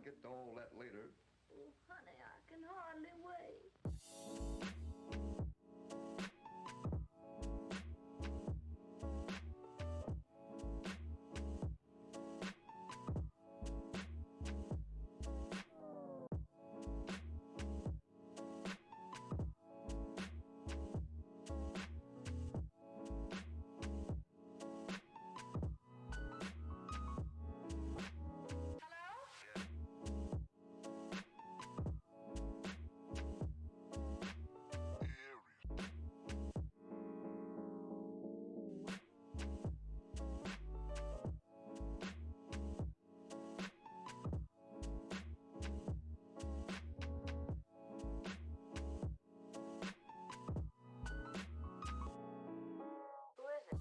get to all that later. Oh, honey, I can hardly wait. Who is it?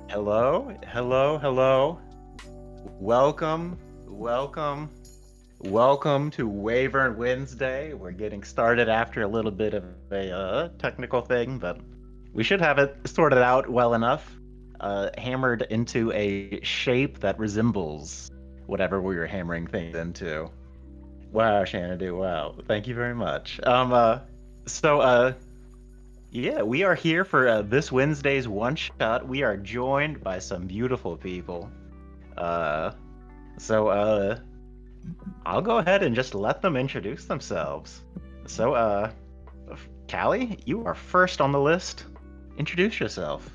Hello, hello, hello. Welcome, welcome, welcome to Wyvern Wednesday. We're getting started after a little bit of a technical thing, but we should have it sorted out well enough. Hammered into a shape that resembles whatever we were hammering things into. Wow, Xanadu, wow. Thank you very much. So, yeah, we are here for this Wednesday's one shot. We are joined by some beautiful people. Uh, so, I'll go ahead and just let them introduce themselves. So, Callie, you are first on the list. Introduce yourself.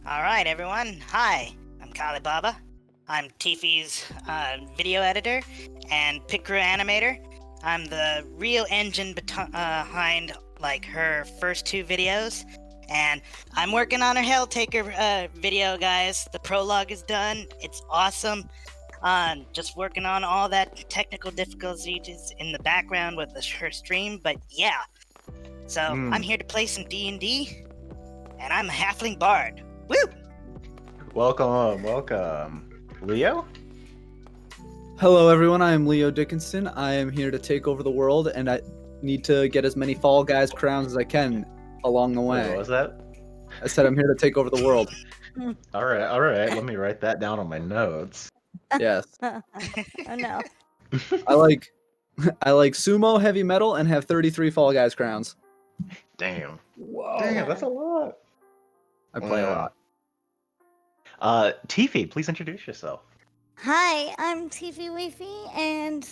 All right, everyone. Hi, I'm Kali Baba. I'm Tifi's video editor and pick crew animator. I'm the real engine behind like her first two videos, and I'm working on her Helltaker video, guys. The prologue is done. It's awesome. Just working on all that technical difficulties in the background with her stream, but yeah. So I'm here to play some D&D, and I'm a halfling bard. Woo! Welcome, welcome. Leo? Hello, everyone. I am Leo Dickinson. I am here to take over the world, and I need to get as many Fall Guys crowns as I can along the way. What was that? I said I'm here to take over the world. All right, all right. Let me write that down on my notes. Yes. Oh no. I like I like sumo, heavy metal, and have 33 Fall Guys crowns. Damn. Whoa. Damn, that's a lot. I play a Wow. lot. Tiffy, please introduce yourself. Hi, I'm Tiffy Weefy, and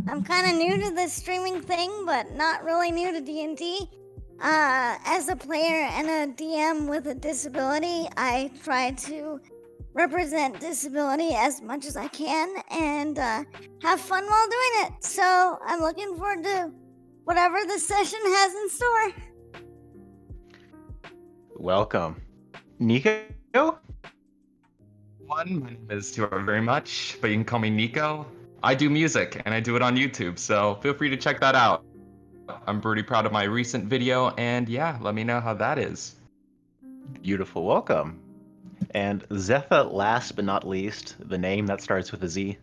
I'm kind of new to this streaming thing, but not really new to D&D. As a player and a DM with a disability, I try to represent disability as much as I can and have fun while doing it. So I'm looking forward to whatever this session has in store. Welcome. Nico? My name is Stuart very much, but you can call me Nico. I do music, and I do it on YouTube, so feel free to check that out. I'm pretty proud of my recent video, and yeah, let me know how that is. Beautiful. Welcome. And Zetha, last but not least, the name that starts with a Z.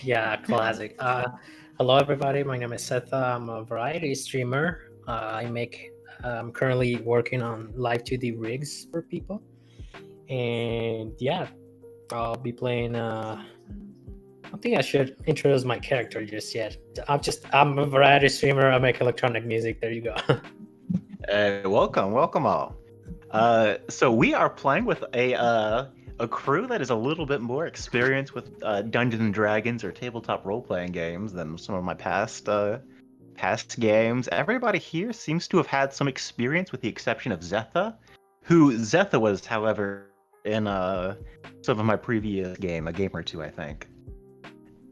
Yeah, classic. Hello, everybody. My name is Seth. I'm a variety streamer. I'm currently working on live 2D rigs for people. And yeah, I'll be playing. I don't think I should introduce my character just yet. I'm a variety streamer. I make electronic music. There you go. Welcome all. So we are playing with a crew that is a little bit more experienced with Dungeons and Dragons or tabletop role-playing games than some of my past games. Everybody here seems to have had some experience, with the exception of Zetha, who Zetha was, however, in some of my previous game, a game or two, I think.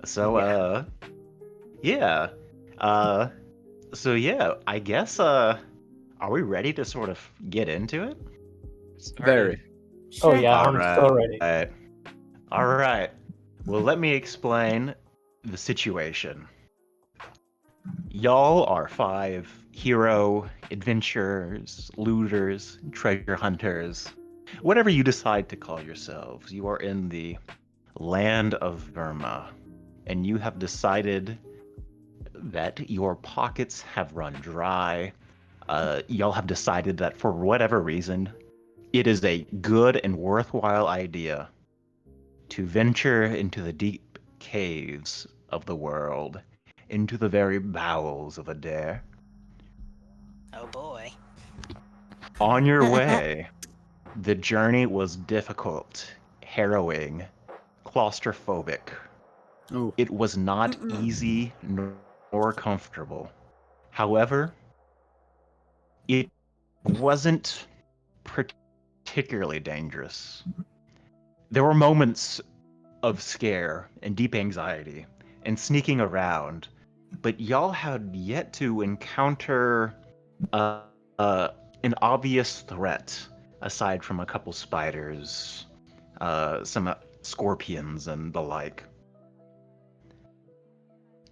So yeah. So yeah, I guess are we ready to sort of get into it? Very. Oh yeah, All I'm right. so ready. All right. Well, let me explain the situation. Y'all are 5 hero adventurers, looters, treasure hunters, whatever you decide to call yourselves. You are in the land of Verma, and you have decided that your pockets have run dry. Y'all have decided that for whatever reason, it is a good and worthwhile idea to venture into the deep caves of the world, into the very bowels of Adair. Oh boy. On your way, the journey was difficult, harrowing, claustrophobic. Ooh. It was not Mm-mm. easy nor comfortable. However, it wasn't particularly dangerous. There were moments of scare and deep anxiety and sneaking around, but y'all had yet to encounter an obvious threat aside from a couple spiders, some scorpions and the like.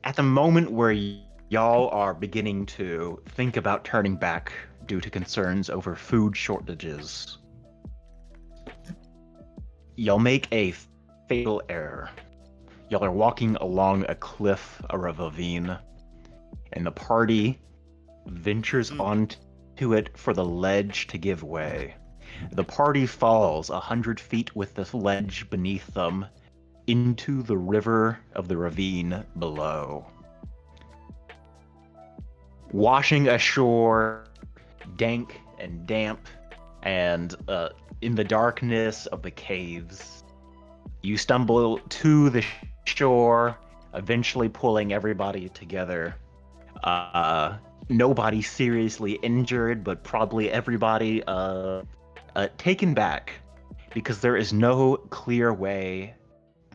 At the moment where y'all are beginning to think about turning back due to concerns over food shortages, y'all make a fatal error. Y'all are walking along a cliff or a ravine, and the party ventures onto it for the ledge to give way. The party falls 100 feet with the ledge beneath them into the river of the ravine below. Washing ashore, dank and damp, and in the darkness of the caves, you stumble to the shore, eventually pulling everybody together. Nobody seriously injured, but probably everybody taken back, because there is no clear way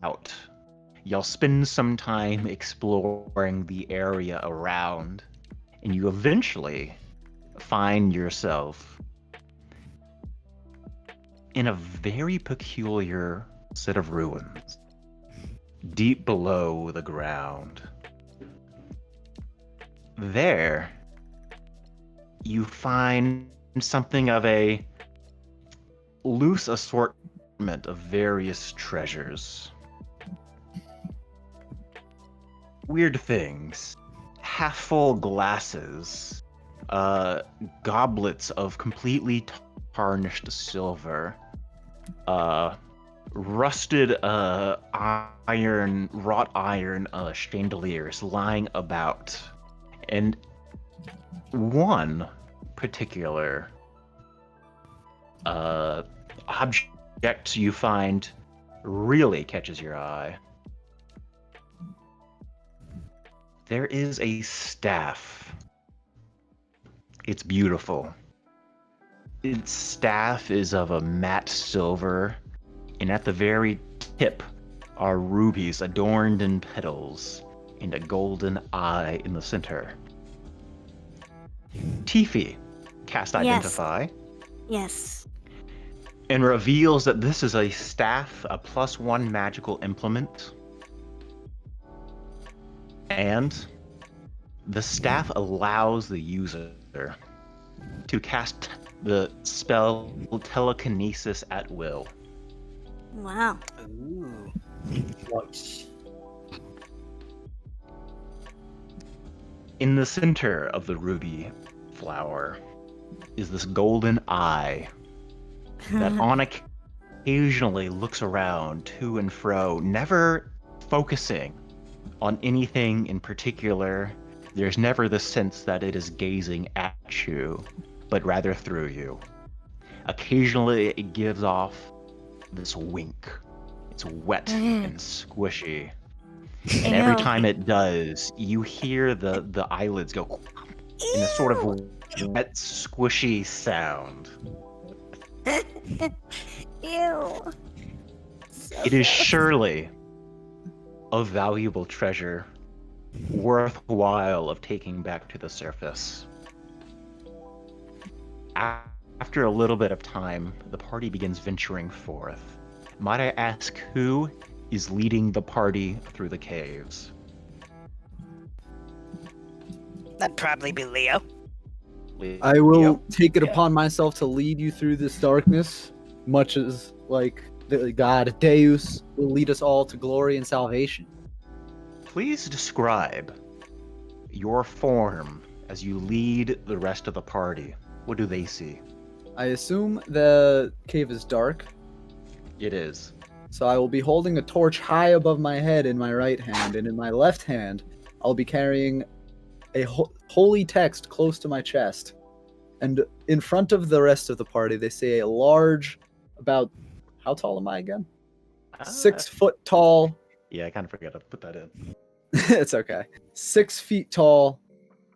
out. Y'all spend some time exploring the area around, and you eventually find yourself in a very peculiar set of ruins, deep below the ground. There, you find something of a loose assortment of various treasures. Weird things. Half-full glasses. Goblets of completely tarnished silver. rusted wrought iron chandeliers lying about, and one particular object you find really catches your eye. There is a staff. It's beautiful. Its staff is of a matte silver, and at the very tip are rubies adorned in petals and a golden eye in the center. Tifi cast Yes. Identify Yes. and reveals that this is a staff, a +1 magical implement. And the staff allows the user to cast the spell telekinesis at will. Wow. Ooh. Nice. In the center of the ruby flower is this golden eye that on occasionally looks around to and fro, never focusing on anything in particular. There's never the sense that it is gazing at you, but rather through you. Occasionally it gives off this wink. It's wet and squishy. And every Ew. time it does, you hear the eyelids go in a sort of wet, squishy sound. Ew. So It is gross. surely a valuable treasure, worthwhile of taking back to the surface. After a little bit of time, the party begins venturing forth. Might I ask who is leading the party through the caves? That'd probably be Leo. I will Leo? take it upon myself to lead you through this darkness, much as like the god Deus will lead us all to glory and salvation. Please describe your form as you lead the rest of the party. What do they see? I assume the cave is dark, It is. so I will be holding a torch high above my head in my right hand, and in my left hand, I'll be carrying a holy text close to my chest. And in front of the rest of the party, they say a large, about, how tall am I again? 6 foot tall. Yeah, I kind of forgot to put that in. It's okay. 6 feet tall,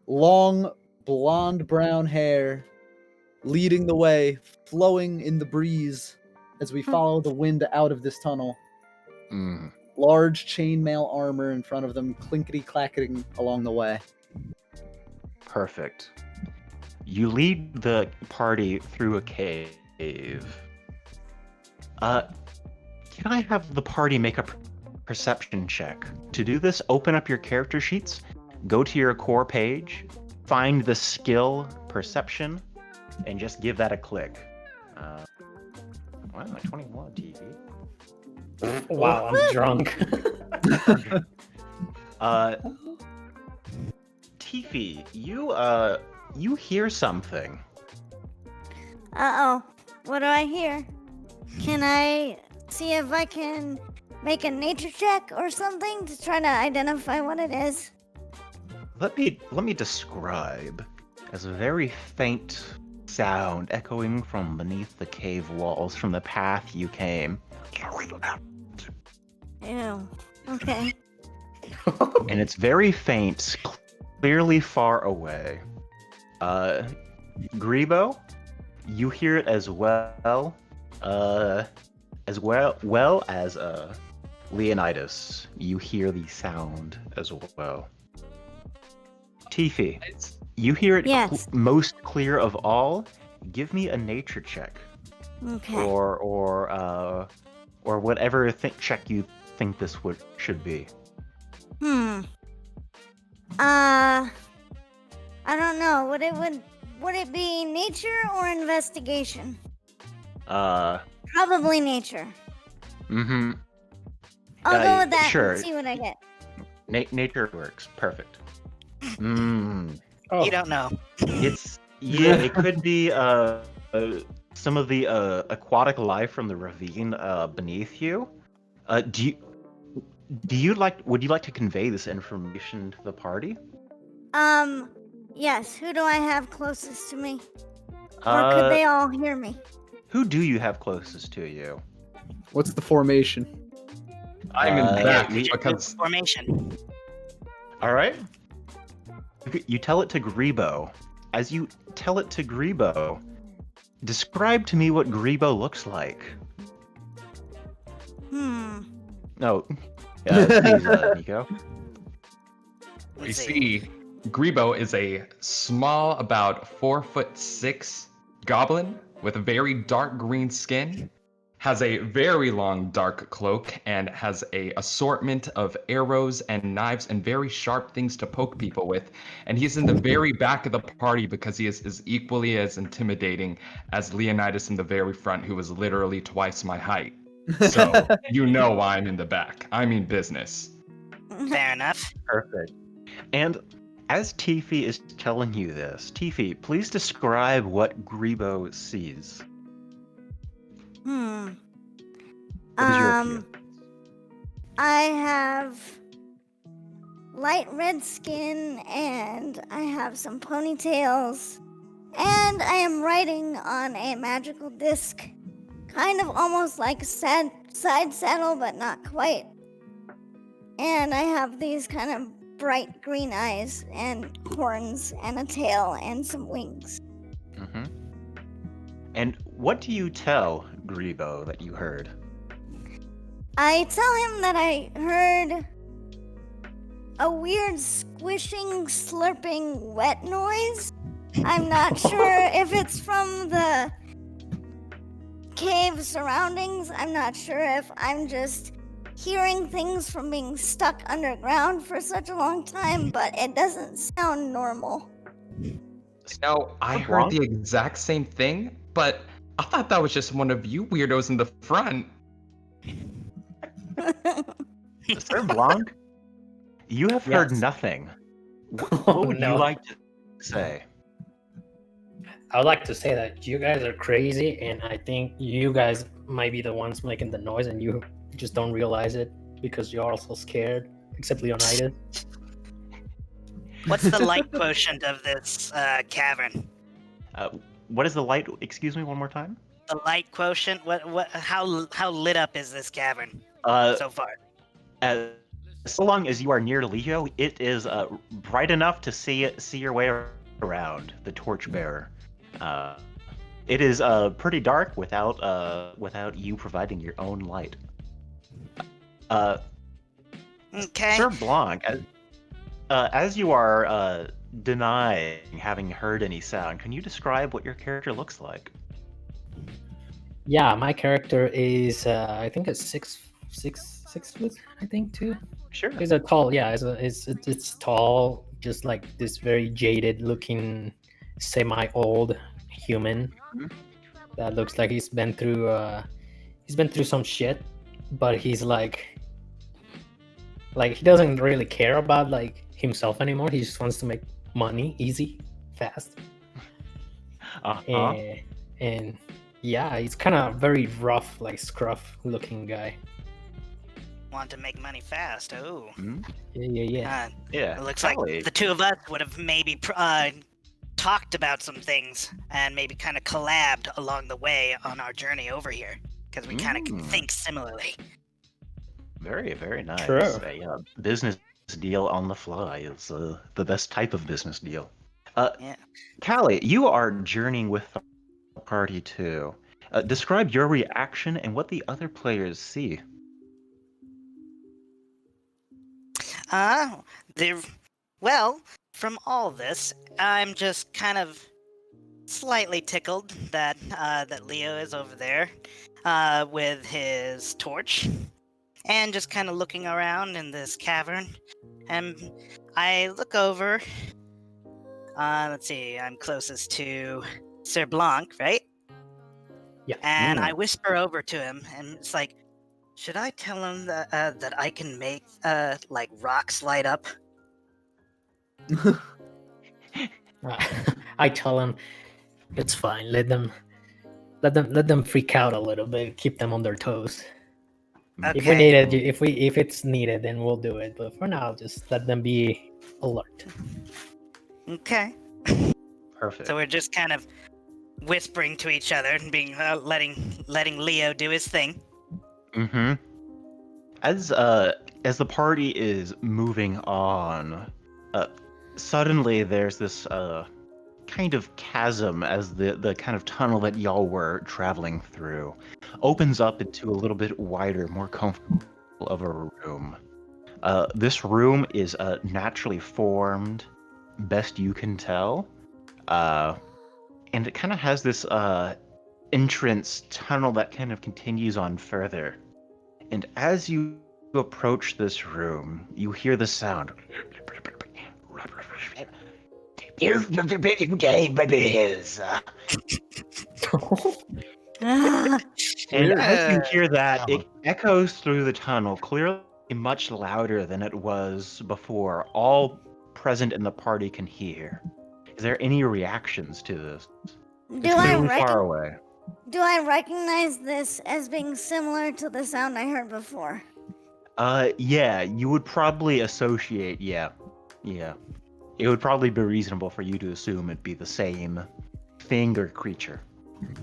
long, blonde brown hair, leading the way, flowing in the breeze as we follow the wind out of this tunnel. Mm. Large chainmail armor in front of them, clinkety clacketing along the way. Perfect. You lead the party through a cave. Can I have the party make a perception check? To do this, open up your character sheets, go to your core page, find the skill perception, and just give that a click. Wow, 21 TV. Wow, I'm drunk. Tifi, you hear something. Uh-oh. What do I hear? Can I see if I can make a nature check or something to try to identify what it is? Let me describe as a very faint sound echoing from beneath the cave walls from the path you came. Ew. Okay. And it's very faint, clearly far away. Grebo, you hear it as well as Leonidas. You hear the sound as well. Tifi, you hear it Yes. most clear of all. Give me a nature check, Okay. or whatever check you think this should be. I don't know. Would it be nature or investigation? Probably nature. Mm-hmm. I'll go with that sure. and see what I get. Nature works. Perfect. Oh, You don't know. It could be some of the aquatic life from the ravine beneath you. Would you like to convey this information to the party? Yes, who do I have closest to me? Or Uh, could they all hear me? Who do you have closest to you? What's the formation? I'm in the back we- because Formation. All right. You tell it to Grebo. As you tell it to Grebo, describe to me what Grebo looks like. No. Please, Nico. you see, Grebo is a small, about 4'6" goblin with very dark green skin, has a very long dark cloak, and has a assortment of arrows and knives and very sharp things to poke people with. And he's in the very back of the party because he is equally as intimidating as Leonidas in the very front, who is literally twice my height. So you know why I'm in the back. I mean business. Fair enough. Perfect. And as Tiffy is telling you this, Tiffy, please describe what Grebo sees. What is your appearance? I have light red skin and I have some ponytails and I am riding on a magical disc, kind of almost like a side saddle, but not quite. And I have these kind of bright green eyes and horns and a tail and some wings. Mm-hmm. And what do you tell Grebo that you heard? I tell him that I heard a weird squishing, slurping, wet noise. I'm not sure if it's from the cave surroundings. I'm not sure if I'm just hearing things from being stuck underground for such a long time, but it doesn't sound normal. So I heard the exact same thing, but I thought that was just one of you weirdos in the front. Sir Blanc, you have heard Yes. nothing. What Oh, would no. you like to say? I would like to say that you guys are crazy, and I think you guys might be the ones making the noise, and you just don't realize it because you're also scared, except Leonidas. What's the light quotient of this cavern? What is the light? Excuse me, one more time. The light quotient. How lit up is this cavern so far? So long as you are near Leo, it is bright enough to see your way around the torchbearer. It is pretty dark without you providing your own light. Okay. Sir Blanc, as you are denying having heard any sound, can you describe what your character looks like? Yeah, my character is I think it's six foot. I think too. Sure. He's a tall. Yeah, it's tall, just like this very jaded looking, semi-old human that looks like he's been through some shit, but he's like he doesn't really care about like himself anymore. He just wants to make money easy, fast. And yeah, he's kind of very rough, like scruff looking guy. Want to make money fast? Oh. Yeah. Yeah. It looks Kelly. like the two of us would have maybe talked about some things and maybe kind of collabed along the way on our journey over here because we kind of can think similarly. Very, very nice. True. A business deal on the fly is the best type of business deal. Yeah. Callie, you are journeying with the party too. Describe your reaction and what the other players see. Well, from all this, I'm just kind of slightly tickled that that Leo is over there with his torch and just kind of looking around in this cavern. And I look over. Let's see, I'm closest to Sir Blanc, right? Yeah. And I whisper over to him, and it's like, should I tell him that I can make like rocks light up? I tell him it's fine. Let them let them freak out a little bit, keep them on their toes. Okay. If we need it, if it's needed, then we'll do it. But for now, just let them be alert. Okay. Perfect. So we're just kind of whispering to each other and being letting Leo do his thing. Mm-hmm. As the party is moving on, suddenly there's this kind of chasm as the kind of tunnel that y'all were traveling through opens up into a little bit wider, more comfortable of a room. This room is naturally formed, best you can tell, and it kind of has this entrance tunnel that kind of continues on further. And as you approach this room, you hear the sound. Ah, And Weird. as you hear that, Wow. it echoes through the tunnel, clearly much louder than it was before. All present in the party can hear. Is there any reactions to this? do It's I clearly far away. do I recognize this as being similar to the sound I heard before? Yeah, you would probably associate, yeah. It would probably be reasonable for you to assume it'd be the same thing or creature.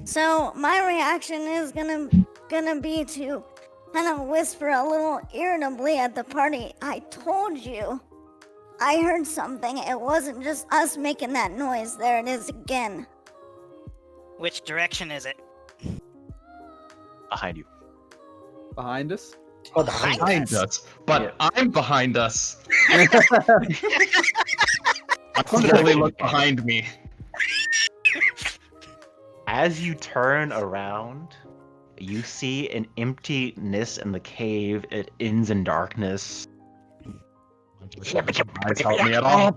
So my reaction is gonna be to kind of whisper a little irritably at the party. I told you. I heard something. It wasn't just us making that noise. There it is again. Which direction is it? Behind you. Behind us. Oh, Behind us. But I'm behind us. I literally look behind me. As you turn around, you see an emptiness in the cave. It ends in darkness. Eyes help me at all.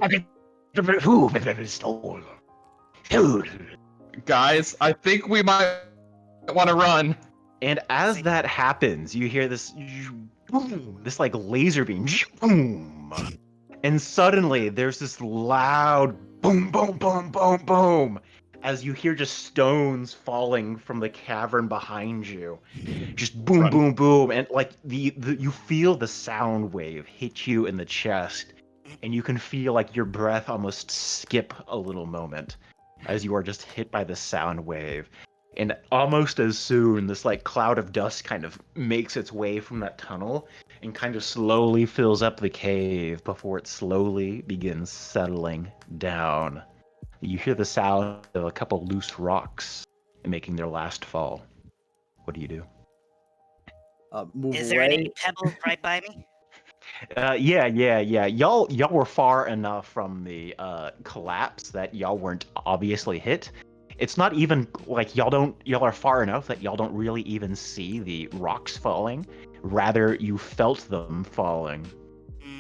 Guys, I think we might want to run. And as that happens, you hear this boom, this like laser beam, boom, and suddenly there's this loud boom, boom, boom, boom, boom, as you hear just stones falling from the cavern behind you, just boom, Run. boom, boom, and like the you feel the sound wave hit you in the chest, and you can feel like your breath almost skip a little moment as you are just hit by the sound wave. And almost as soon, this like cloud of dust kind of makes its way from that tunnel and kind of slowly fills up the cave before it slowly begins settling down. You hear the sound of a couple loose rocks making their last fall. What do you do? Move Is there away. any pebbles right by me? Yeah. Y'all were far enough from the collapse that y'all weren't obviously hit. It's not even like y'all are far enough that y'all don't really even see the rocks falling. Rather, you felt them falling.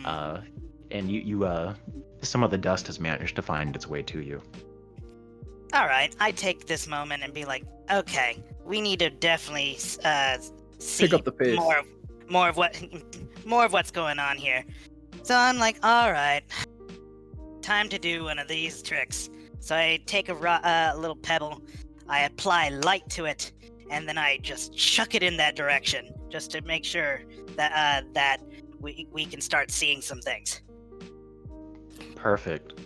And you some of the dust has managed to find its way to you. All right, I take this moment and be like, okay, we need to definitely see Pick up the pace. more of what's going on here. So I'm like, all right, time to do one of these tricks. So I take a little pebble, I apply light to it, and then I just chuck it in that direction, just to make sure that that we can start seeing some things. Perfect.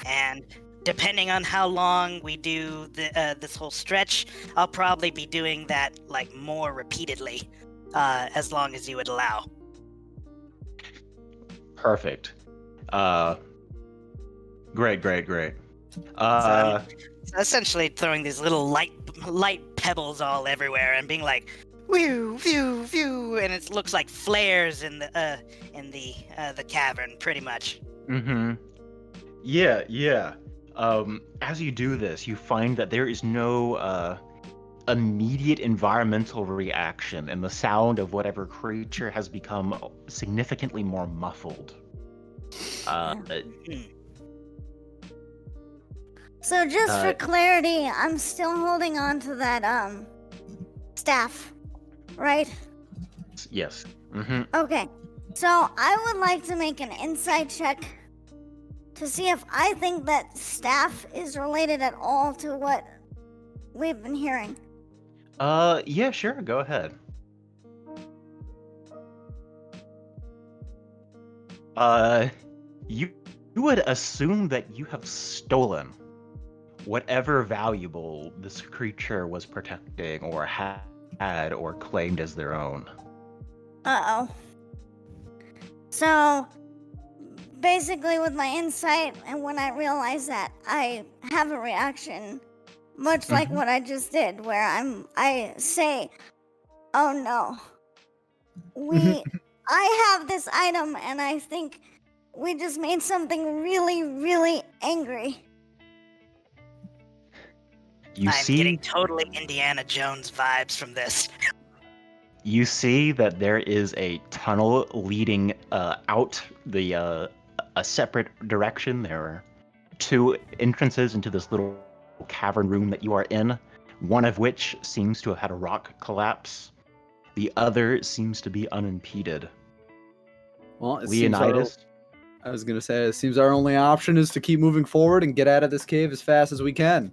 And depending on how long we do this whole stretch, I'll probably be doing that like more repeatedly, as long as you would allow. Perfect. Great. So essentially throwing these little light pebbles all everywhere and being like, "Whew, phew, phew," and it looks like flares in the cavern, pretty much. Mm-hmm. Yeah. As you do this, you find that there is no immediate environmental reaction, and the sound of whatever creature has become significantly more muffled. So just for Uh, clarity, I'm still holding on to that staff, right? Yes. Mm-hmm. Okay. So I would like to make an insight check to see if I think that staff is related at all to what we've been hearing. Yeah, sure, go ahead. Uh, you would assume that you have stolen whatever valuable this creature was protecting or had or claimed as their own. Uh-oh. So, basically with my insight, and when I realize that, I have a reaction much like what I just did, where I say, oh no, I have this item and I think we just made something really, really angry. You I'm see, getting totally Indiana Jones vibes from this. you see that there is a tunnel leading out a separate direction. There are two entrances into this little cavern room that you are in, one of which seems to have had a rock collapse. The other seems to be unimpeded. Well, it seems Leonidas, I was gonna say, it seems our only option is to keep moving forward and get out of this cave as fast as we can.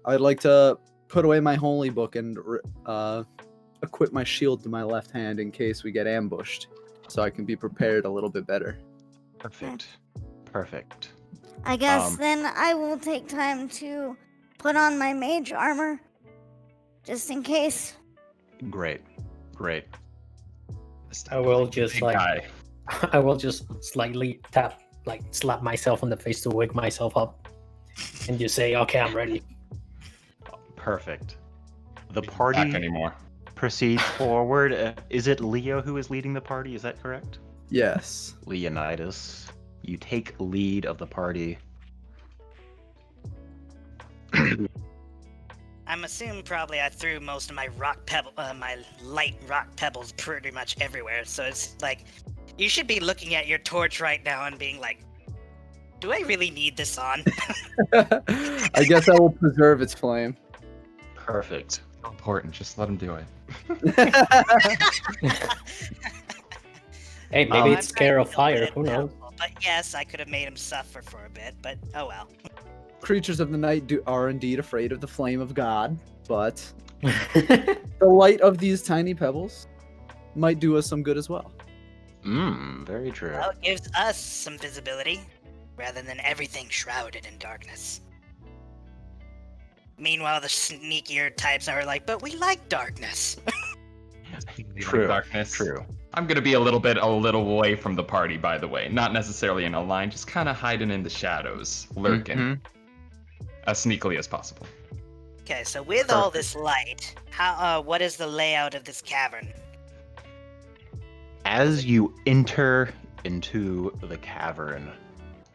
I'd like to put away my holy book and equip my shield to my left hand in case we get ambushed, so I can be prepared a little bit better. perfect. Perfect. I guess Um, then I will take time to put on my mage armor, just in case. Great. Great. I will just Big like guy. I will just slightly slap myself on the face to wake myself up, and just say, "Okay, I'm ready." Perfect. The Back party anymore. proceeds forward. Is it Leo who is leading the party? Is that correct? Yes. Leonidas, you take lead of the party. I'm assuming probably I threw most of my my light rock pebbles pretty much everywhere. So it's like, you should be looking at your torch right now and being like, do I really need this on? I guess I will preserve its flame. Perfect. So important. Just let him do it. Hey, maybe Um, it's scared of fire. Who knows? But yes, I could have made him suffer for a bit, but oh well. Creatures of the night are indeed afraid of the flame of God, but the light of these tiny pebbles might do us some good as well. Very true. Well, it gives us some visibility, rather than everything shrouded in darkness. Meanwhile, the sneakier types are like, but we like darkness. True. Darkness. True. I'm gonna be a little away from the party, by the way. Not necessarily in a line, just kind of hiding in the shadows, lurking Mhm. as sneakily as possible. Okay, so with all this light, what is the layout of this cavern? As you enter into the cavern,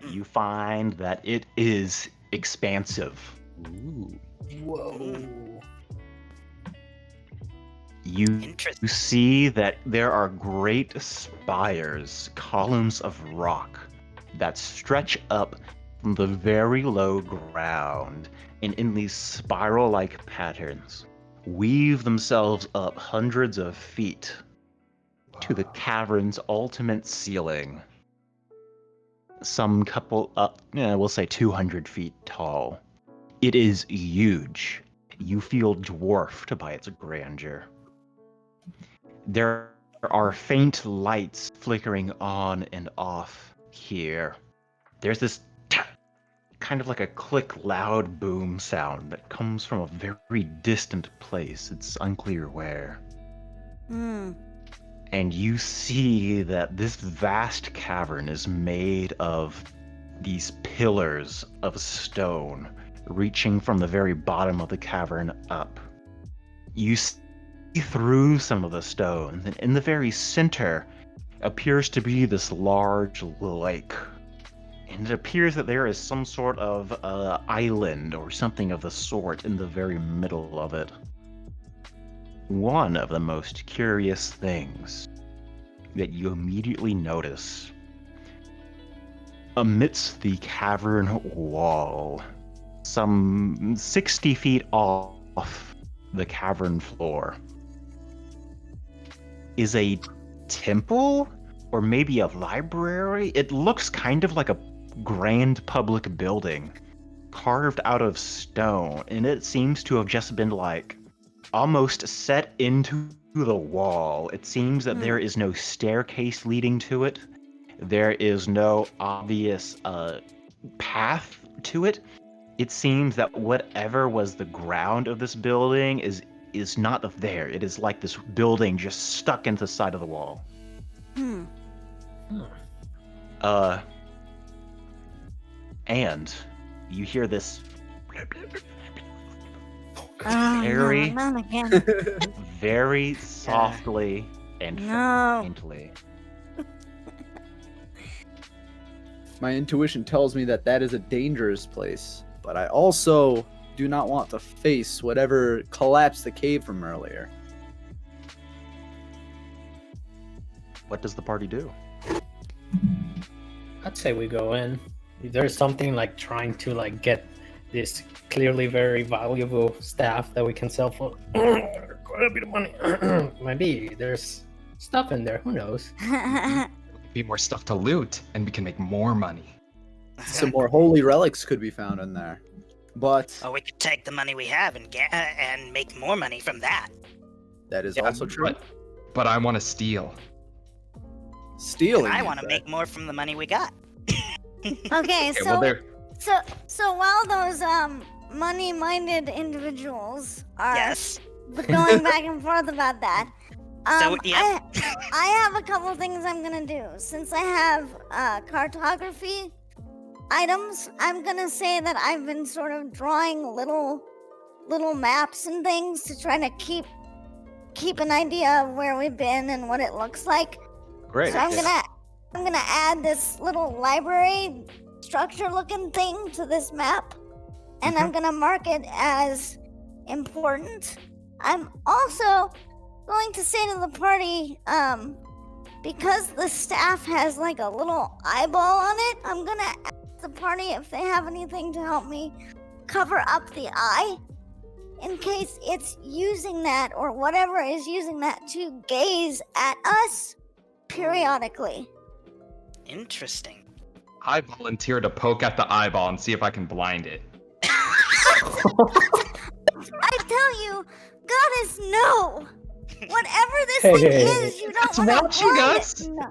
you find that it is expansive. Ooh. Whoa. You Interesting. see that there are great spires, columns of rock that stretch up from the very low ground and in these spiral-like patterns weave themselves up hundreds of feet to the cavern's ultimate ceiling. Some couple up, we'll say 200 feet tall. It is huge. You feel dwarfed by its grandeur. There are faint lights flickering on and off here. There's this kind of like a click loud boom sound that comes from a very distant place. It's unclear where. And you see that this vast cavern is made of these pillars of stone reaching from the very bottom of the cavern up. You see through some of the stones, and in the very center appears to be this large lake. And it appears that there is some sort of island or something of the sort in the very middle of it. One of the most curious things that you immediately notice amidst the cavern wall, some 60 feet off the cavern floor, is a temple or maybe a library. It looks kind of like a grand public building carved out of stone, and it seems to have just been like almost set into the wall. It seems that there is no staircase leading to it. There is no obvious path to it. It seems that whatever was the ground of this building is not there. It is like this building just stuck into the side of the wall. And you hear this very, no, not again. very softly and No. faintly. My intuition tells me that that is a dangerous place, but I also do not want to face whatever collapsed the cave from earlier. What does the party do? I'd say we go in. If there's something like trying to like get this clearly very valuable staff that we can sell for quite a bit of money. Maybe there's stuff in there. Who knows? Be more stuff to loot, and we can make more money. Some more holy relics could be found in there. But Or we could take the money we have and get and make more money from that. that is Yeah, also true. But I want to steal. Stealing. I you want to said. make more from the money we got. Okay, Okay, so well, there. so while those money-minded individuals are Yes. going back and forth about that, So, yeah. I have a couple things I'm gonna do. Since I have cartography items, I'm gonna say that I've been sort of drawing little maps and things to try to keep an idea of where we've been and what it looks like. Great. So I'm gonna add this little library structure looking thing to this map, and I'm gonna mark it as important. I'm also going to say to the party, because the staff has like a little eyeball on it, I'm gonna ask the party if they have anything to help me cover up the eye in case it's using that or whatever is using that to gaze at us periodically. Interesting. I volunteer to poke at the eyeball and see if I can blind it. I tell you, Goddess, no! Whatever this Hey, thing hey, is, you don't it's want to watching us. No.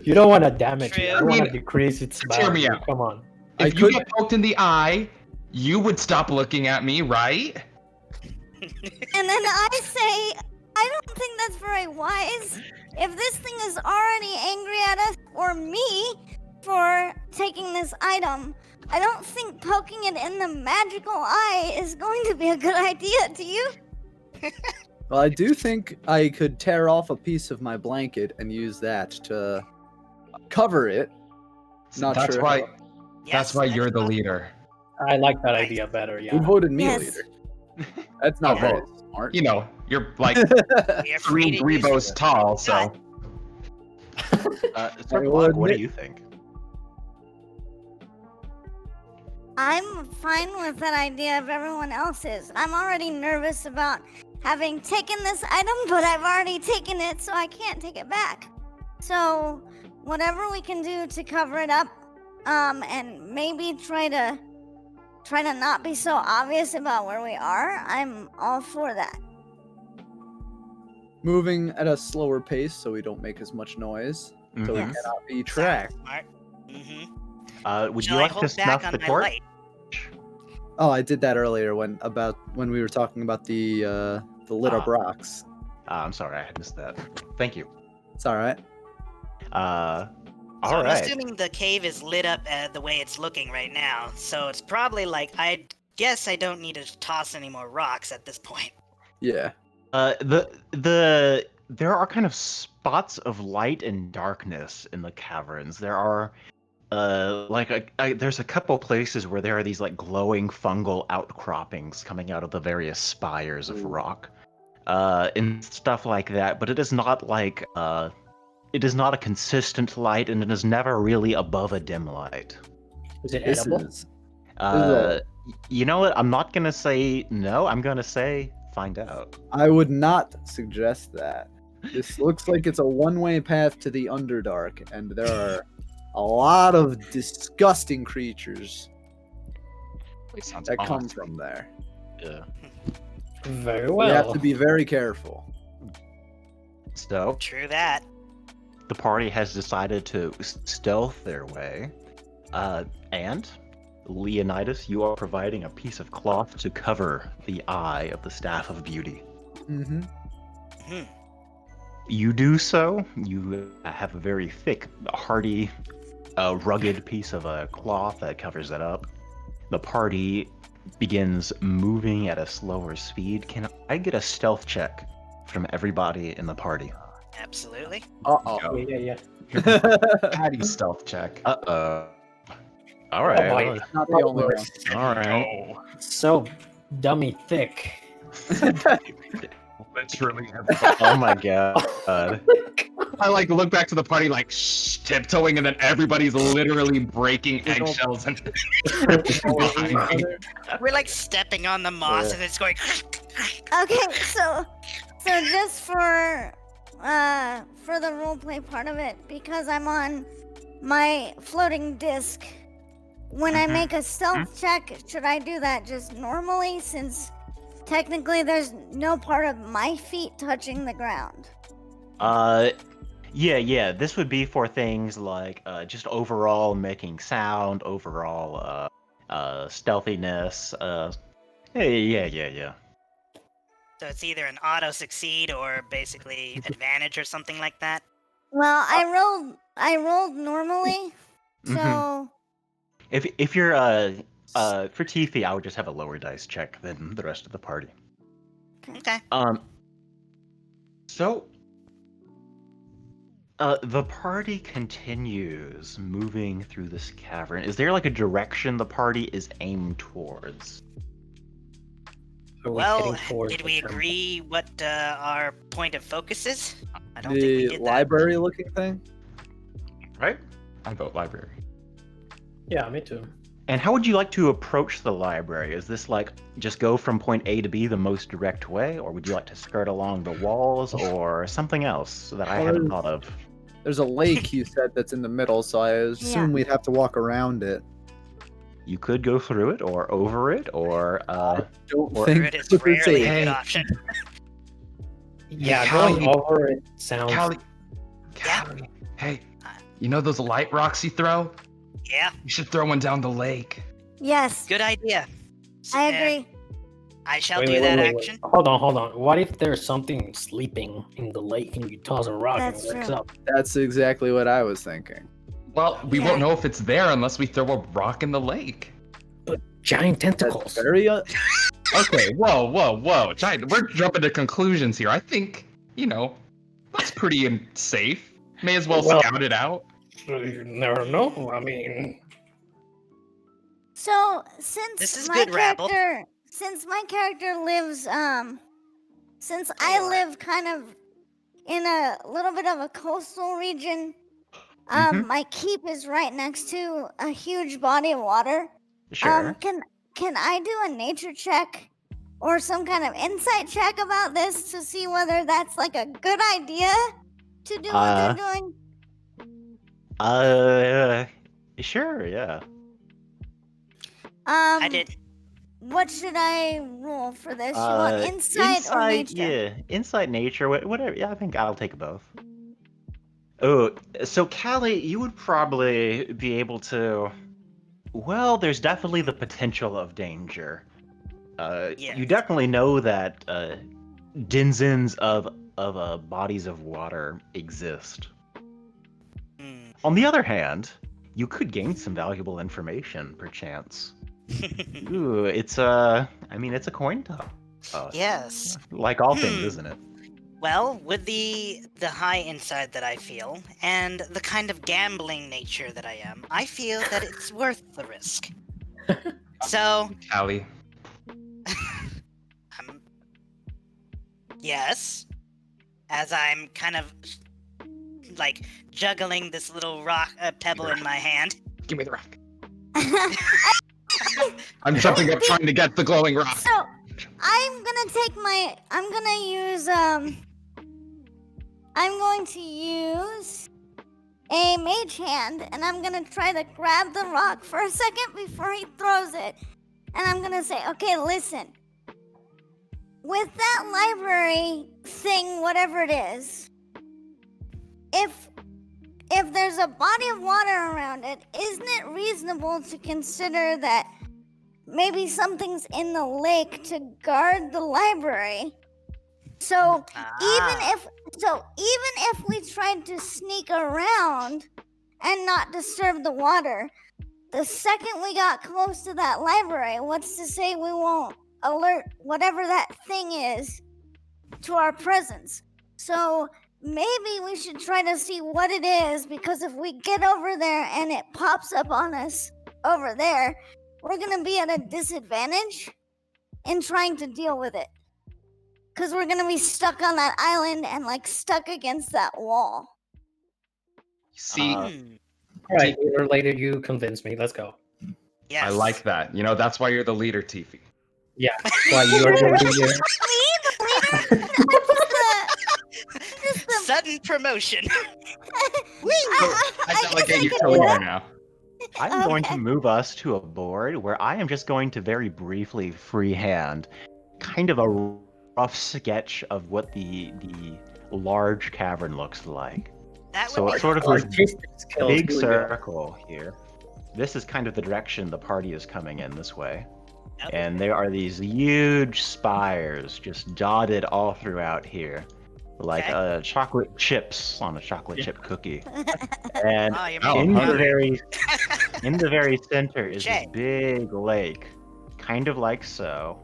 You don't want to damage True. it. I You don't want mean, to decrease its just hear me value. out. Come on. I If you could- get poked in the eye, you would stop looking at me, right? And then I say, I don't think that's very wise. If this thing is already angry at us or me for taking this item, I don't think poking it in the magical eye is going to be a good idea, do you? Well, I do think I could tear off a piece of my blanket and use that to cover it. Not that's sure why. how- That's why you're the leader. I like that idea better. Yeah. Who voted me Yes. leader? That's not Yeah. very smart. You know, you're like We are free 3 to use Grebos it. tall, so. Sir will Block, what do admit- you think? I'm fine with that idea if everyone else is. I'm already nervous about having taken this item, but I've already taken it, so I can't take it back. So, whatever we can do to cover it up, and maybe try to not be so obvious about where we are, I'm all for that. Moving at a slower pace so we don't make as much noise, so we Yes. cannot be tracked. Smart. Mm-hmm. Would Shall you I like to hold back snuff on the my torch? light? Oh, I did that earlier when we were talking about the lit up rocks. I'm sorry, I missed that. Thank you. It's all right. So All I'm right. assuming the cave is lit up the way it's looking right now, so it's probably like I guess I don't need to toss any more rocks at this point. Yeah. There are kind of spots of light and darkness in the caverns. There are there's a couple places where there are these like glowing fungal outcroppings coming out of the various spires of rock, and stuff like that. But it is not like it is not a consistent light, and it is never really above a dim light. Is it This edible? is You know what? I'm not gonna say no. I'm gonna say find out. I would not suggest that. This looks like it's a one-way path to the Underdark, and there are a lot of disgusting creatures It sounds that come awesome. from there. Yeah. Very We have well. to be very careful. So True that. the party has decided to stealth their way, and Leonidas, you are providing a piece of cloth to cover the eye of the Staff of Beauty. Mm-hmm. Hmm. You do so. You have a very thick, hardy, rugged piece of cloth that covers it up. The party begins moving at a slower speed. Can I get a stealth check from everybody in the party? Absolutely. Uh-oh. Yeah. Patty stealth check. Uh-oh. All Oh right. boy. Not the only one. All right. Oh, so dummy thick. Literally. Oh my god. I like look back to the party like shh, tiptoeing, and then everybody's literally breaking eggshells and behind me. We're like stepping on the moss and it's going. Okay, so just for the roleplay part of it, because I'm on my floating disc, when I make a stealth check, should I do that just normally, since technically there's no part of my feet touching the ground? Yeah. This would be for things like just overall making sound, overall stealthiness. Yeah. So it's either an auto succeed or basically advantage or something like that. Well, I rolled normally, so If you're for Tifi, I would just have a lower dice check than the rest of the party. Okay. So the party continues moving through this cavern. Is there like a direction the party is aimed towards? Are we Well, heading towards did the we temple? agree what our point of focus is? I don't think we The did that. library-looking thing? Right? I vote library. Yeah, me too. And how would you like to approach the library? Is this like just go from point A to B the most direct way, or would you like to skirt along the walls, or something else that I haven't thought of? There's a lake you said that's in the middle, so I assume we'd have to walk around it. You could go through it, or over it, or Don't Or think It is this is rarely a safe. good option. Yeah, Callie- going over it sounds. Callie, hey, you know those light rocks you throw? Yeah, You should throw one down the lake. yes, good idea. I agree. I shall Wait, do wait, that wait, wait, action. wait. Hold on. What if there's something sleeping in the lake and you toss a rock That's and it wakes true. up? That's exactly what I was thinking. Well, we Yeah. won't know if it's there unless we throw a rock in the lake. Giant That's tentacles. very Okay, whoa. Giant, we're jumping to conclusions here. I think, that's pretty safe. May as well Well- scout it out. You never know. I mean, So This is my good, Rabble. character lives since I live kind of in a little bit of a coastal region, my keep is right next to a huge body of water. sure. Can I do a nature check or some kind of insight check about this to see whether that's like a good idea to do what they're doing? Sure, yeah. I did. What should I roll for this? You want insight or nature? Yeah, insight, nature, whatever. Yeah, I think I'll take both. Oh, so Callie, you would probably be able to. Well, there's definitely the potential of danger. Yeah. You definitely know that denizens of bodies of water exist. Hmm. On the other hand, you could gain some valuable information, perchance. Ooh, it's a coin toss. Yes. Like all things, isn't it? Well, with the high inside that I feel and the kind of gambling nature that I am, I feel that it's worth the risk. So, Callie, yes, as I'm kind of like juggling this little rock pebble in my hand. give me the rock. I'm jumping up trying to get the glowing rock. So I'm going to use a mage hand, and I'm gonna try to grab the rock for a second before he throws it. And I'm gonna say, okay, listen. with that library thing, whatever it is, if there's a body of water around it, isn't it reasonable to consider that maybe something's in the lake to guard the library? So even if we tried to sneak around and not disturb the water, the second we got close to that library, what's to say we won't alert whatever that thing is to our presence? So maybe we should try to see what it is, because if we get over there and it pops up on us over there, we're gonna be at a disadvantage in trying to deal with it, because we're gonna be stuck on that island and like stuck against that wall. See, Uh, All right, sooner or later, you convince me. Let's go. Yes. I like that. You know, that's why you're the leader, Tiffy. Yeah, why you are going to be here. Me, the leader? I'm just the Sudden promotion. I guess delegate I you could to do leader that. now. I'm going to Okay. move us to a board where I am just going to very briefly freehand kind of a rough sketch of what the large cavern looks like. That So would be it's sort of helpful. this Artistic skills. big Here we go. circle here. This is kind of the direction the party is coming in, this way. Yep. And there are these huge spires just dotted all throughout here, like Okay. chocolate chips on a chocolate Yeah. chip cookie. And Oh, you're Oh, making in me the hungry. very center is this Jay. big lake, kind of like so.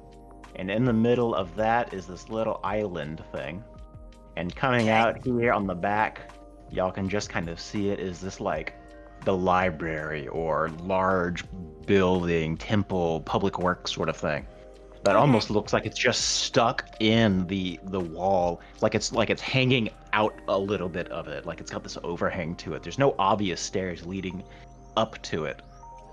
And in the middle of that is this little island thing. And coming Okay. out here on the back, y'all can just kind of see it, is this like the library or large building, temple, public works sort of thing. That Okay. almost looks like it's just stuck in the wall, like it's hanging out a little bit of it, like it's got this overhang to it. There's no obvious stairs leading up to it.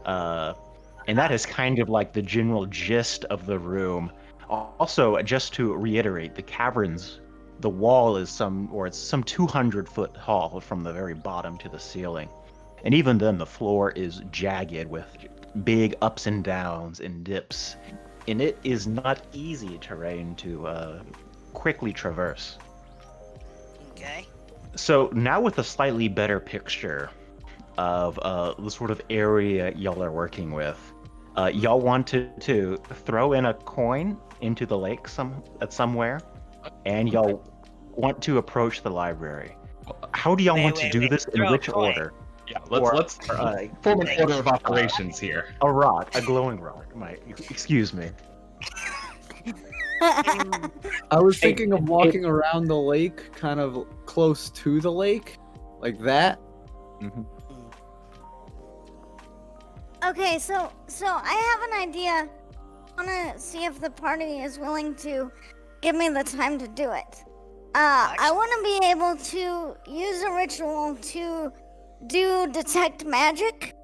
And that is kind of like the general gist of the room. Also, just to reiterate, the caverns, the wall is some 200-foot tall from the very bottom to the ceiling. And even then, the floor is jagged with big ups and downs and dips. And it is not easy terrain to quickly traverse. Okay. So now with a slightly better picture of the sort of area y'all are working with, y'all want to throw in a coin into the lake somewhere, and y'all want to approach the library. How do y'all want to do this? In Throw a which coin. order? Yeah, Or, let's form an order of operations here. a rock, a glowing rock. Excuse me. I was thinking of walking around the lake, kind of close to the lake, like that. Mhm. Okay, so I have an idea. I want to see if the party is willing to give me the time to do it. I want to be able to use a ritual to do detect magic,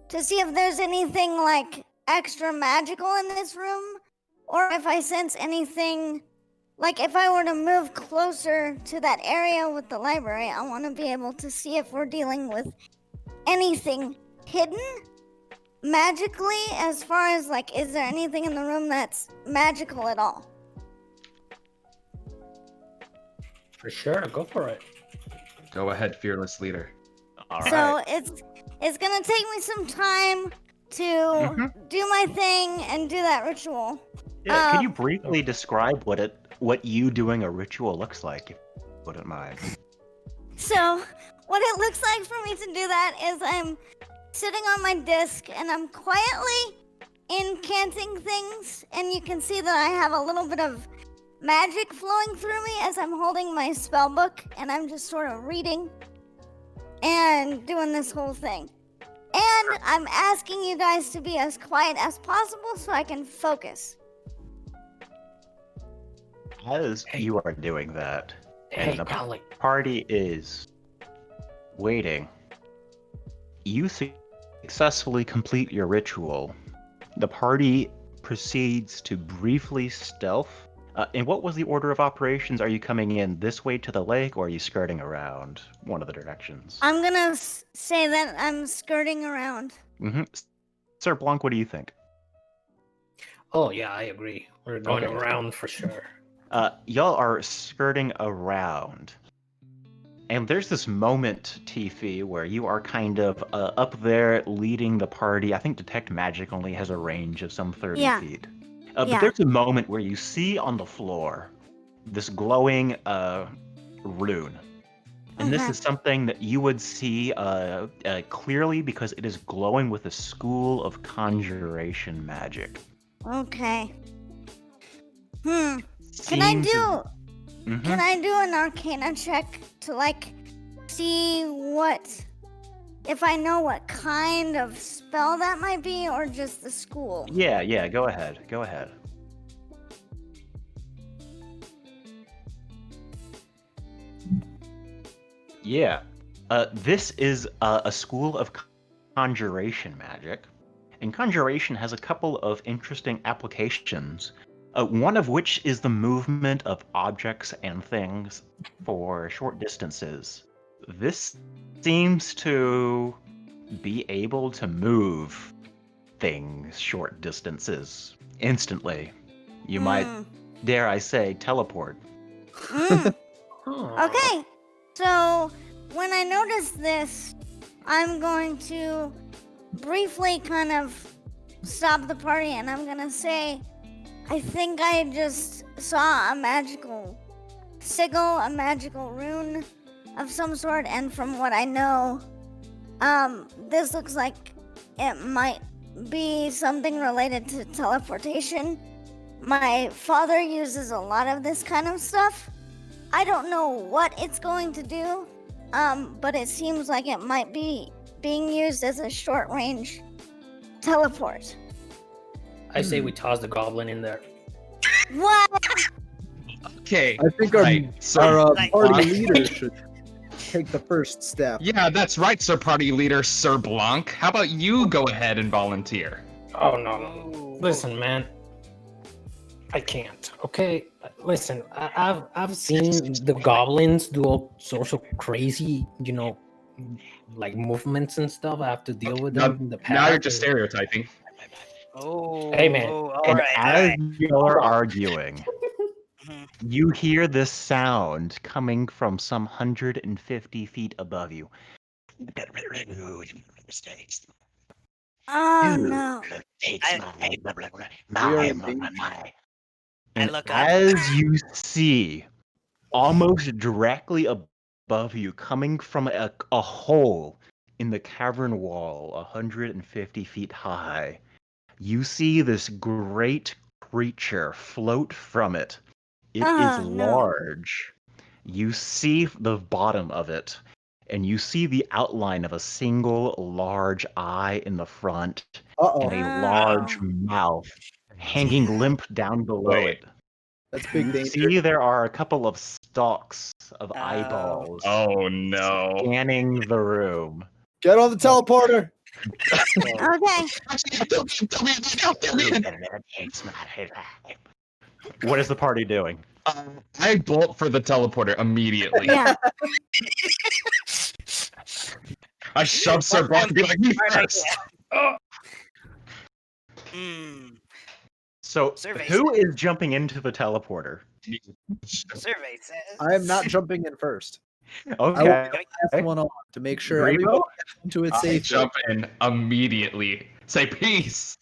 to see if there's anything like extra magical in this room, or if I sense anything, like if I were to move closer to that area with the library, I want to be able to see if we're dealing with anything hidden magically, as far as like, is there anything in the room that's magical at all? For sure, go for it. Go ahead, fearless leader. All right. So it's gonna take me some time to do my thing and do that ritual. Yeah, can you briefly describe what you doing a ritual looks like, if you wouldn't mind? So what it looks like for me to do that is I'm sitting on my disc and I'm quietly incanting things, and you can see that I have a little bit of magic flowing through me as I'm holding my spell book, and I'm just sort of reading and doing this whole thing. And I'm asking you guys to be as quiet as possible so I can focus. As you are doing that, Hey, and the Colin. party is waiting, you successfully complete your ritual. The party proceeds to briefly stealth. And what was the order of operations? Are you coming in this way to the lake, or are you skirting around one of the directions? I'm gonna say that I'm skirting around. Sir Blanc, what do you think? Oh yeah, I agree. We're going Okay. around for sure. Y'all are skirting around. And there's this moment, Tifi, where you are kind of up there leading the party. I think Detect Magic only has a range of some 30 Yeah. feet. Yeah. But there's a moment where you see on the floor this glowing rune. And this Okay. is something that you would see clearly because it is glowing with a school of conjuration magic. Okay. Can Seems I Mhm. do an Arcana check to like see if I know what kind of spell that might be, or just the school? Yeah, go ahead. Yeah. This is a school of conjuration magic. And conjuration has a couple of interesting applications, one of which is the movement of objects and things for short distances. This seems to be able to move things short distances instantly. You might, dare I say, teleport. Mm. Oh. Okay. So when I notice this, I'm going to briefly kind of stop the party, and I'm gonna say, I think I just saw a magical sigil, a magical rune of some sort, and from what I know, this looks like it might be something related to teleportation. My father uses a lot of this kind of stuff. I don't know what it's going to do, but it seems like it might be being used as a short range teleport. I say we toss the goblin in there. What? Okay. I think Right, so- our party leader should take the first step. Yeah, that's right, Sir Party Leader Sir Blanc. How about you go ahead and volunteer? Oh no! Listen, man. I can't. Okay, listen. I've seen the goblins do all sorts of crazy, like movements and stuff. I have to deal with them in the past. Now you're just stereotyping. Oh. Hey, man. All And right. as you're Hold on. arguing, you hear this sound coming from some 150 feet above you. Mistakes. Oh no. And look up. as you see, almost directly above you, coming from a hole in the cavern wall, 150 feet high, you see this great creature float from it. It is Oh, no. large. You see the bottom of it, and you see the outline of a single large eye in the front Uh-oh. and a large mouth hanging limp down below Wait. it. That's big You danger. see there are a couple of stalks of eyeballs Oh no. scanning the room. Get on the teleporter. Okay. What is the party doing? I bolt for the teleporter immediately. Yeah. I shove Sir Blanc and be like, me Smart first. So, Survey who is jumping into the teleporter? Survey says. I am not jumping in first. I will Okay. pass one on to make sure Grebo? everybody gets into it I safely. jump in immediately. Say peace.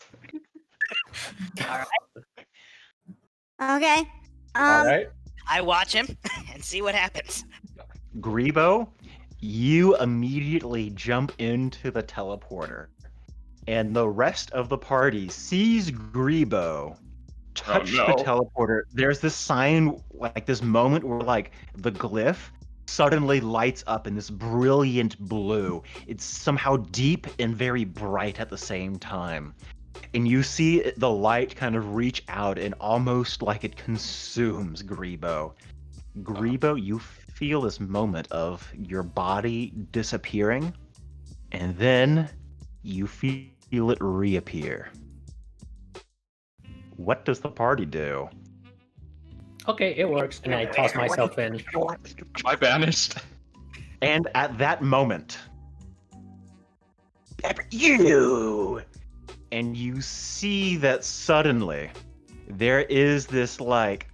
Okay. All right. I watch him and see what happens. Grebo, you immediately jump into the teleporter, and the rest of the party sees Grebo touch no. the teleporter. There's this sign, like this moment where like the glyph suddenly lights up in this brilliant blue. It's somehow deep and very bright at the same time. And you see the light kind of reach out and almost like it consumes Grebo. Grebo, you feel this moment of your body disappearing, and then you feel it reappear. What does the party do? Okay, it works, and I toss myself in. Am I banished? And at that moment, you and you see that suddenly there is this like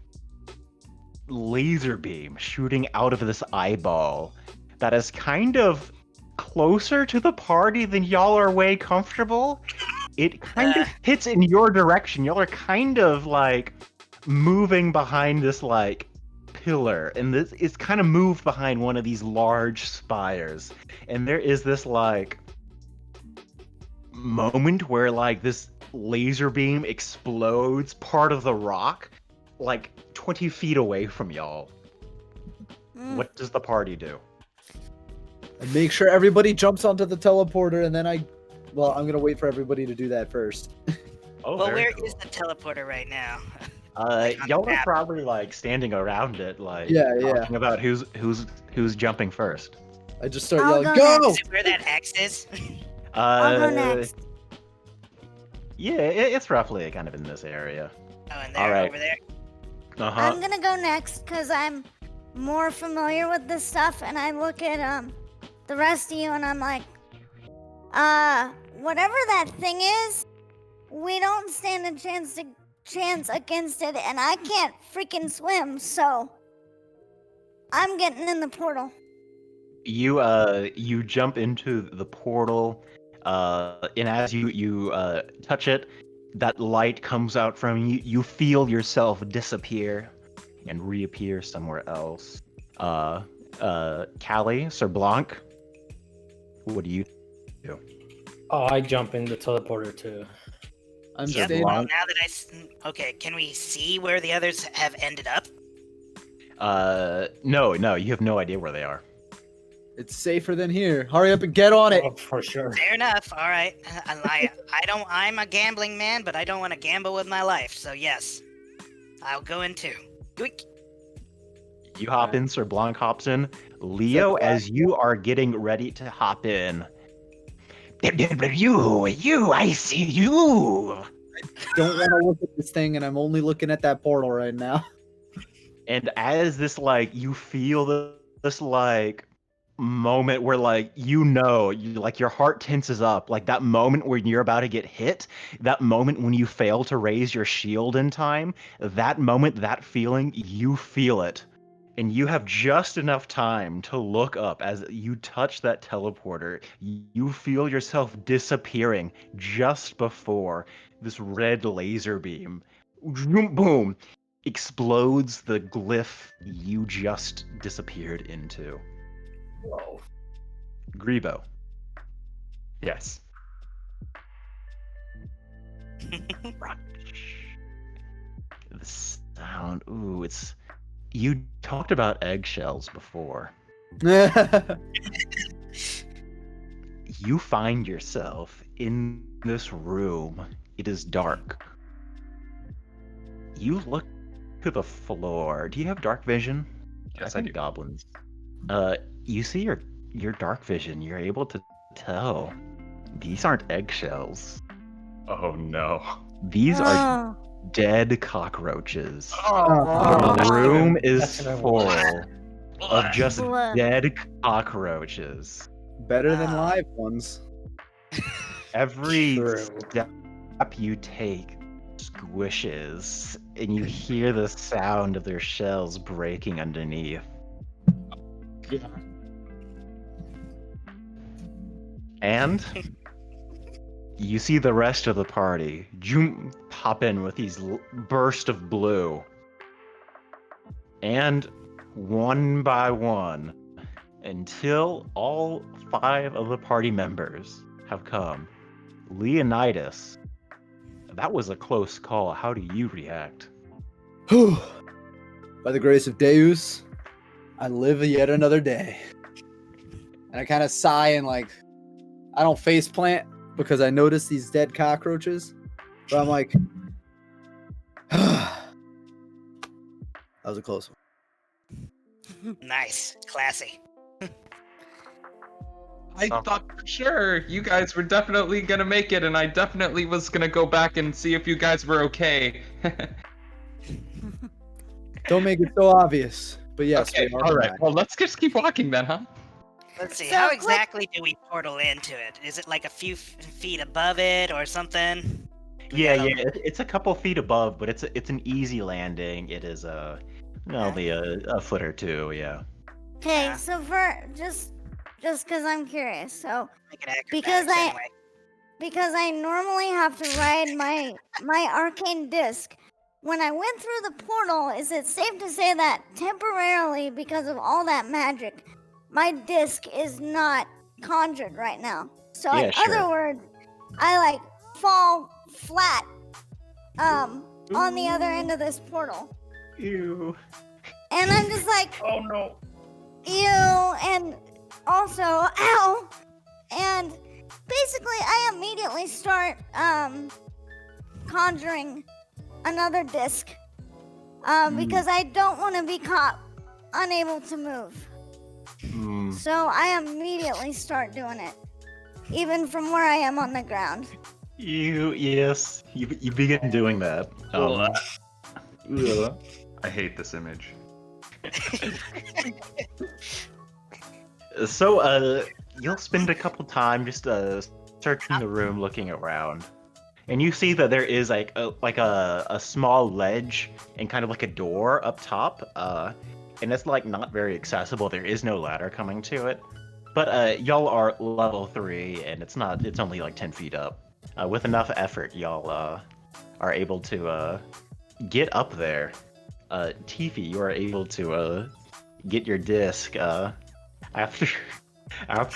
laser beam shooting out of this eyeball that is kind of closer to the party than y'all are way comfortable. It kind of hits in your direction. Y'all are kind of like moving behind this like pillar, and this is kind of moved behind one of these large spires. And there is this like moment where like this laser beam explodes part of the rock like 20 feet away from y'all. What does the party do? And make sure everybody jumps onto the teleporter, and then I'm gonna wait for everybody to do that first. Oh, Well, very where cool. is the teleporter right now? Y'all are probably like standing around it, like talking about who's jumping first. I just start I'll yelling, go "Go!" Is it where that X is? I'll go next. Yeah, it's roughly kind of in this area. Oh, and All there, right. over there. Uh-huh. I'm gonna go next because I'm more familiar with this stuff, and I look at the rest of you, and I'm like, whatever that thing is, we don't stand a chance against it, and I can't freaking swim, so I'm getting in the portal. You jump into the portal, and as you touch it, that light comes out from you. You feel yourself disappear and reappear somewhere else. Callie, Sir Blanc, what do you do? Oh, I jump in the teleporter too. I'm Yep, staying. well, now that okay, can we see where the others have ended up? No, you have no idea where they are. It's safer than here. Hurry up and get on it. Oh, for sure. Fair enough. All right. I'm a gambling man, but I don't want to gamble with my life. So yes, I'll go in too. Yoink. You hop in, Sir Blanc hops in. Leo, as you are getting ready to hop in. You, I see you. Don't want to look at this thing, and I'm only looking at that portal right now. And as this, like, you feel this like moment where, like, like your heart tenses up, like that moment when you're about to get hit, that moment when you fail to raise your shield in time, that moment, that feeling, you feel it. And you have just enough time to look up as you touch that teleporter. You feel yourself disappearing just before this red laser beam, boom, explodes the glyph you just disappeared into. Whoa. Grebo. Yes. The sound, it's... You talked about eggshells before. You find yourself in this room. It is dark. You look to the floor. Do you have dark vision? Yes, I I think do. goblins. You see your dark vision. You're able to tell these aren't eggshells. Oh no. These are Oh, dead cockroaches. Oh, The room is that's what I full want. of just blood. dead cockroaches. Better than Ah. live ones. Every True. step you take squishes, and you hear the sound of their shells breaking underneath. And you see the rest of the party pop in with these bursts of blue. And one by one, until all 5 of the party members have come. Leonidas, that was a close call. How do you react? By the grace of Deus, I live yet another day. And I kind of sigh and like, I don't face plant because I notice these dead cockroaches. But I'm like, that was a close one. Nice, classy. I thought for sure you guys were definitely gonna make it, and I definitely was gonna go back and see if you guys were okay. Don't make it so obvious. But yes, Okay, we are all right. back. Well, let's just keep walking then, huh? Let's see. So How click- exactly do we portal into it? Is it like a few feet above it or something? Yeah, gotta- it's a couple feet above, but it's an easy landing. It is only a foot or two. Yeah. Okay, Yeah. so for just because I'm curious, so Make it because acrobatics I anyway. because I normally have to ride my arcane disc. When I went through the portal, is it safe to say that temporarily, because of all that magic, my disc is not conjured right now? So Yeah, in sure. other words, I like fall flat on the other end of this portal. Ew. And I'm just like, Oh no. ew, and also, ow. And basically, I immediately start conjuring another disc because I don't want to be caught unable to move. Mm. So I immediately start doing it, even from where I am on the ground. Yes. You begin doing that. Ugh. I hate this image. So, you'll spend a couple time just searching the room, looking around, and you see that there is like a small ledge and kind of like a door up top. And it's like not very accessible. There is no ladder coming to it, but y'all are level 3, and it's only like 10 feet up. With enough effort, y'all are able to get up there. Tiffy, you are able to get your disc after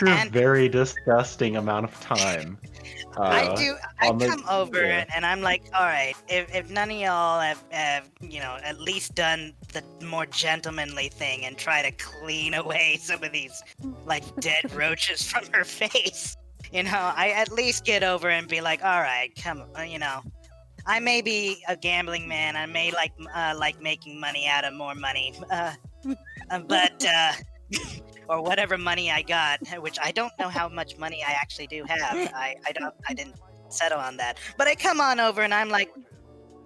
a And- very disgusting amount of time. I on the- come over yeah. and I'm like, all right, if none of y'all have at least done the more gentlemanly thing and try to clean away some of these like dead roaches from her face, I at least get over and be like, all right, come, I may be a gambling man, I may like making money out of more money, but or whatever money I got, which I don't know how much money I actually do have. I didn't settle on that. But I come on over and I'm like,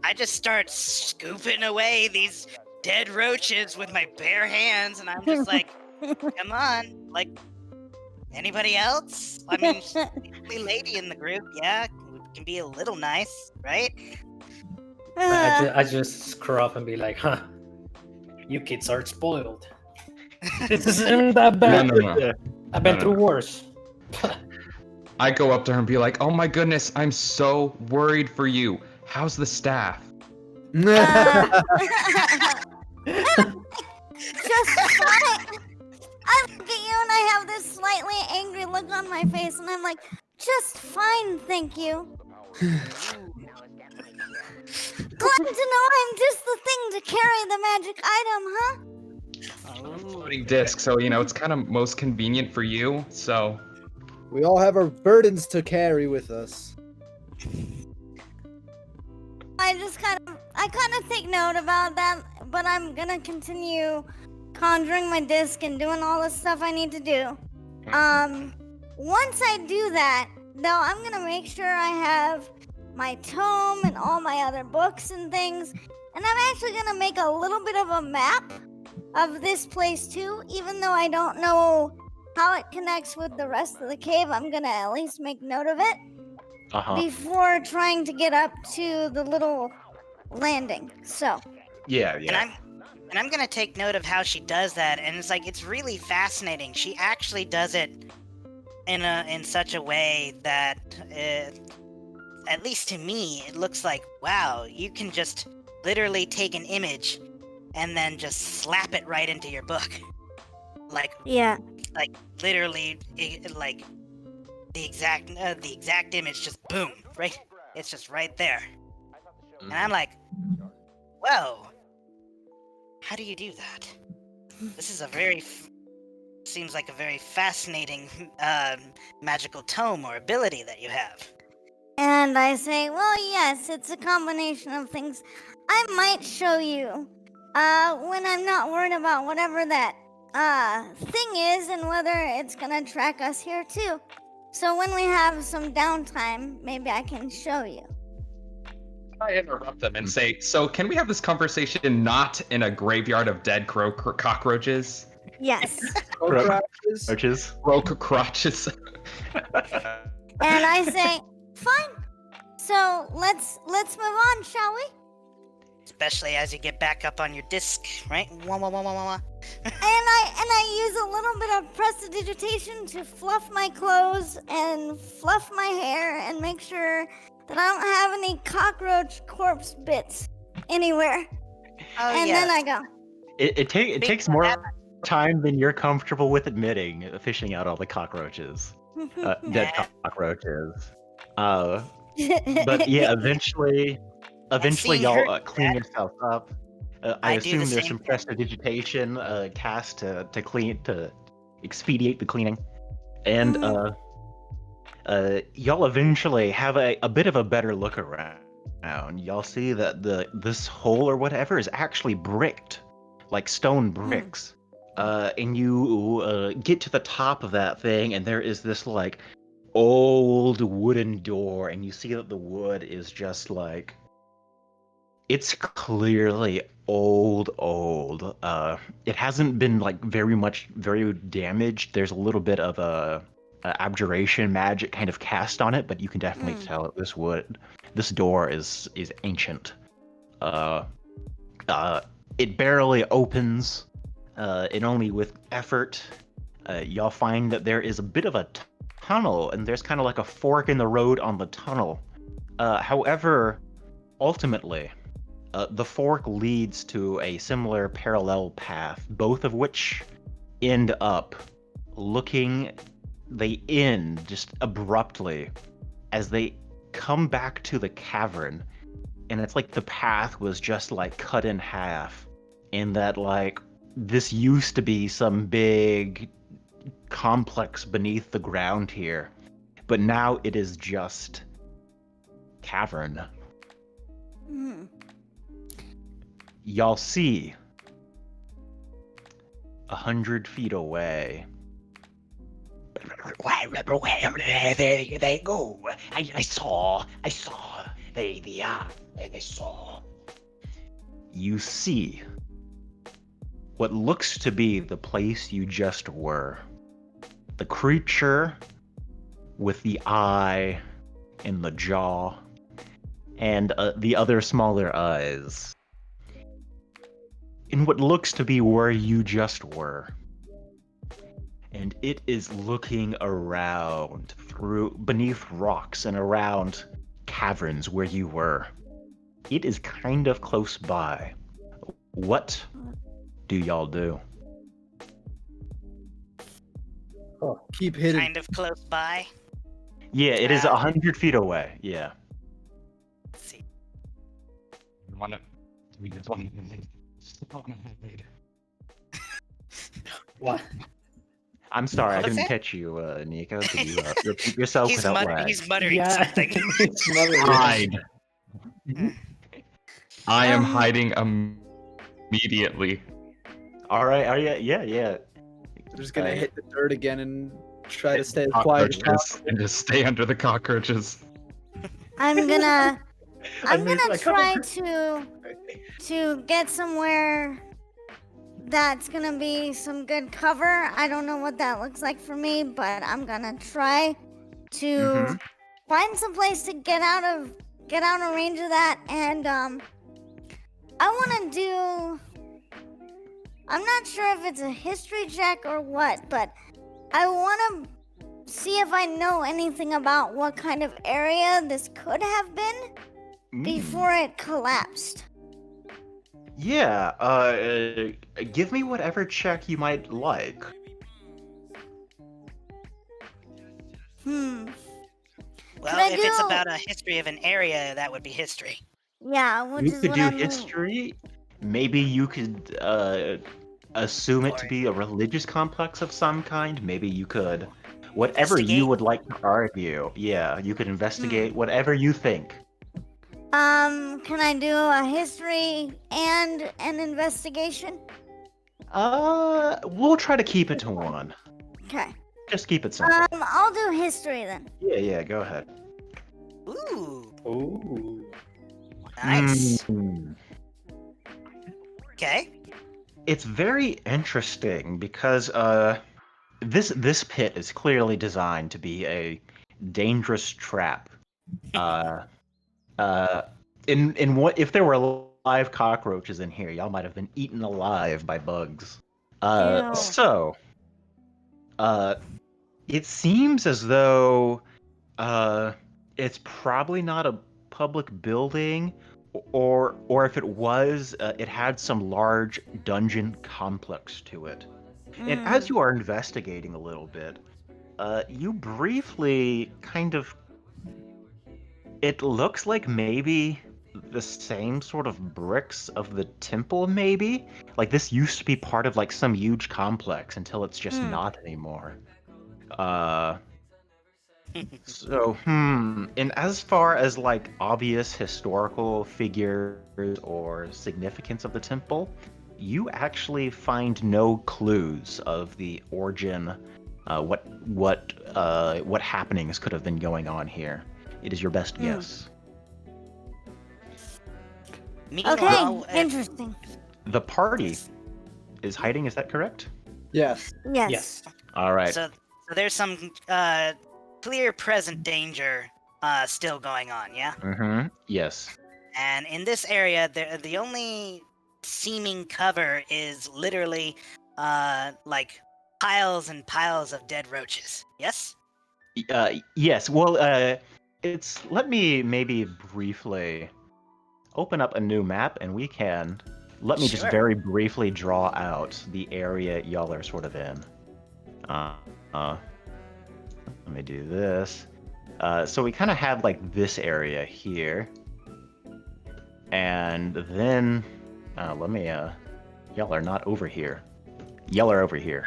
I just start scooping away these dead roaches with my bare hands, and I'm just like, come on, like, anybody else? I mean, she's the only lady in the group, yeah, we can be a little nice, right? I just screw up and be like, huh, you kids are spoiled. This isn't that bad. No. I've been No. through worse. I go up to her and be like, oh my goodness, I'm so worried for you. How's the staff? Just fine. I look at you and I have this slightly angry look on my face, and I'm like, just fine, thank you. Glad to know I'm just the thing to carry the magic item, huh? Floating disc, so it's kind of most convenient for you. So We all have our burdens to carry with us. I kind of take note about that, but I'm gonna continue conjuring my disc and doing all the stuff I need to do. Once I do that, though, I'm gonna make sure I have my tome and all my other books and things, and I'm actually gonna make a little bit of a map of this place too, even though I don't know how it connects with the rest of the cave. I'm gonna at least make note of it before trying to get up to the little landing. So Yeah. And I'm gonna take note of how she does that, and it's really fascinating. She actually does it in such a way that, at least to me, it looks like, wow, you can just literally take an image and then just slap it right into your book, yeah. literally, like the exact image, just boom, right? It's just right there, and I'm like, whoa. How do you do that? This is seems like a very fascinating magical tome or ability that you have. And I say, well, yes, it's a combination of things. I might show you when I'm not worried about whatever that thing is and whether it's gonna track us here too. So when we have some downtime, maybe I can show you. I interrupt them and say, so can we have this conversation not in a graveyard of dead cockroaches? Yes. Cockroaches. Roaches. Broke crotches. And I say, fine. So let's move on, shall we? Especially as you get back up on your disc, right? Wah, wah, wah, wah, wah, wah. And I use a little bit of prestidigitation to fluff my clothes and fluff my hair and make sure that I don't have any cockroach corpse bits anywhere. Oh, And yeah. then I go. It takes more time than you're comfortable with admitting, fishing out all the cockroaches, dead Nah. cockroaches. But yeah, eventually seen y'all her clean do that. yourself up. I I do the assume there's same some thing. prestidigitation cast to expedite the cleaning, and y'all eventually have a bit of a better look around. Y'all see that this hole or whatever is actually bricked, like stone bricks. And you get to the top of that thing, and there is this like old wooden door, and you see that the wood is just like, it's clearly old. It hasn't been like very damaged. There's a little bit of a abjuration magic kind of cast on it, but you can definitely tell that this door is ancient. It barely opens, and only with effort. Y'all find that there is a bit of a tunnel, and there's kind of like a fork in the road on the tunnel. However, ultimately, the fork leads to a similar parallel path, both of which end up they end just abruptly as they come back to the cavern, and it's like the path was just like cut in half, and that like this used to be some big complex beneath the ground here, but now it is just cavern. Y'all see 100 feet away. There they go. I saw. They saw. You see what looks to be the place you just were. The creature with the eye and the jaw and the other smaller eyes. In what looks to be where you just were. And it is looking around beneath rocks and around caverns where you were. It is kind of close by. What do y'all do? Keep hitting. Kind of close by. Yeah, it is 100 feet away. Yeah. Let's see. We just want What? I'm sorry, I What was didn't that? catch you, Nico. Could you repeat yourself He's, without lag? he's muttering Yeah, something. it's muttering. hide. I am Um, hiding immediately. All right. Yeah. I'm just gonna Uh, hit the dirt again and try to Hit stay as quiet as cockroaches possible. and just stay under the cockroaches. I'm gonna made my try to get somewhere that's gonna be some good cover. I don't know what that looks like for me, but I'm gonna try to find some place to get out of range of that. And I want to do. I'm not sure if it's a history check or what, but I want to see if I know anything about what kind of area this could have been before it collapsed. Yeah, give me whatever check you might like. Well, I if it's do- about a history of an area, that would be history. Yeah, which You is could what do I'm history. Maybe you could assume it to be a religious complex of some kind. Maybe you could, whatever you Investigate? would like to argue. Yeah, you could investigate whatever you think. Can I do a history and an investigation? We'll try to keep it to one. Okay. Just keep it simple. I'll do history then. Yeah, go ahead. Ooh, Ooh. nice. Mm. Okay. it's very interesting because this pit is clearly designed to be a dangerous trap. Uh, uh, in what if there were live cockroaches in here, y'all might have been eaten alive by bugs. Ew. So, it seems as though it's probably not a public building, or if it was, it had some large dungeon complex to it. And as you are investigating a little bit, you briefly kind of, it looks like maybe the same sort of bricks of the temple, maybe? Like this used to be part of like some huge complex until it's just not anymore. Uh, and as far as like obvious historical figures or significance of the temple, you actually find no clues of the origin, what happenings could have been going on here. It is your best guess. Meanwhile, Okay, interesting. The party is hiding, is that correct? Yes. Yes. Yes. All right. so there's some clear present danger still going on, yeah? Mm-hmm. Yes. And in this area, the only seeming cover is literally like piles and piles of dead roaches. Yes? Yes. Well, it's. Let me maybe briefly open up a new map, and we can. Let me just Sure. very briefly draw out the area y'all are sort of in. Let me do this. So we kind of have like this area here, and then let me. Y'all are not over here. Y'all are over here.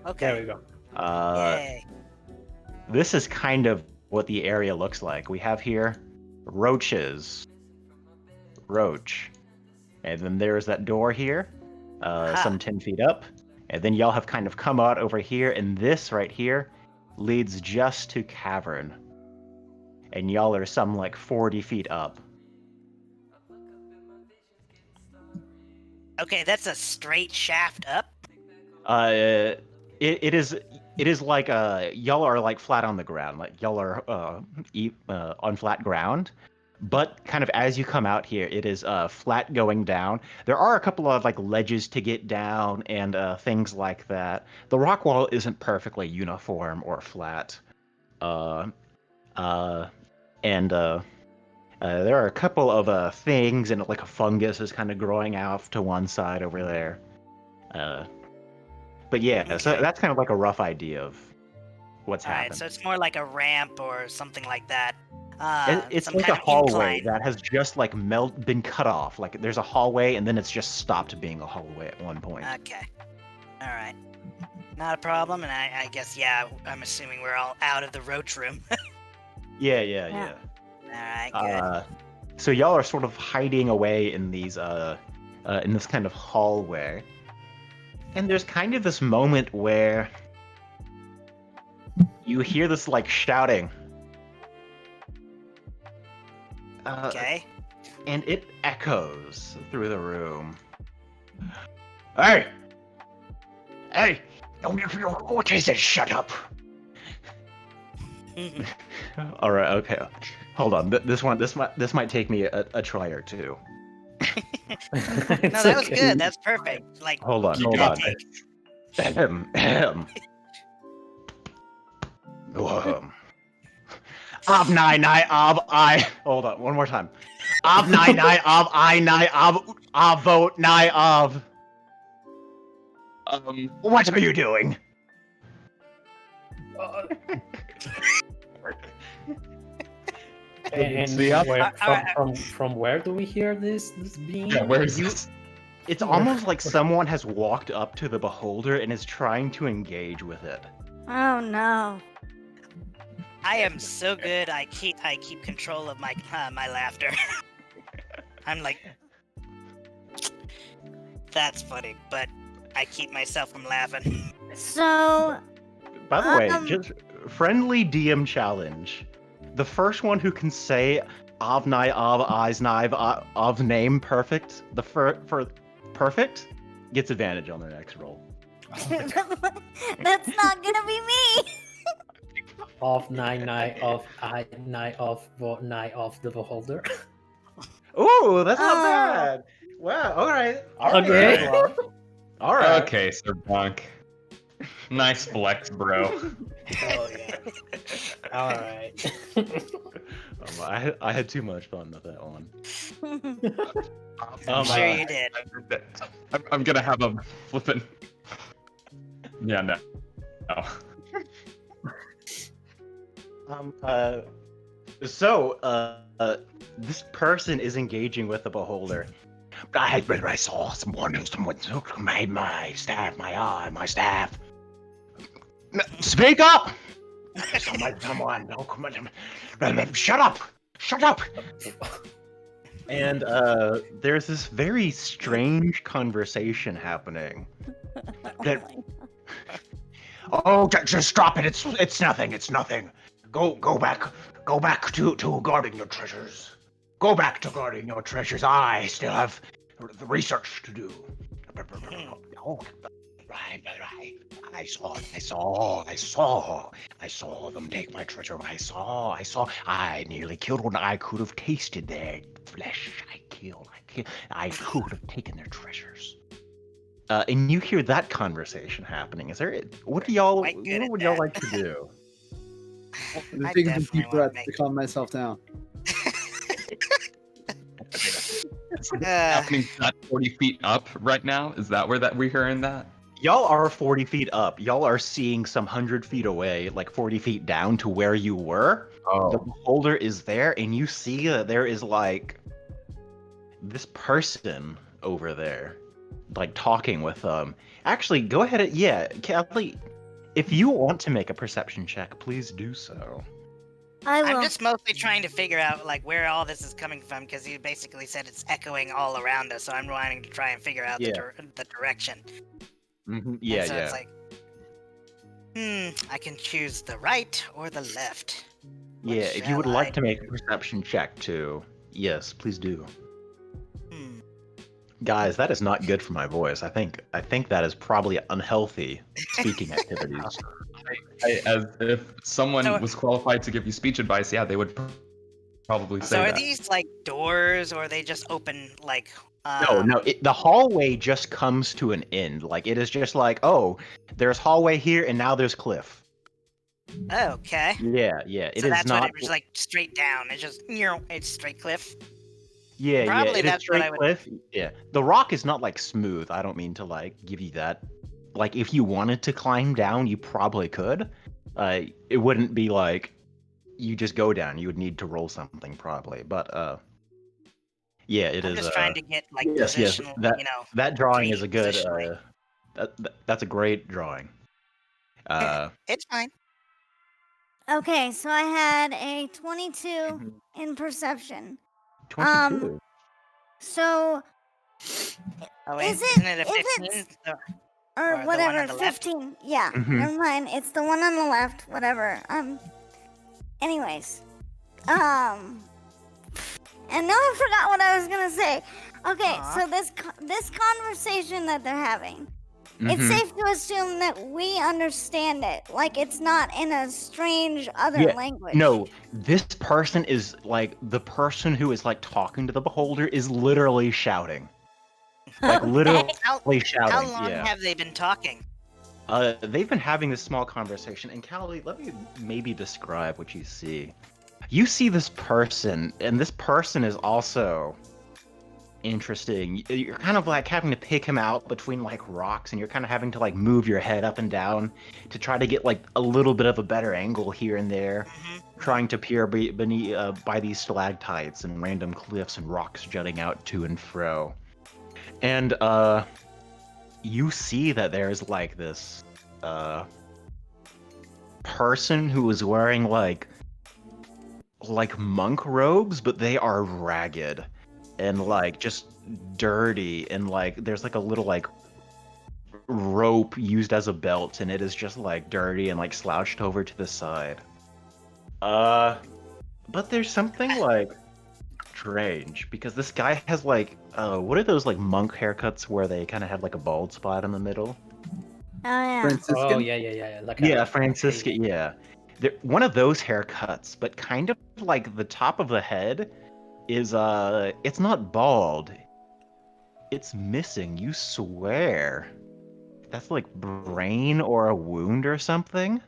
Okay. There we go. Yay. This is kind of what the area looks like. We have here roaches, roach, and then there's that door here, some 10 feet up, and then y'all have kind of come out over here, and this right here leads just to cavern, and y'all are some like 40 feet up. Okay, that's a straight shaft up. It is like y'all are like flat on the ground, like y'all are on flat ground, but kind of as you come out here, it is flat going down. There are a couple of like ledges to get down and things like that. The rock wall isn't perfectly uniform or flat, and there are a couple of things, and like a fungus is kind of growing out to one side over there. But yeah, so Okay. that's kind of like a rough idea of what's All right, happened. so it's more like a ramp or something like that. It's Some like kind a of hallway incline. that has just like been cut off. Like there's a hallway, and then it's just stopped being a hallway at one point. Okay. All right. Not a problem, and I guess, yeah, I'm assuming we're all out of the roach room. Yeah. All right, good. So y'all are sort of hiding away in these in this kind of hallway, and there's kind of this moment where you hear this like shouting. Okay. And it echoes through the room. Hey! Hey! What is it? Shut up! Alright, okay. Hold on. This might take me a try or two. No, that was good. That's perfect. Like, Hold on, keep hold that on. take. Ob nine nine ob I. Hold on, one more time. Ob nine nine ob I nine ob vote nine ob. What are you doing? And See, from where do we hear this being? Yeah, where is this? It's almost like someone has walked up to the beholder and is trying to engage with it. Oh no. I am so good. I keep control of my my laughter. I'm like, that's funny, but I keep myself from laughing. So, By the way, just friendly DM challenge. The first one who can say Avnai Av Eyes Knive of name perfect, for perfect, gets advantage on their next roll. That's not gonna be me. Of night of night of the beholder. Ooh, that's not Oh. bad. Wow. All right. All right. Okay. Sir Blanc. All right. Okay, Sir Blanc. Nice flex, bro. Oh yeah. All right. I had too much fun with that one. I'm sure you did. I'm gonna have a flippin'. Yeah, no. This person is engaging with the beholder. I saw someone took my staff, my staff. Speak up! Someone, no, come on. Shut up! Shut up! And there's this very strange conversation happening. Oh, just drop it. It's nothing. It's nothing. Go back to guarding your treasures. Go back to guarding your treasures. I still have the research to do. Right. I saw them take my treasure. I nearly killed one. I could have tasted their flesh. I could have taken their treasures. And you hear that conversation happening. What would y'all like to do? I'm I taking some definitely deep wanna breaths to calm myself down. Happening at 40 feet up right now? Is that where we're hearing that? Y'all are 40 feet up. Y'all are seeing some 100 feet away, like 40 feet down to where you were. Oh. The beholder is there, and you see that there is like this person over there, like talking with them. Actually, go ahead. Kelly, if you want to make a perception check, please do so. I will. I'm just mostly trying to figure out like where all this is coming from because you basically said it's echoing all around us, so I'm wanting to try and figure out the direction. Mm-hmm. And so it's like, I can choose the right or the left. What Yeah, if you would shall like I to make a do? perception check too, yes, please do. Hmm. Guys, that is not good for my voice. I think that is probably unhealthy speaking activities. As if someone So- was qualified to give you speech advice, yeah, they would probably say So are that. these like doors, or are they just open like? No, the hallway just comes to an end. Like, it is just like, oh, there's hallway here, and now there's cliff. Okay. Yeah, it So is that's not. what it's like straight down. It's just it's straight cliff. Yeah, Probably it is that's what straight I would- cliff. Yeah, the rock is not like smooth. I don't mean to like give you that. Like, if you wanted to climb down, you probably could. It wouldn't be like you just go down. You would need to roll something probably. But yeah, it I'm is. just trying to get like Yes. positional. That drawing is a good. Positionally. That's a great drawing. It's fine. Okay, so I had a 22 Mhm. in perception. 22. So, Oh wait, Is it- isn't it a if 15? it's- Oh, or Or the one whatever, on the left? 15. Yeah, Mhm. never mind. It's the one on the left. Whatever. Anyways, and now I forgot what I was gonna say. Okay, Aw. so this conversation that they're having, it's Mhm. safe to assume that we understand it. Like, it's not in a strange other Yeah, language. No, this person is like the person who is like talking to the beholder is literally shouting. Like, literally How shouting. long Yeah. have they been talking? They've been having this small conversation, and Callie, let me maybe describe what you see. You see this person, and this person is also interesting. You're kind of like having to pick him out between like rocks, and you're kind of having to like move your head up and down to try to get like a little bit of a better angle here and there, trying to peer beneath by these stalactites and random cliffs and rocks jutting out to and fro. And you see that there's like this person who is wearing like monk robes, but they are ragged and like just dirty, and like there's like a little like rope used as a belt, and it is just like dirty and like slouched over to the side. But there's something like strange because this guy has like, what are those like monk haircuts where they kind of have like a bald spot in the middle? Oh yeah. Franciscan? Oh yeah. Like Yeah, a, Franciscan. Yeah, one of those haircuts, but kind of like the top of the head is it's not bald. It's missing. You swear. That's like brain or a wound or something.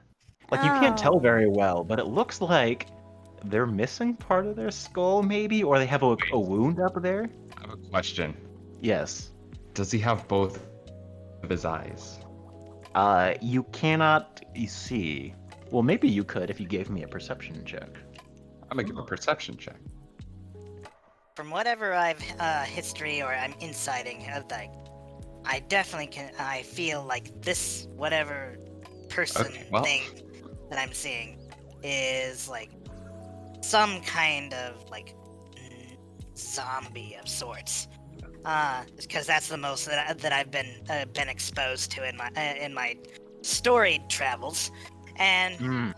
Like you can't tell Oh. very well, but it looks like they're missing part of their skull, maybe, or they have a wound up there. I have a question. Yes. Does he have both of his eyes? You cannot see. Well, maybe you could if you gave me a perception check. I'm gonna give a perception check. From whatever I've history or I'm inciting, like I definitely can. I feel like this whatever person Okay, well. thing that I'm seeing is like some kind of like zombie of sorts. Because that's the most that I've been exposed to in my storied travels, and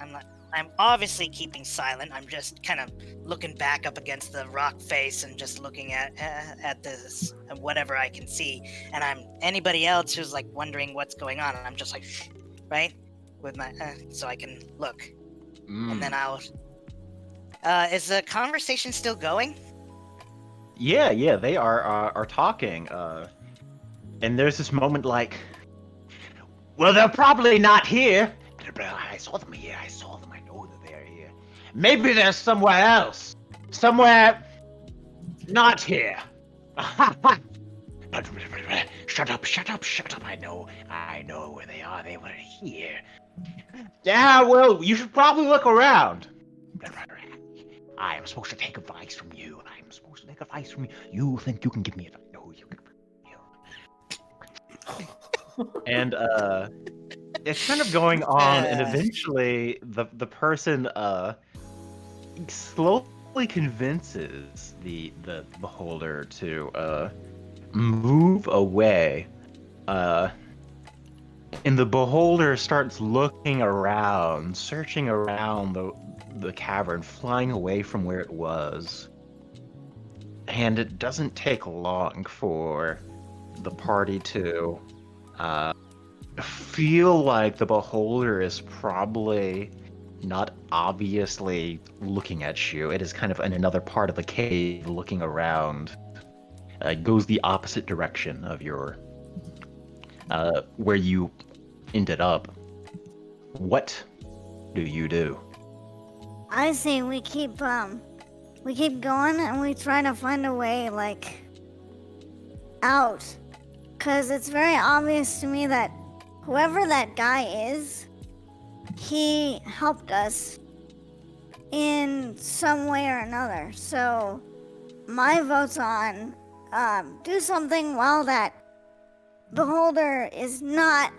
I'm obviously keeping silent. I'm just kind of looking back up against the rock face and just looking at this whatever I can see. And I'm anybody else who's like wondering what's going on, and I'm just like, shh, right, with my so I can look, and then I'll. Is the conversation still going? Yeah, they are talking. And there's this moment like, well, they're probably not here. I saw them here. I saw them. I know that they're here. Maybe they're somewhere else. Somewhere not here. Shut up. I know where they are. They were here. Yeah, well, you should probably look around. I am supposed to take advice from you. You think you can give me advice? No, you can. And it's kind of going on, and eventually the person slowly convinces the beholder to move away. And the beholder starts looking around, searching around the cavern, flying away from where it was. And it doesn't take long for the party to feel like the beholder is probably not obviously looking at you. It is kind of in another part of the cave looking around. It goes the opposite direction of your where you ended up. What do you do? I say we keep going and we try to find a way like out, cause it's very obvious to me that whoever that guy is, he helped us in some way or another. So my vote's on do something while that beholder is not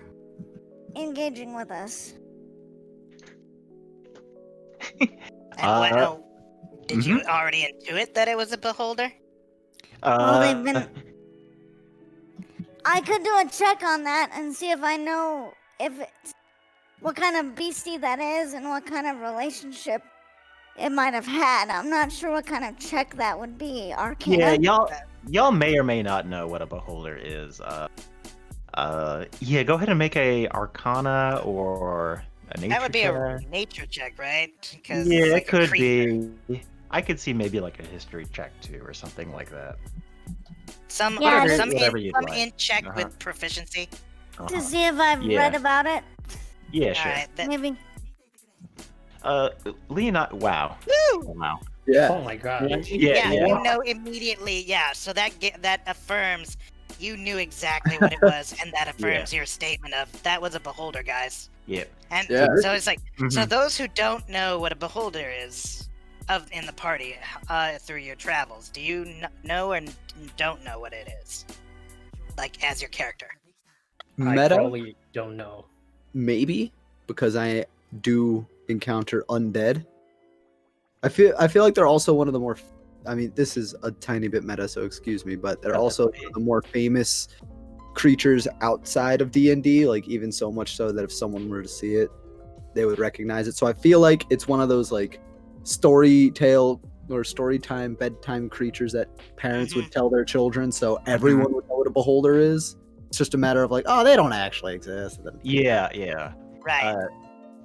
engaging with us. And did you already intuit that it was a beholder? Well, they've been. I could do a check on that and see if I know if it's what kind of beastie that is and what kind of relationship it might have had. I'm not sure what kind of check that would be. Arcana. Yeah, y'all may or may not know what a beholder is. Yeah, go ahead and make a Arcana or a nature. That would be check. a nature check, right? Yeah, it's like it could a creature. be. I could see maybe like a history check too, or something like that. Some whatever you'd like. int check with proficiency. To see if I've read about it. Yeah, sure. All right, Maybe. Leonard. Wow. Woo! Wow. Yeah. Oh my god. Yeah. You know immediately. Yeah, so that affirms you knew exactly what it was, and that affirms your statement of that was a beholder, guys. Yeah. And Yeah. so it's like, so those who don't know what a beholder is in the party through your travels, do you know or don't know what it is? Like as your character. I Meta, probably don't know. maybe, because I do encounter undead. I feel like they're also one of the more. I mean, this is a tiny bit meta, so excuse me, but they're also one of the more famous creatures outside of D&D. Like even so much so that if someone were to see it, they would recognize it. So I feel like it's one of those like story tale or story time, bedtime creatures that parents would tell their children, so everyone would know what a beholder is. It's just a matter of like, oh, they don't actually exist. And then Yeah. Right.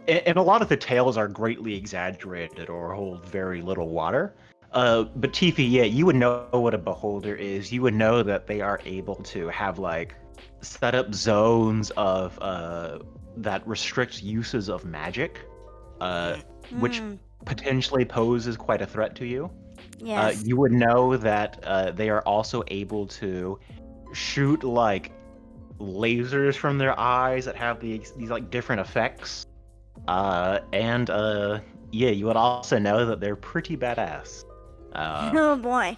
And a lot of the tales are greatly exaggerated or hold very little water. But Tifa, yeah, you would know what a beholder is. You would know that they are able to have like set up zones of that restrict uses of magic, which potentially poses quite a threat to you. Yes. You would know that they are also able to shoot like lasers from their eyes that have these like different effects. And yeah, you would also know that they're pretty badass. Oh boy.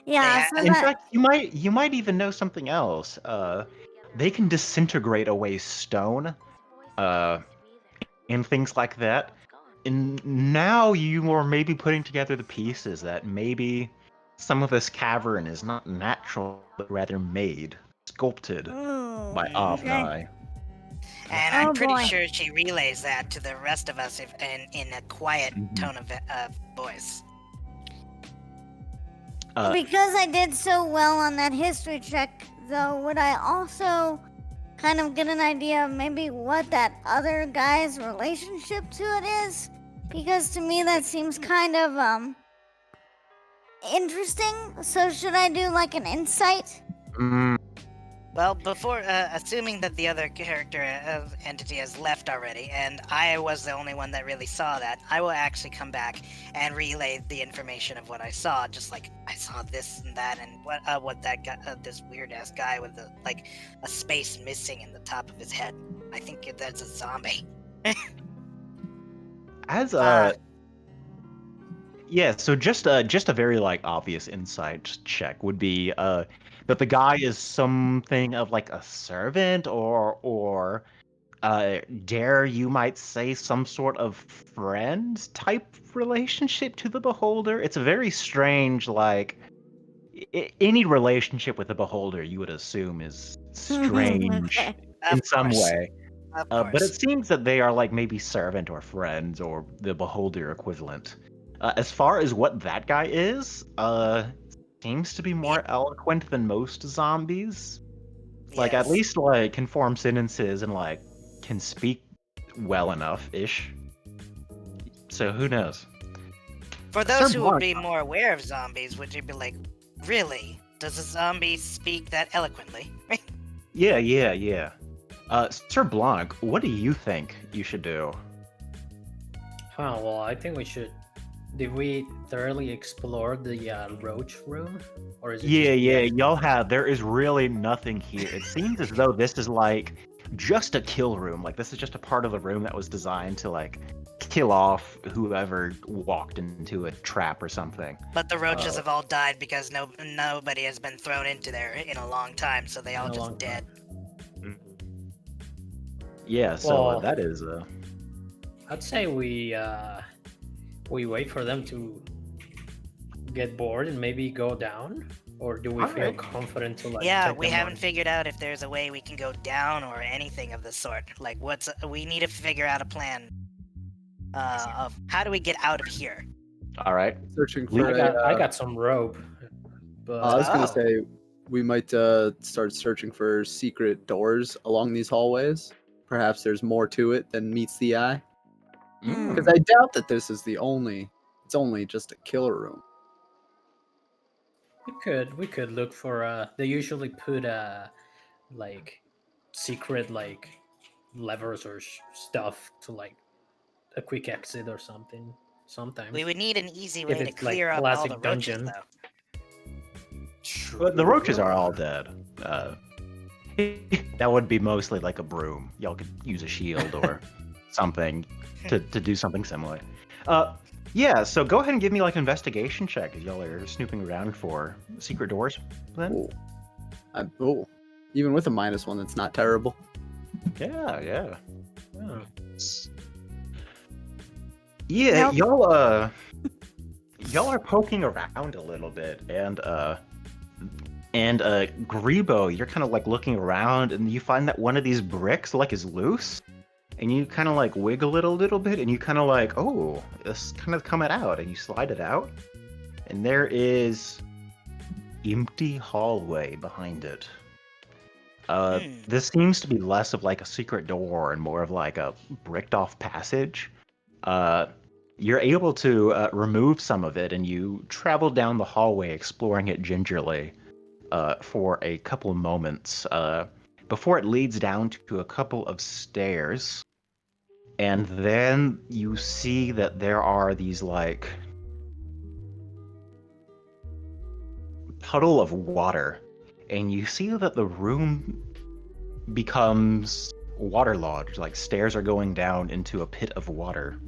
Yeah. So In that. fact, you might even know something else. They can disintegrate away stone, and things like that. And now you are maybe putting together the pieces that maybe some of this cavern is not natural, but rather made, sculpted Ooh. by Okay. Avnai. And Oh, I'm pretty boy. sure she relays that to the rest of us in a quiet tone of voice. Because I did so well on that history check, though, would I also kind of get an idea of maybe what that other guy's relationship to it is? Because to me that seems kind of interesting. So should I do like an insight? Well, before assuming that the other character entity has left already, and I was the only one that really saw that, I will actually come back and relay the information of what I saw. Just like I saw this and that, and what that guy, this weird ass guy with a space missing in the top of his head. I think that's a zombie. As yeah, so just a very like obvious insight check would be that the guy is something of like a servant or dare you might say some sort of friend type relationship to the beholder. It's a very strange like any relationship with the beholder you would assume is strange Okay. in Of some course. way. Of But course. it seems that they are like maybe servant or friends or the beholder equivalent. As far as what that guy is, seems to be more eloquent than most zombies. Like at Yes. least like can form sentences and like can speak well enough ish. So who knows? For those Sir who would Blanc. be more aware of zombies, would you be like, really? Does a zombie speak that eloquently? Yeah. Sir Blanc, what do you think you should do? Oh, well, I think we should. Did we thoroughly explore the roach room? Or is it Yeah, just y'all have. There is really nothing here. It seems as though this is like just a kill room. Like this is just a part of the room that was designed to like kill off whoever walked into a trap or something. But the roaches have all died because nobody has been thrown into there in a long time, so they all In a just long dead. Yeah, so Well- that is I'd say we wait for them to get bored and maybe go down, or do we feel Alright. confident to like? Yeah, take we them haven't on? figured out if there's a way we can go down or anything of the sort. Like, we need to figure out a plan of how do we get out of here. all right. searching Lee, for I got some rope, but I was gonna Oh. say we might start searching for secret doors along these hallways. Perhaps there's more to it than meets the eye. Because I doubt that this is the only. It's only just a kill room. we could look for. They usually put like secret like levers or stuff to like a quick exit or something. Sometimes We would need an easy If way to it's, like, clear up all classic the roaches, dungeon. though. But the roaches are all dead. That would be mostly like a broom. Y'all could use a shield or something to do something similar. Yeah, so go ahead and give me like an investigation check as y'all are snooping around for secret doors. Then. Oh, even with a -1, that's not terrible. Yeah. Oh. Yeah, Nope. y'all are poking around a little bit, and Grebo, you're kind of like looking around, and you find that one of these bricks like is loose, and you kind of like wiggle it a little bit, and you kind of like, oh, it's kind of coming out, and you slide it out, and there is empty hallway behind it. This seems to be less of like a secret door and more of like a bricked off passage. You're able to remove some of it, and you travel down the hallway, exploring it gingerly for a couple moments before it leads down to a couple of stairs. And then you see that there are these like puddle of water, and you see that the room becomes waterlogged, like stairs are going down into a pit of water.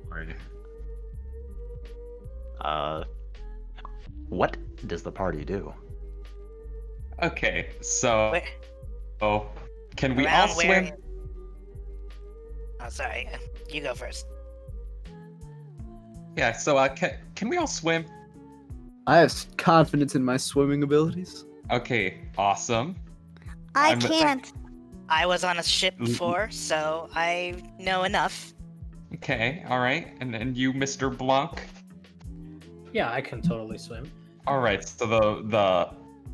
Right. What does the party do? Okay, so Where? can we all Around where? swim? Oh, sorry. You go first. Yeah, so can we all swim? I have confidence in my swimming abilities. Okay, awesome. I I'm- can't. I was on a ship before, so I know enough. Okay, all right. And then you, Mr. Blanc. Yeah, I can totally swim. All right. So the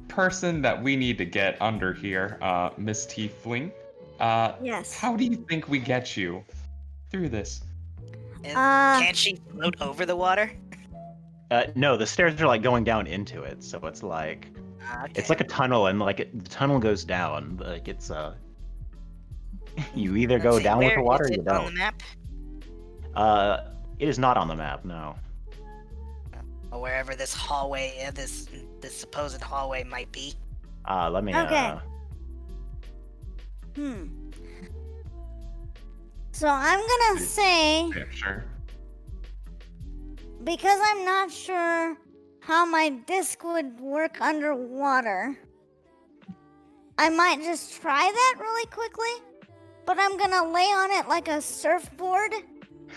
person that we need to get under here, Miss Tiefling. Yes. How do you think we get you through this? Can't she float over the water? No, the stairs are like going down into it, so it's like Okay. a tunnel, and like the tunnel goes down. Like it's you either Let's go see, down with the where water is or you it on the don't. map? It is not on the map, no. Or wherever this hallway, this supposed hallway might be. Let me. Okay. So I'm gonna say, Yeah, sure. because I'm not sure how my disc would work underwater, I might just try that really quickly. But I'm gonna lay on it like a surfboard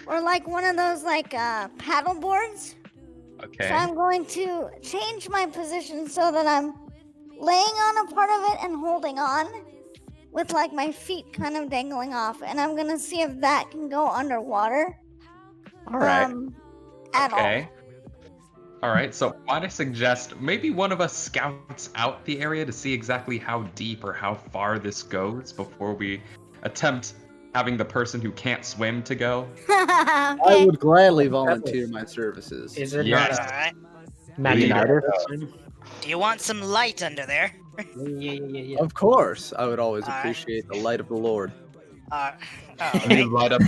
or like one of those like paddle boards. Okay. So I'm going to change my position so that I'm laying on a part of it and holding on with like my feet kind of dangling off, and I'm gonna see if that can go underwater. All right. At Okay. All right. So might I suggest maybe one of us scouts out the area to see exactly how deep or how far this goes before we attempt having the person who can't swim to go. all. I Okay. would gladly volunteer my services. Is there Yes. All right. not magic? United? Do you want some light under there? Yeah. Of course, I would always Alright. appreciate the light of the Lord. All You right. light up.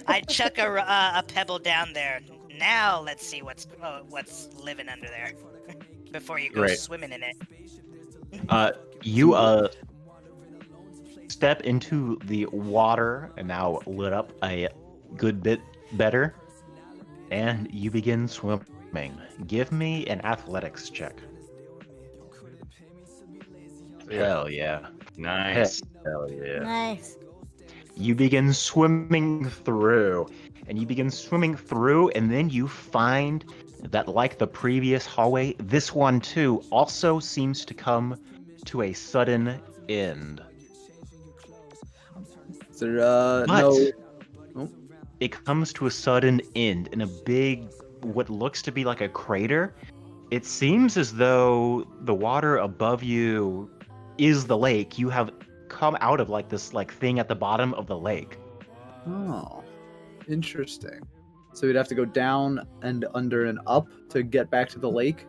I chuck a pebble down there. Now let's see what's living under there before you go Great. swimming in it. You step into the water and now lit up a good bit better, and you begin swimming. Give me an athletics check. Hell yeah. Nice. Hell yeah. Nice. You begin swimming through, and then you find that, like the previous hallway, this one too also seems to come to a sudden end. Is there But no? it comes to a sudden end in a big, what looks to be like a crater. It seems as though the water above you is the lake. You have come out of like this like thing at the bottom of the lake. Oh, interesting. So we'd have to go down and under and up to get back to the lake.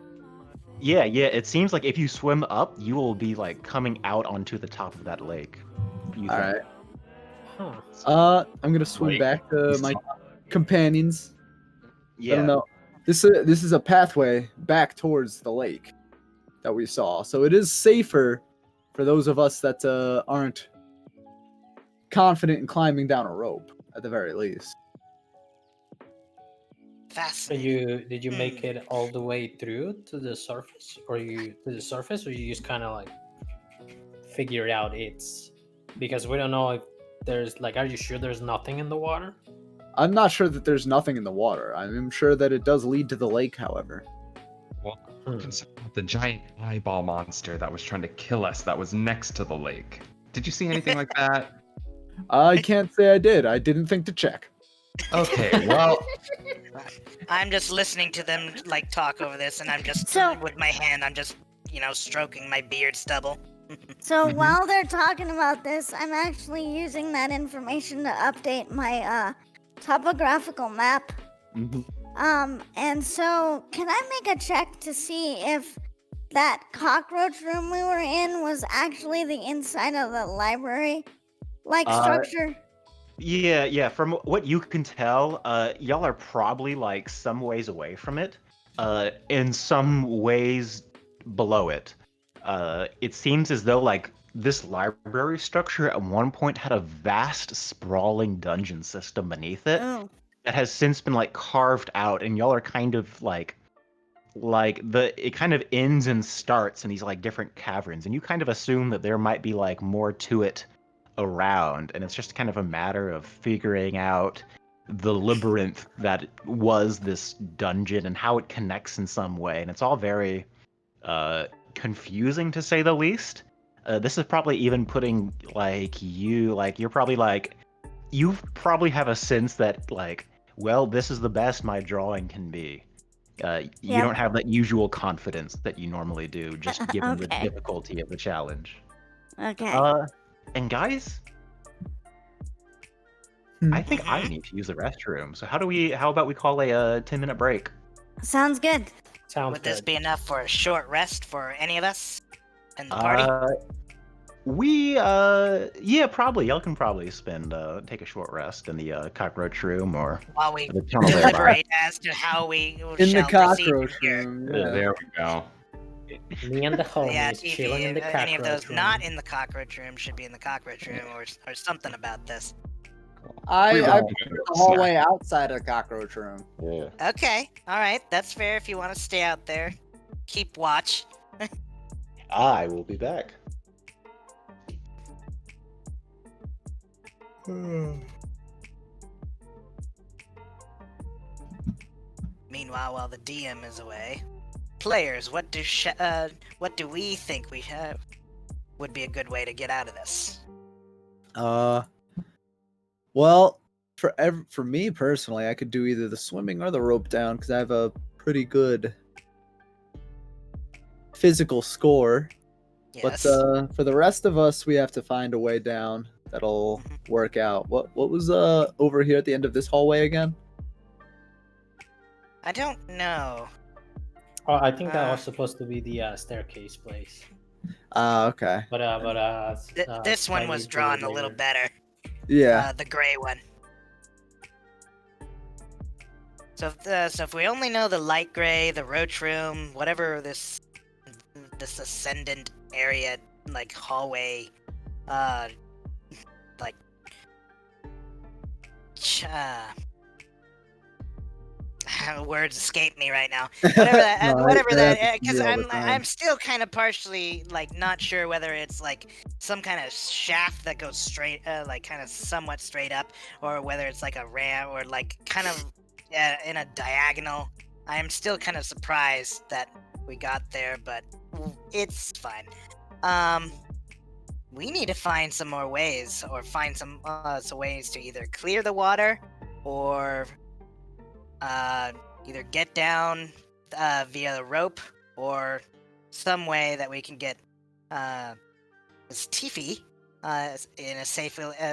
Yeah, it seems like if you swim up, you will be like coming out onto the top of that lake. You All think? right. Huh. I'm gonna swim Lake. back to my companions. I Yeah. don't know. This is a pathway back towards the lake that we saw, so it is safer for those of us that aren't confident in climbing down a rope, at the very least. So Fascinating. did you make it all the way through to the surface, or you just kind of like figure it out? It's because we don't know if there's like. Are you sure there's nothing in the water? I'm not sure that there's nothing in the water. I'm sure that it does lead to the lake, however. Consider the giant eyeball monster that was trying to kill us that was next to the lake. Did you see anything like that? I can't say I did. I didn't think to check. Okay, well, I'm just listening to them like talk over this, and I'm just So- with my hand. I'm just stroking my beard stubble. So Mhm. while they're talking about this, I'm actually using that information to update my topographical map. Mhm. And so can I make a check to see if that cockroach room we were in was actually the inside of the library like structure? Yeah. From what you can tell, y'all are probably like some ways away from it. In some ways below it. It seems as though like this library structure at one point had a vast sprawling dungeon system beneath it Oh, that has since been like carved out, and y'all are kind of like it kind of ends and starts in these like different caverns, and you kind of assume that there might be like more to it around, and it's just kind of a matter of figuring out the labyrinth that was this dungeon and how it connects in some way, and it's all very confusing to say the least. This is probably even putting you probably have a sense that like, well, this is the best my drawing can be. You Yep. don't have that usual confidence that you normally do, just given the Okay. difficulty of the challenge. okay. And guys, Hmm. I think I need to use the restroom. So how about we call a 10-minute break? Sounds good. Sounds Would this good. be enough for a short rest for any of us in the party? Yeah, probably. Y'all can probably take a short rest in the cockroach room or While we the tunnel there. deliberate as to how we In the shall proceed from cockroach here. room. Yeah. there we go. Me and the homies Yeah, chilling in TV, the any of those cockroach room. not in the cockroach room should be in the cockroach room, or something about this. I Reroll prefer the the hallway outside of the cockroach room. Yeah. Okay, all right, that's fair. If you want to stay out there, keep watch. I will be back. Meanwhile, while the DM is away, players, what do we think we would be a good way to get out of this? Well, for me personally, I could do either the swimming or the rope down because I have a pretty good physical score. Yes. But for the rest of us, we have to find a way down that'll work out. What was over here at the end of this hallway again? I don't know. Oh, I think that was supposed to be the staircase place. Okay. This one was drawn a little better. Yeah. The gray one. So if we only know the light gray, the roach room, whatever this ascendant area, like hallway, like words escape me right now. Whatever that, No, whatever that that, happens to because me all the time. I'm still kind of partially like not sure whether it's like some kind of shaft that goes straight, like kind of somewhat straight up, or whether it's like a ramp or like kind of in a diagonal. I am still kind of surprised that we got there, but it's fine. We need to find some more ways, or find some ways to either clear the water, or either get down via the rope, or some way that we can get Miss Tiffy in a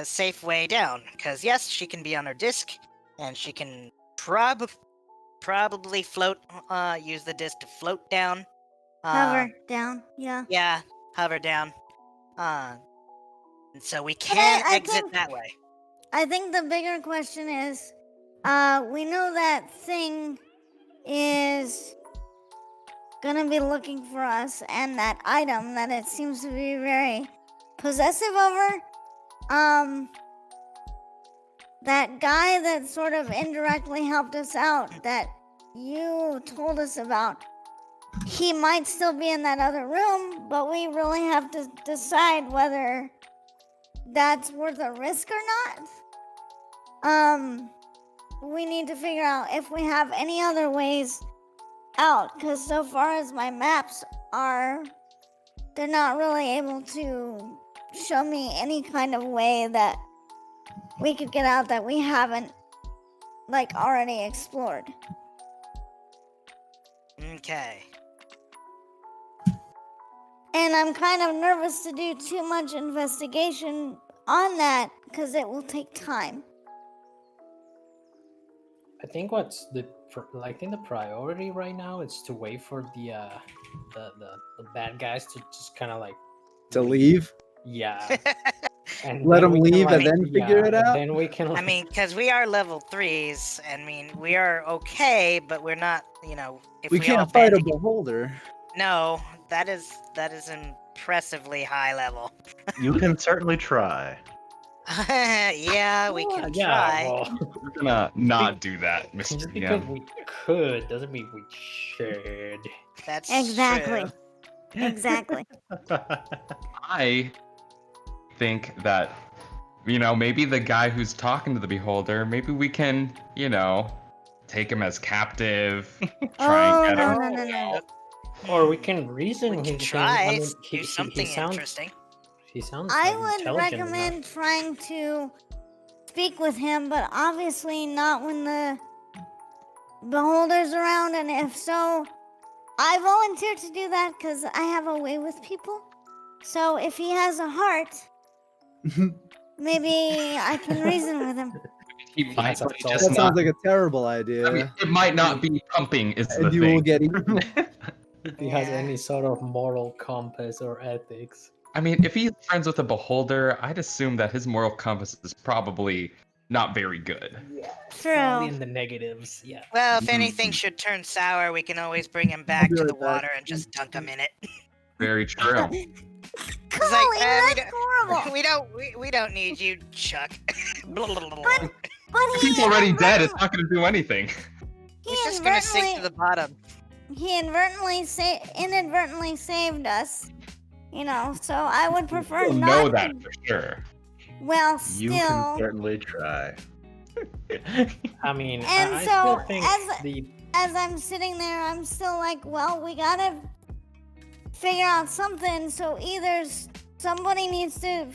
safe way down. Because yes, she can be on her disc, and she can probably float. Use the disc to float down. Hover down. Yeah. Yeah, hover down. And so we can I exit think- that way. I think the bigger question is, we know that thing is gonna be looking for us, and that item that it seems to be very possessive over. That guy that sort of indirectly helped us out, that you told us about, he might still be in that other room, but we really have to decide whether that's worth a risk or not. We need to figure out if we have any other ways out, because so far as my maps are, they're not really able to show me any kind of way that we could get out that we haven't like already explored. Okay. And I'm kind of nervous to do too much investigation on that because it will take time. I think what's the I think the priority right now is to wait for the bad guys to just kind of like To leave? yeah, and Let then them we can, leave and like, then figure it and out? then we can. I mean, because we are level 3s, I mean, we are okay, but we're not, if We we all can't fight a band- beholder. No, that is impressively high level. You can certainly try. Yeah, we can yeah, try. well, We're gonna not do that, Mr. just because DM. we could doesn't mean we should. That's Exactly. true. Exactly. I think that, maybe the guy who's talking to the beholder, maybe we can, take him as captive, try Oh, and get no, him. no, no, no. Or we can reason We can him. try. I mean, Do something sounds. interesting. He sounds. I like would intelligent recommend enough. trying to speak with him, but obviously not when the beholder's around. And if so, I volunteer to do that because I have a way with people. So if he has a heart, maybe I can reason with him. He might has a be soul. just That not. sounds like a terrible idea. I mean, it might not be pumping. Is the and you thing. will get eaten. If he has Yeah. any sort of moral compass or ethics. I mean, if he's friends with a beholder, I'd assume that his moral compass is probably not very good. Probably True. in the negatives. Yeah. Well, if anything Mhm. should turn sour, we can always bring him back be to right the back. water and just dunk him in it. Very true. It's like, Colleen, we that's horrible. we don't need you, Chuck. Blah, blah, blah, blah. But If he he's already dead, inadvertently- it's not going to do anything. he He's just gonna sink to the bottom. He inadvertently saved us. So I would prefer You'll not know that to. for sure. Well, You can still. certainly try. I mean, And I so, still think as- the As I'm sitting there, I'm still like, well, we gotta figure out something. So either somebody needs to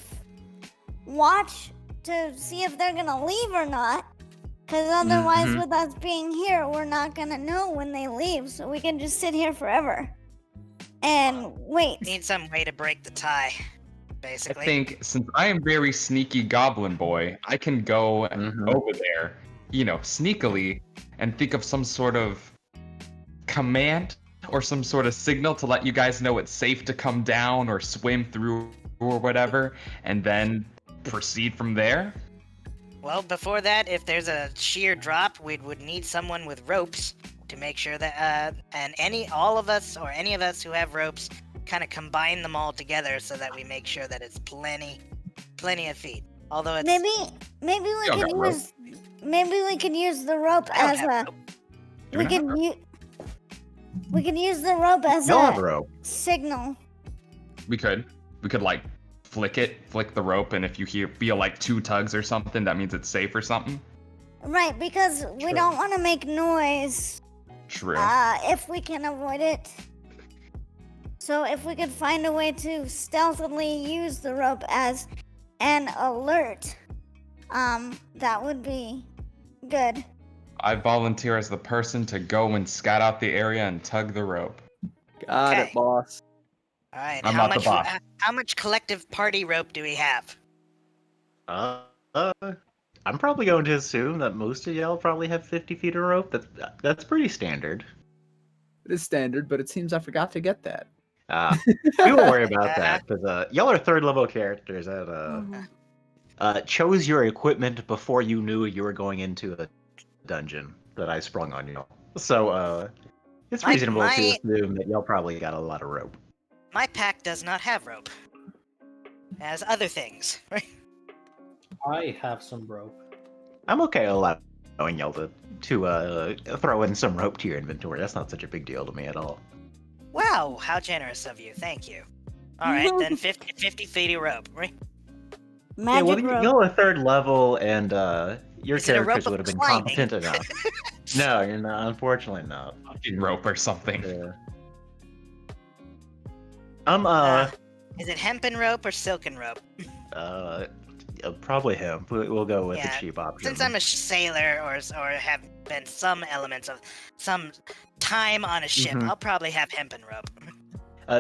watch to see if they're gonna leave or not. Because otherwise, Mhm. with us being here, we're not gonna know when they leave. So we can just sit here forever and wait. Need some way to break the tie, I basically. think since I am very sneaky goblin boy, I can go Mhm. over there, sneakily, and think of some sort of command or some sort of signal to let you guys know it's safe to come down or swim through or whatever, and then proceed from there. Well, before that, if there's a sheer drop, we would need someone with ropes to make sure that, and all of us or any of us who have ropes, kind of combine them all together so that we make sure that it's plenty of feet. Although it's Maybe we Y'all could got rope. use. Maybe we could use the rope I don't as have a. rope. Do We we not? could use the rope as Y'all have a rope. signal. We could like flick the rope, and if you feel like 2 tugs or something, that means it's safe or something. Right, because we True. don't want to make noise True. if we can avoid it. So if we could find a way to stealthily use the rope as an alert, that would be good. I volunteer as the person to go and scout out the area and tug the rope. Got Okay. it, boss. All right. I'm how not the much? boss. How much collective party rope do we have? I'm probably going to assume that most of y'all probably have 50 feet of rope. That's pretty standard. It is standard, but it seems I forgot to get that. We won't worry about that because y'all are 3rd level characters that Mhm. chose your equipment before you knew you were going into a dungeon that I sprung on you. So it's My- reasonable my- to assume that y'all probably got a lot of rope. My pack does not have rope. It has other things. Right? I have some rope. I'm okay allowing y'all to throw in some rope to your inventory. That's not such a big deal to me at all. Wow, how generous of you. Thank you. All right, then 50 feet of rope. Right? Magic rope. Y'all are 3rd level, and your Is it a rope characters of would have been climbing? competent enough. No, you're not. Unfortunately, not. Fucking rope or something. Yeah. Is it hempen rope or silken rope? probably him. We'll go with the Yeah, cheap option. Since I'm a sailor or have been some elements of some time on a ship, Mhm. I'll probably have hempen rope.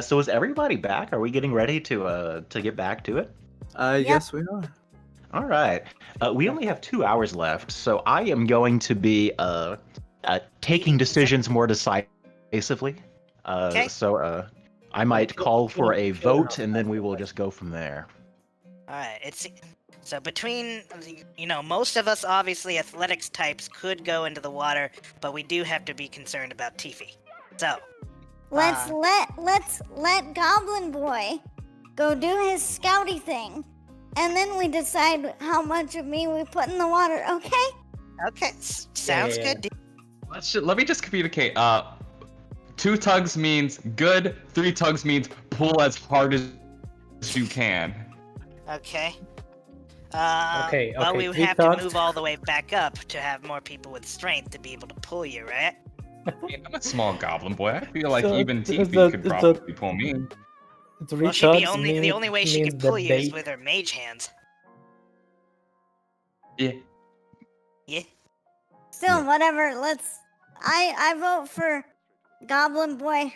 So is everybody back? Are we getting ready to get back to it? Yes, we are. All right. We only have 2 hours left, so I am going to be taking decisions more decisively. Okay. So I might call for a vote, and then we will just go from there. All right. So between most of us obviously athletics types could go into the water, but we do have to be concerned about Tiffy. So Let's let Goblin Boy go do his scouty thing, and then we decide how much of me we put in the water. Okay? okay, sounds yeah. good. Let me just communicate. 2 tugs means good. 3 tugs means pull as hard as you can. Okay. Okay, Well, okay, we would 3 have to tugs. move all the way back up to have more people with strength to be able to pull you, right? I'm a small goblin boy. I feel like So even it's Tiffy could a- probably pull me. 3 Well, she'd be tugs the only way she means could the pull you is bait. with her mage hands. Yeah. Yeah. Still, whatever. I vote for Goblin Boy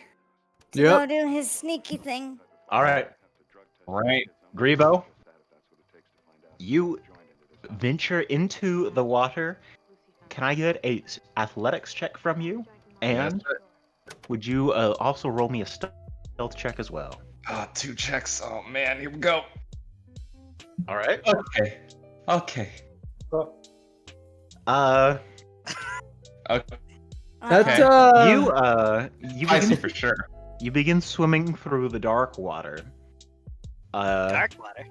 to Yep. go do his sneaky thing. All right, Right. Grebo, you venture into the water. Can I get a athletics check from you? Yes, And sir. would you also roll me a stealth check as well? 2 checks. Oh man, here we go. All right. Okay. Okay. Uh, Okay. That's you I see begin for sure. you begin swimming through the dark water. Dark water.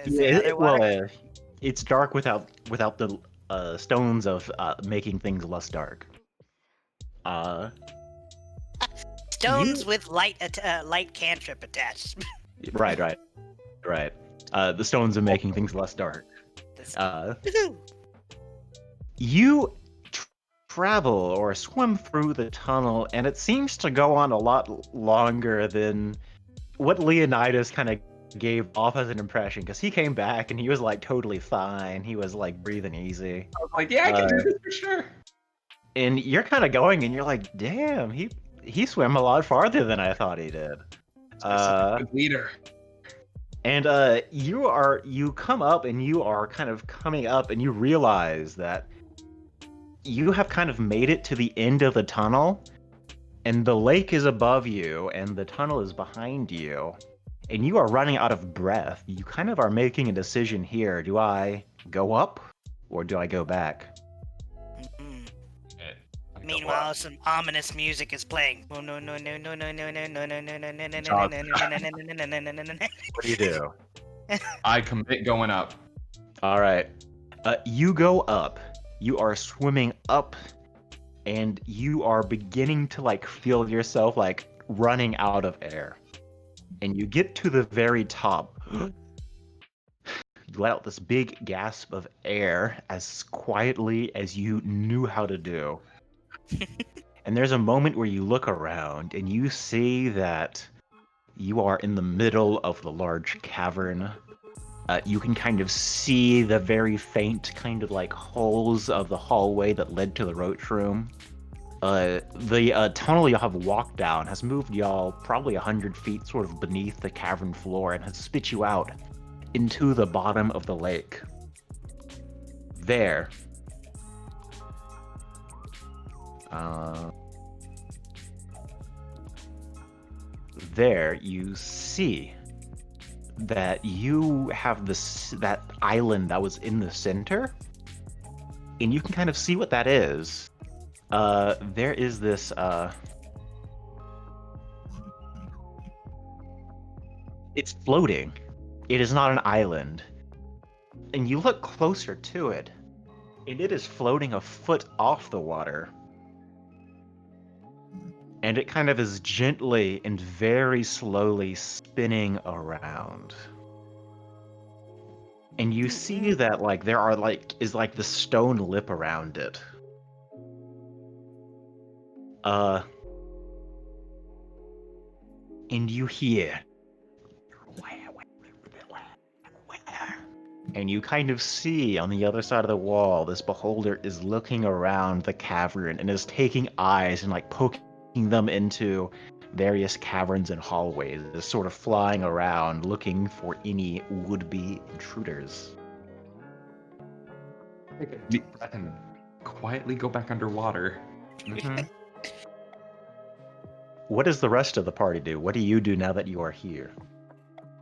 Is there other well, water? it's dark without the stones of making things less dark. Stones you- with light cantrip attached. right. The stones of making things less dark. This- Uh, you travel or swim through the tunnel, and it seems to go on a lot longer than what Leonidas kind of gave off as an impression, because he came back and he was like totally fine. He was like breathing easy. I was like, yeah, I can do this for sure. And you're kind of going and you're like, damn, he swam a lot farther than I thought he did. Good leader. And you come up and you are kind of coming up and you realize that you have kind of made it to the end of the tunnel, and the lake is above you and the tunnel is behind you, and you are running out of breath. You kind of are making a decision here. Do I go up or do I go back? Mhm. I go Meanwhile, up. some ominous music is playing. Oh no no no no no no no no no no no no no Charge. no. What do you do? I commit going up. All right. You go up. You are swimming up, and you are beginning to like feel yourself like running out of air. And you get to the very top. You let out this big gasp of air as quietly as you knew how to do. And there's a moment where you look around and you see that you are in the middle of the large cavern. You can kind of see the very faint kind of like holes of the hallway that led to the roach room. The tunnel y'all have walked down has moved y'all probably 100 feet sort of beneath the cavern floor and has spit you out into the bottom of the lake. There. There you see that you have that island that was in the center, and you can kind of see what that is. There is this it's floating. It is not an island. And you look closer to it, and it is floating a foot off the water. And it kind of is gently and very slowly spinning around. And you see that like there are is the stone lip around it. And you hear, where? and you kind of see on the other side of the wall, this beholder is looking around the cavern and is taking eyes and like poking them into various caverns and hallways, is sort of flying around looking for any would-be intruders. Take a deep breath and quietly go back underwater. Mhm. What does the rest of the party do? What do you do now that you are here?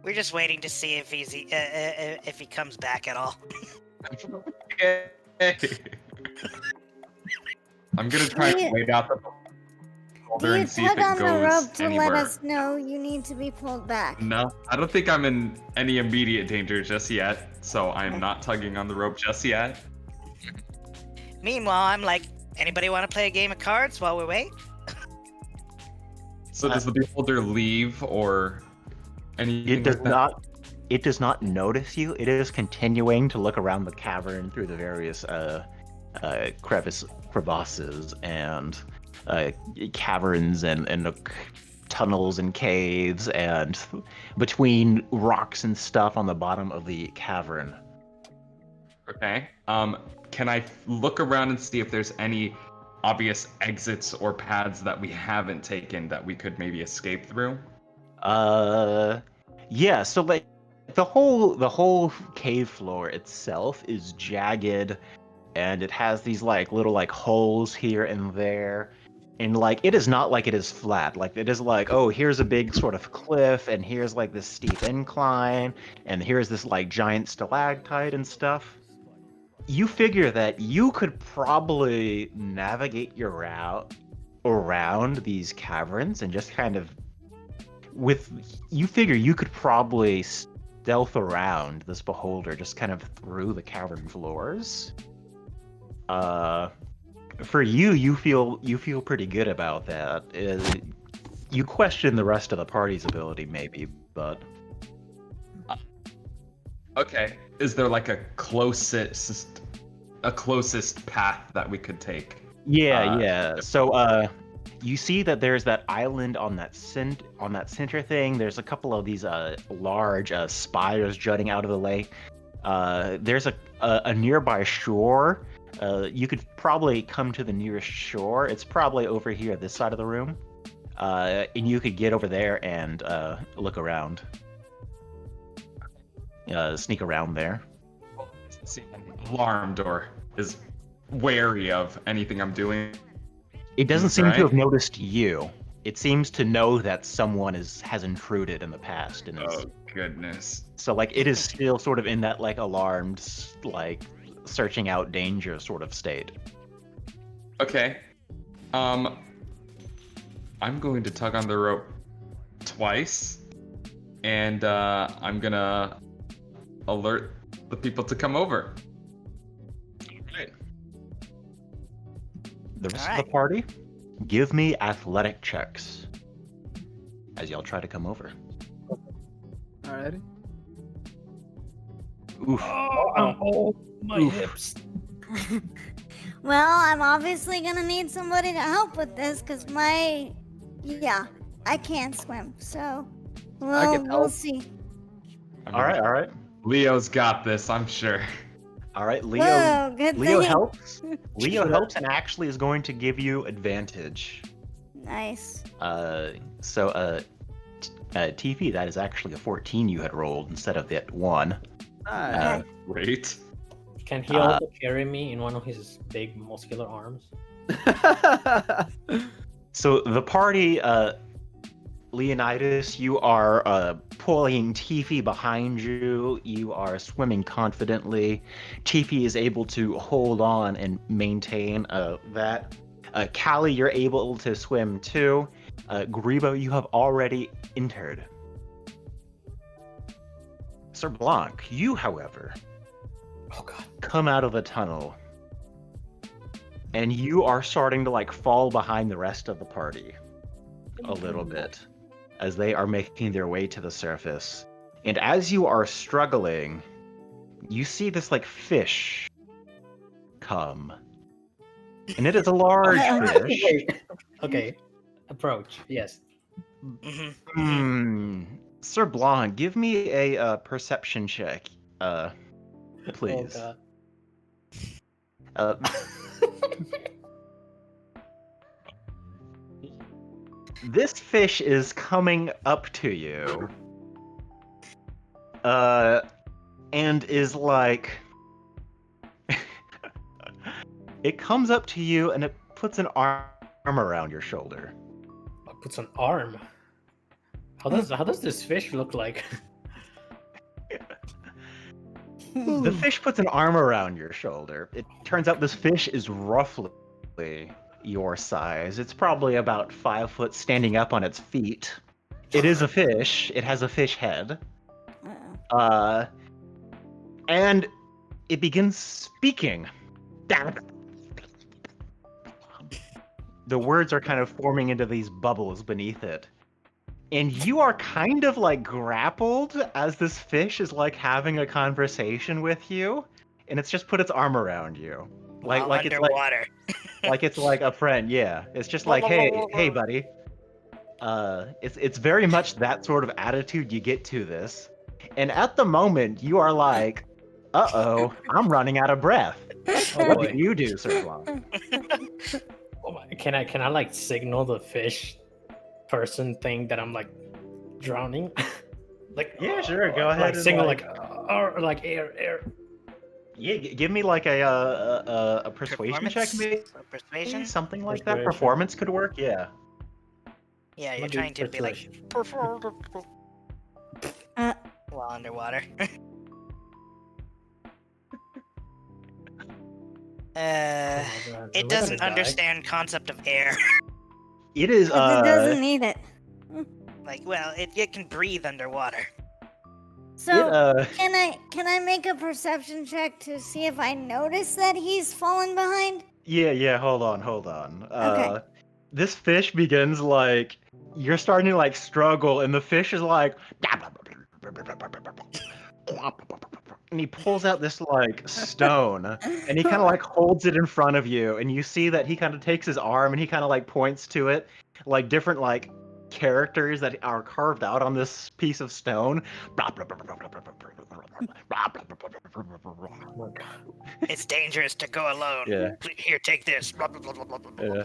We're just waiting to see if if he comes back at all. Yay. I'm gonna try Do you- and wait out the Do folder you and see if tug it on the goes rope to anywhere. let us know you need to be pulled back? No, I don't think I'm in any immediate danger just yet, so I'm not tugging on the rope just yet. Meanwhile, I'm like, anybody want to play a game of cards while we wait? So does the beholder leave or anything It does like that? not. It does not notice you. It is continuing to look around the cavern through the various crevasses and caverns and tunnels and caves and between rocks and stuff on the bottom of the cavern. Okay. Can I look around and see if there's any obvious exits or paths that we haven't taken that we could maybe escape through? Yeah. So like the whole cave floor itself is jagged, and it has these like little like holes here and there. And like it is not like it is flat. Like it is like, oh, here's a big sort of cliff, and here's like this steep incline, and here's this like giant stalactite and stuff. You figure that you could probably navigate your route around these caverns and just kind of you figure you could probably stealth around this beholder just kind of through the cavern floors. For you feel pretty good about that. You question the rest of the party's ability maybe, but Okay. Is there like a closest path that we could take? yeah. So you see that there's that island on that center thing. There's a couple of these large spires jutting out of the lake. There's a nearby shore. You could probably come to the nearest shore. It's probably over here, this side of the room. And you could get over there and look around. Sneak around there. See, I'm alarmed or is wary of anything I'm doing. It doesn't seem Right. to have noticed you. It seems to know that someone has intruded in the past, and Oh goodness. so like it is still sort of in that like alarmed, like searching out danger sort of state. Okay. I'm going to tug on the rope twice, and I'm gonna alert the people to come over. Right. The rest of Alright. the party, give me athletic checks as y'all try to come over. Alrighty. Oof. Oh, my Oof. hips. Well, I'm obviously gonna need somebody to help with this because I can't swim. So, can we'll help. see. All right. Leo's got this, I'm sure. All right, Leo. Whoa, good Leo thing. helps. Leo helps and actually is going to give you advantage. Nice. Tiffy, that is actually a 14 you had rolled instead of that 1. Nice. Great. Can he also carry me in one of his big muscular arms? So the party, Leonidas, you are pulling Tiffy behind you. You are swimming confidently. Tiffy is able to hold on and maintain that. Callie, you're able to swim too. Grebo, you have already entered. Sir Blanc, you, however, Oh god. come out of the tunnel. And you are starting to like fall behind the rest of the party a little bit as they are making their way to the surface. And as you are struggling, you see this like fish come. And it is a large fish. Wait. Okay. Approach. Yes. Mm-hmm. Sir Blanc, give me a perception check. please. God. Uh, this fish is coming up to you. And is like... It comes up to you and it puts an arm around your shoulder. Puts an arm. How does this fish look like? The fish puts an arm around your shoulder. It turns out this fish is roughly your size. It's probably about 5 foot standing up on its feet. It is a fish. It has a fish head. And it begins speaking. The words are kind of forming into these bubbles beneath it. And you are kind of like grappled as this fish is like having a conversation with you, and it's just put its arm around you, While like underwater. it's like a friend. Yeah, it's just like, hey, buddy. It's very much that sort of attitude you get to this, and at the moment you are like, uh-oh, I'm running out of breath. Oh What boy. do you do, Sir Blanc? Oh my- Can I like signal the fish person thing that I'm like drowning? Like Yeah, sure, go ahead Like and, signal like- or like air. Yeah, give me like a persuasion check, maybe. Persuasion? Something like that. Persuasion. Performance could work, yeah. Yeah, you're I'll do trying to be like persuasion. while underwater. Oh my God, It am I doesn't gonna die? understand concept of air. It is It doesn't need it. Like, well, it can breathe underwater. So can I make a perception check to see if I notice that he's fallen behind? yeah, hold on. Okay. This fish begins like you're starting to like struggle and the fish is like and he pulls out this like stone and he kind of like holds it in front of you and you see that he kind of takes his arm and he kind of like points to it like different like characters that are carved out on this piece of stone. It's dangerous to go alone. Yeah. Here, take this. Yeah.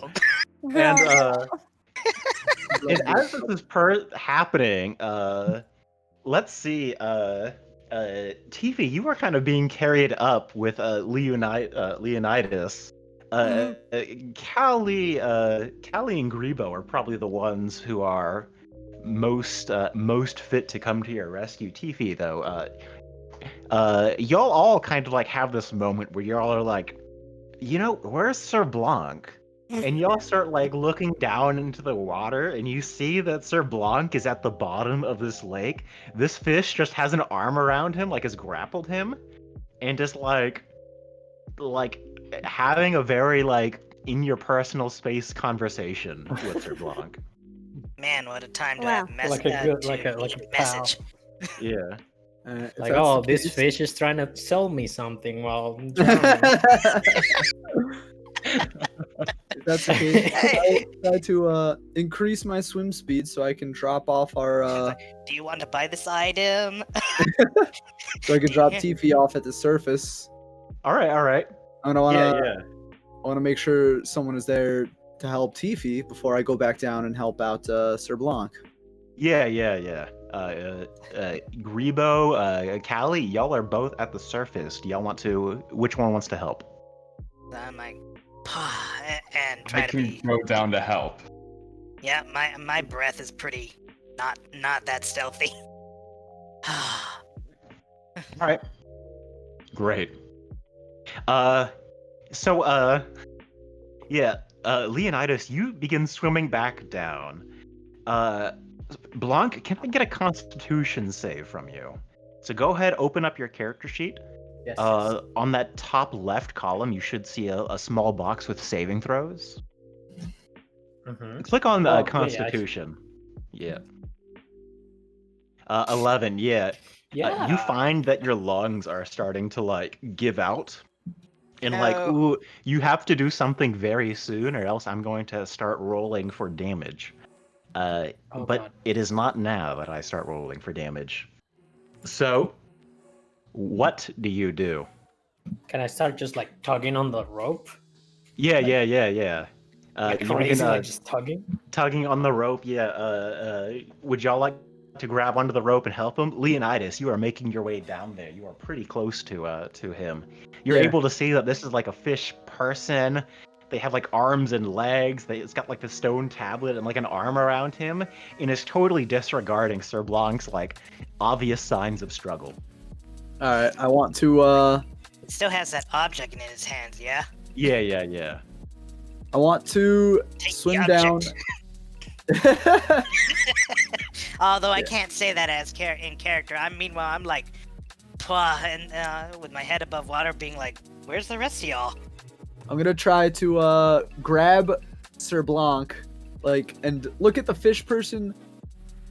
And and as this is happening, let's see, Tiffy, you are kind of being carried up with Leonidas. Callie and Grebo are probably the ones who are most fit to come to your rescue. Tiffy, though, y'all all kind of like have this moment where y'all are like, you know, where's Sir Blanc? And y'all start like looking down into the water and you see that Sir Blanc is at the bottom of this lake. This fish just has an arm around him, like has grappled him, and just like having a very like in your personal space conversation with Sir Blanc. Man, what a time to Wow. have Like a good- to like a leave pal. message. Yeah. If Like, that's oh, the this case- fish is trying to sell me something while I'm drowning. If that's the case, I'll try to increase my swim speed so I can drop off our Do you want to buy this item? so I can drop Tiffy off at the surface. All right. I'm gonna wanna Yeah. I wanna make sure someone is there to help Tiffy before I go back down and help out Sir Blanc. Yeah. Grebo, Callie, y'all are both at the surface. Do y'all want to? Which one wants to help? I'm like, and I try to can be. go down to help. Yeah, my breath is pretty not that stealthy. All right. Great. Leonidas, you begin swimming back down. Blanc, can I get a Constitution save from you? So go ahead, open up your character sheet. Yes. On that top left column, you should see a small box with saving throws. Mhm. Click on Oh, yeah, Constitution. Yeah. 11. Yeah. Yeah. You find that your lungs are starting to like give out, and like, No. ooh, you have to do something very soon, or else I'm going to start rolling for damage. Oh, But God. it is not now that I start rolling for damage. So, what do you do? Can I start just like tugging on the rope? Yeah, Like- yeah. Like You crazy, can like just tugging? tugging on the rope. Yeah. Would y'all like to grab onto the rope and help him? Leonidas, you are making your way down there. You are pretty close to him. You're Yeah. able to see that this is like a fish person. They have like arms and legs. It's got like the stone tablet and like an arm around him, and is totally disregarding Sir Blanc's like obvious signs of struggle. All right, I want to. It still has that object in his hands, yeah? Yeah. I want to Take swim the down. object. Although I can't say that as in character. Meanwhile, I'm like, and with my head above water, being like, "Where's the rest of y'all?" I'm gonna try to grab Sir Blanc, like, and look at the fish person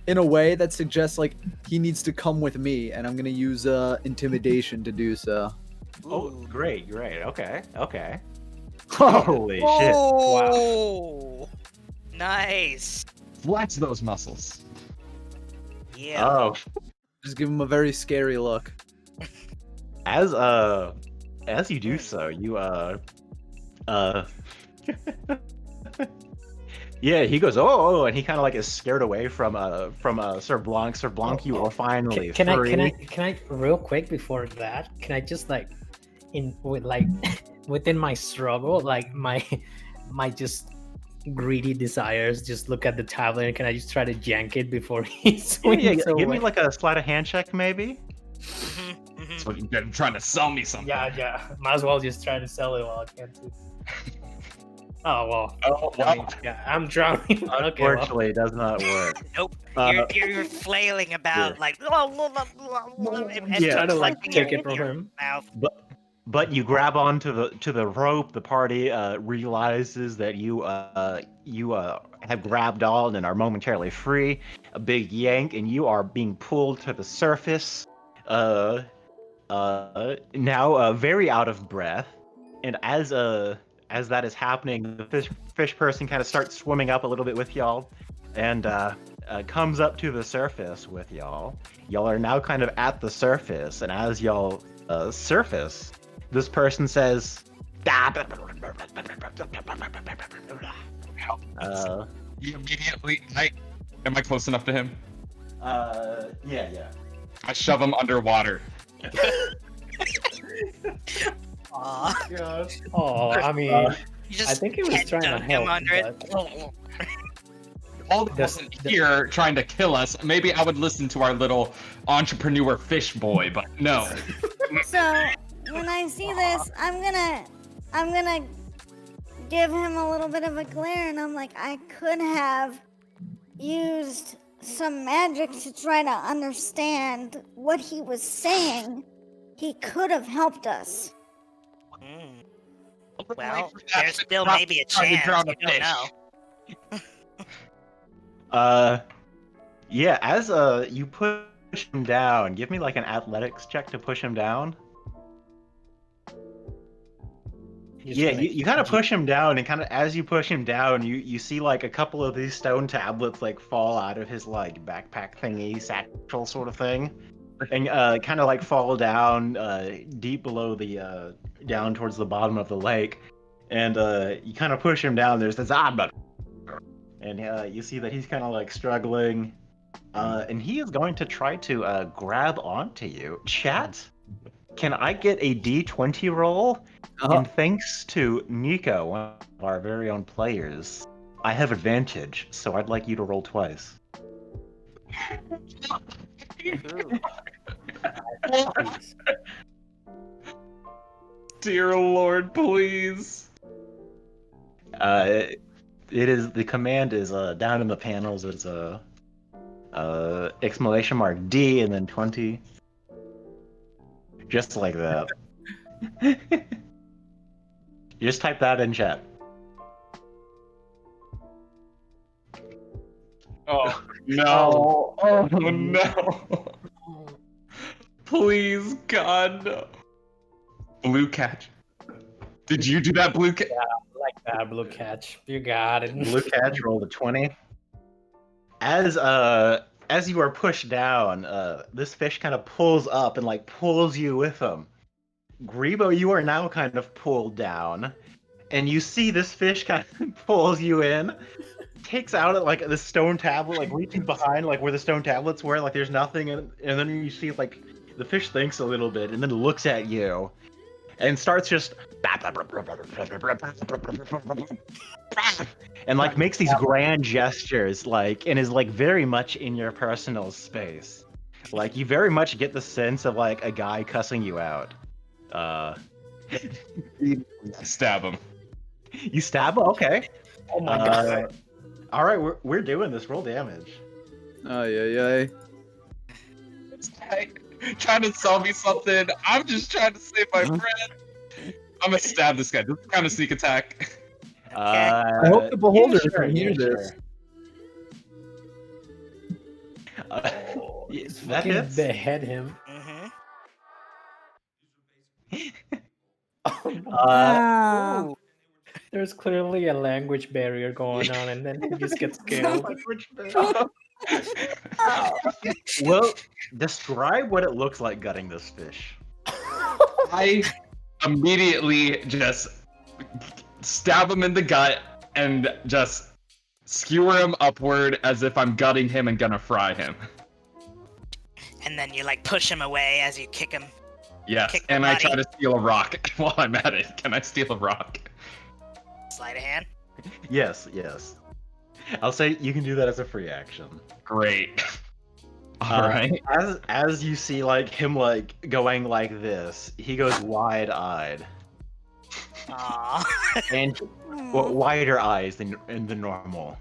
in a way that suggests like he needs to come with me, and I'm gonna use intimidation to do so. Oh, Ooh. great. Okay. Holy shit! Oh, nice. Flex those muscles. Yeah. Oh, Just give him a very scary look. as you do so, you yeah, he goes and he kind of like is scared away from Sir Blanc. Sir Blanc, you are finally Can free. I real quick before that? Can I just like within my struggle, like my just greedy desires, just look at the tablet and can I just try to jank it before he swings Yeah, away? give me like a sleight of hand check, maybe. So you're trying to sell me something. Yeah. Might as well just try to sell it while I can too. Oh well. Oh, I mean, yeah, I'm drowning. Okay, well. Unfortunately, it does not work. Nope. Uh, You're flailing about yeah. like and Yeah. Try to like sucking take your- it from your him. mouth. But you grab onto the rope. The party realizes that you have grabbed on and are momentarily free. A big yank, and you are being pulled to the surface. Now very out of breath, and as that is happening, the fish person kind of starts swimming up a little bit with y'all, and comes up to the surface with y'all. Y'all are now kind of at the surface, and as y'all surface, this person says, You immediately. Am I close enough to him? yeah. I shove him underwater. Aw. Oh, I mean, You just I think he was head trying to dunk help. him under it. but- All wasn't here trying to kill us. Maybe I would listen to our little entrepreneur fish boy, but no. So when I see this, I'm gonna give him a little bit of a glare, and I'm like, I could have used some magic to try to understand what he was saying. He could have helped us. Mm. Well, there's still maybe a Trying to chance. drown You a don't know. Yeah, as you push him down, give me like an athletics check to push him down. Just Yeah, gonna- you kind of push him down, and kind of as you push him down, you see like a couple of these stone tablets like fall out of his like backpack thingy, satchel sort of thing, and kind of like fall down deep below the down towards the bottom of the lake, and you kind of push him down. There's this and you see that he's kind of like struggling, and he is going to try to grab onto you. Chat, can I get a D20 roll? And thanks to Nico, one of our very own players, I have advantage, so I'd like you to roll twice. Dear Lord, please. It is, the command is down in the panels. It's a exclamation mark D and then 20, just like that. Just type that in chat. Oh no. Oh no. Please, God, no. Blue catch. Did you do that, blue catch? like that, blue catch. You got it. Blue catch rolled a 20. as you are pushed down, this fish kind of pulls up and like pulls you with him. Grebo, you are now kind of pulled down, and you see this fish kind of pulls you in, takes out like the stone tablet, like reaching behind like where the stone tablets were, like there's nothing, and then you see like the fish thinks a little bit and then looks at you and starts just and like makes these grand gestures, like, and is like very much in your personal space. Like you very much get the sense of like a guy cussing you out. Stab him. You stab him? Okay. Oh my god. All right, we're doing this. Roll damage. Ay. Trying to sell me something. I'm just trying to save my friend. I'm gonna stab this guy. This is kind of sneak attack. I hope the beholder sure, can hear this. Just That fucking hits. behead him. Mm-hmm. Oh. There's clearly a language barrier going on, and then he just gets killed. Well, describe what it looks like gutting this fish. I immediately just stab him in the gut and just skewer him upward as if I'm gutting him and gonna fry him. And then you like push him away as you kick him. Yes, Kick the and I body. try to steal a rock while I'm at it. Can I steal a rock? Sleight of hand. Yes. I'll say you can do that as a free action. Great. All right. As you see like him like going like this, he goes wide-eyed. Aww. And wider eyes than in the normal.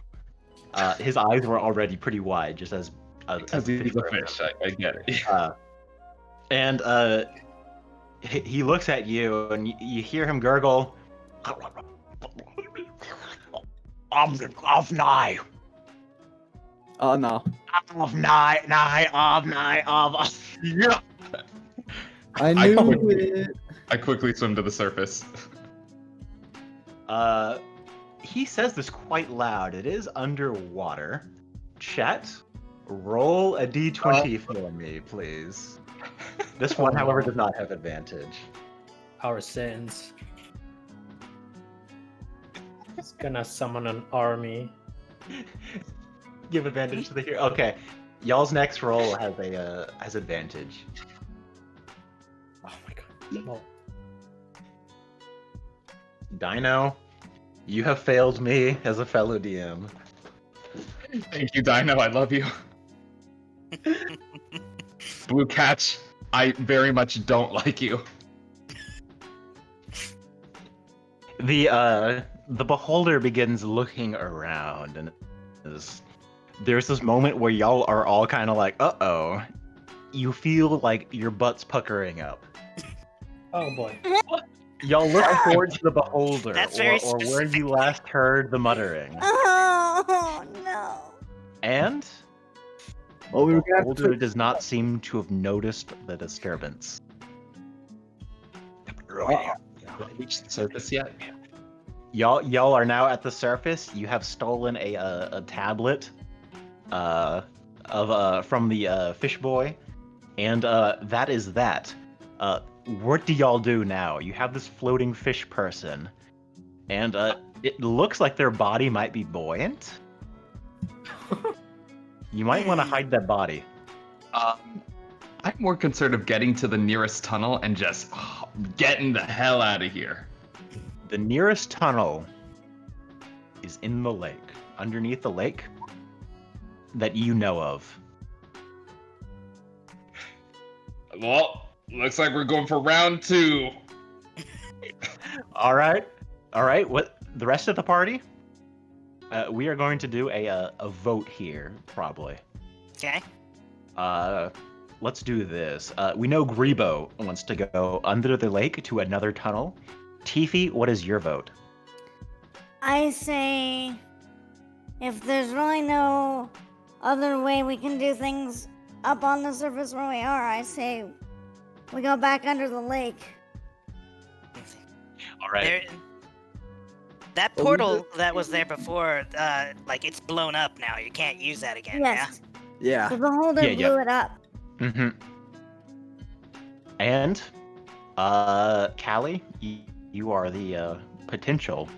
His eyes were already pretty wide, just as Because he's a fish. I get it. And he looks at you, and you hear him gurgle. Of nigh. Oh no. Of nigh. Yeah. I knew it. I quickly swim to the surface. He says this quite loud. It is underwater. Chat, roll a d20 for me, please. This one, however, does not have advantage. Our sins. He's gonna summon an army. Give advantage to the hero. Okay, y'all's next roll has advantage. Oh my god. No. Dino, you have failed me as a fellow DM. Thank you, Dino. I love you. Blue Catch, I very much don't like you. The beholder begins looking around, and there's this moment where y'all are all kind of like, uh-oh. You feel like your butt's puckering up. Oh boy. Y'all look towards the beholder, That's very or where you specific. last heard the muttering. Oh no. And Well, we the were gonna have beholder to... does not seem to have noticed the disturbance. Reached the surface yet? Y'all are now at the surface. You have stolen a tablet from the fish boy, and that is that. What do y'all do now? You have this floating fish person, and it looks like their body might be buoyant. You might want to hide that body. I'm more concerned of getting to the nearest tunnel and just getting the hell out of here. The nearest tunnel is in the lake, underneath the lake that you know of. Well, looks like we're going for round 2. All right. What the rest of the party? We are going to do a vote here, probably. Okay. Let's do this. We know Grebo wants to go under the lake to another tunnel. Tiffy, what is your vote? I say, if there's really no other way we can do things up on the surface where we are, I say we go back under the lake. All right. There, that portal that was there before, like it's blown up now. You can't use that again. Yes. Yeah. The beholder Yeah, yeah. blew it up. Mm-hmm. And, Callie, you are the potential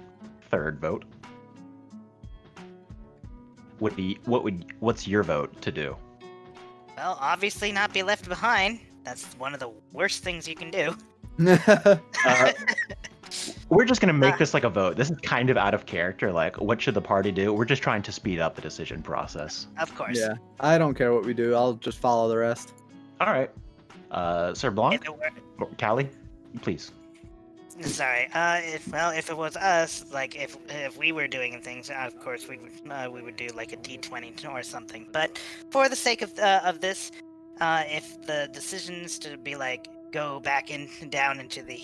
third vote. What's your vote to do? Well, obviously not be left behind. That's one of the worst things you can do. Uh, we're just gonna make this like a vote. This is kind of out of character. Like, what should the party do? We're just trying to speed up the decision process. Of course. Yeah. I don't care what we do. I'll just follow the rest. All right. Sir Blanc, If it were, or Callie, please. sorry. If it was us, like if we were doing things, of course we would do like a D20 or something. But for the sake of this, if the decision is to be like go back down into the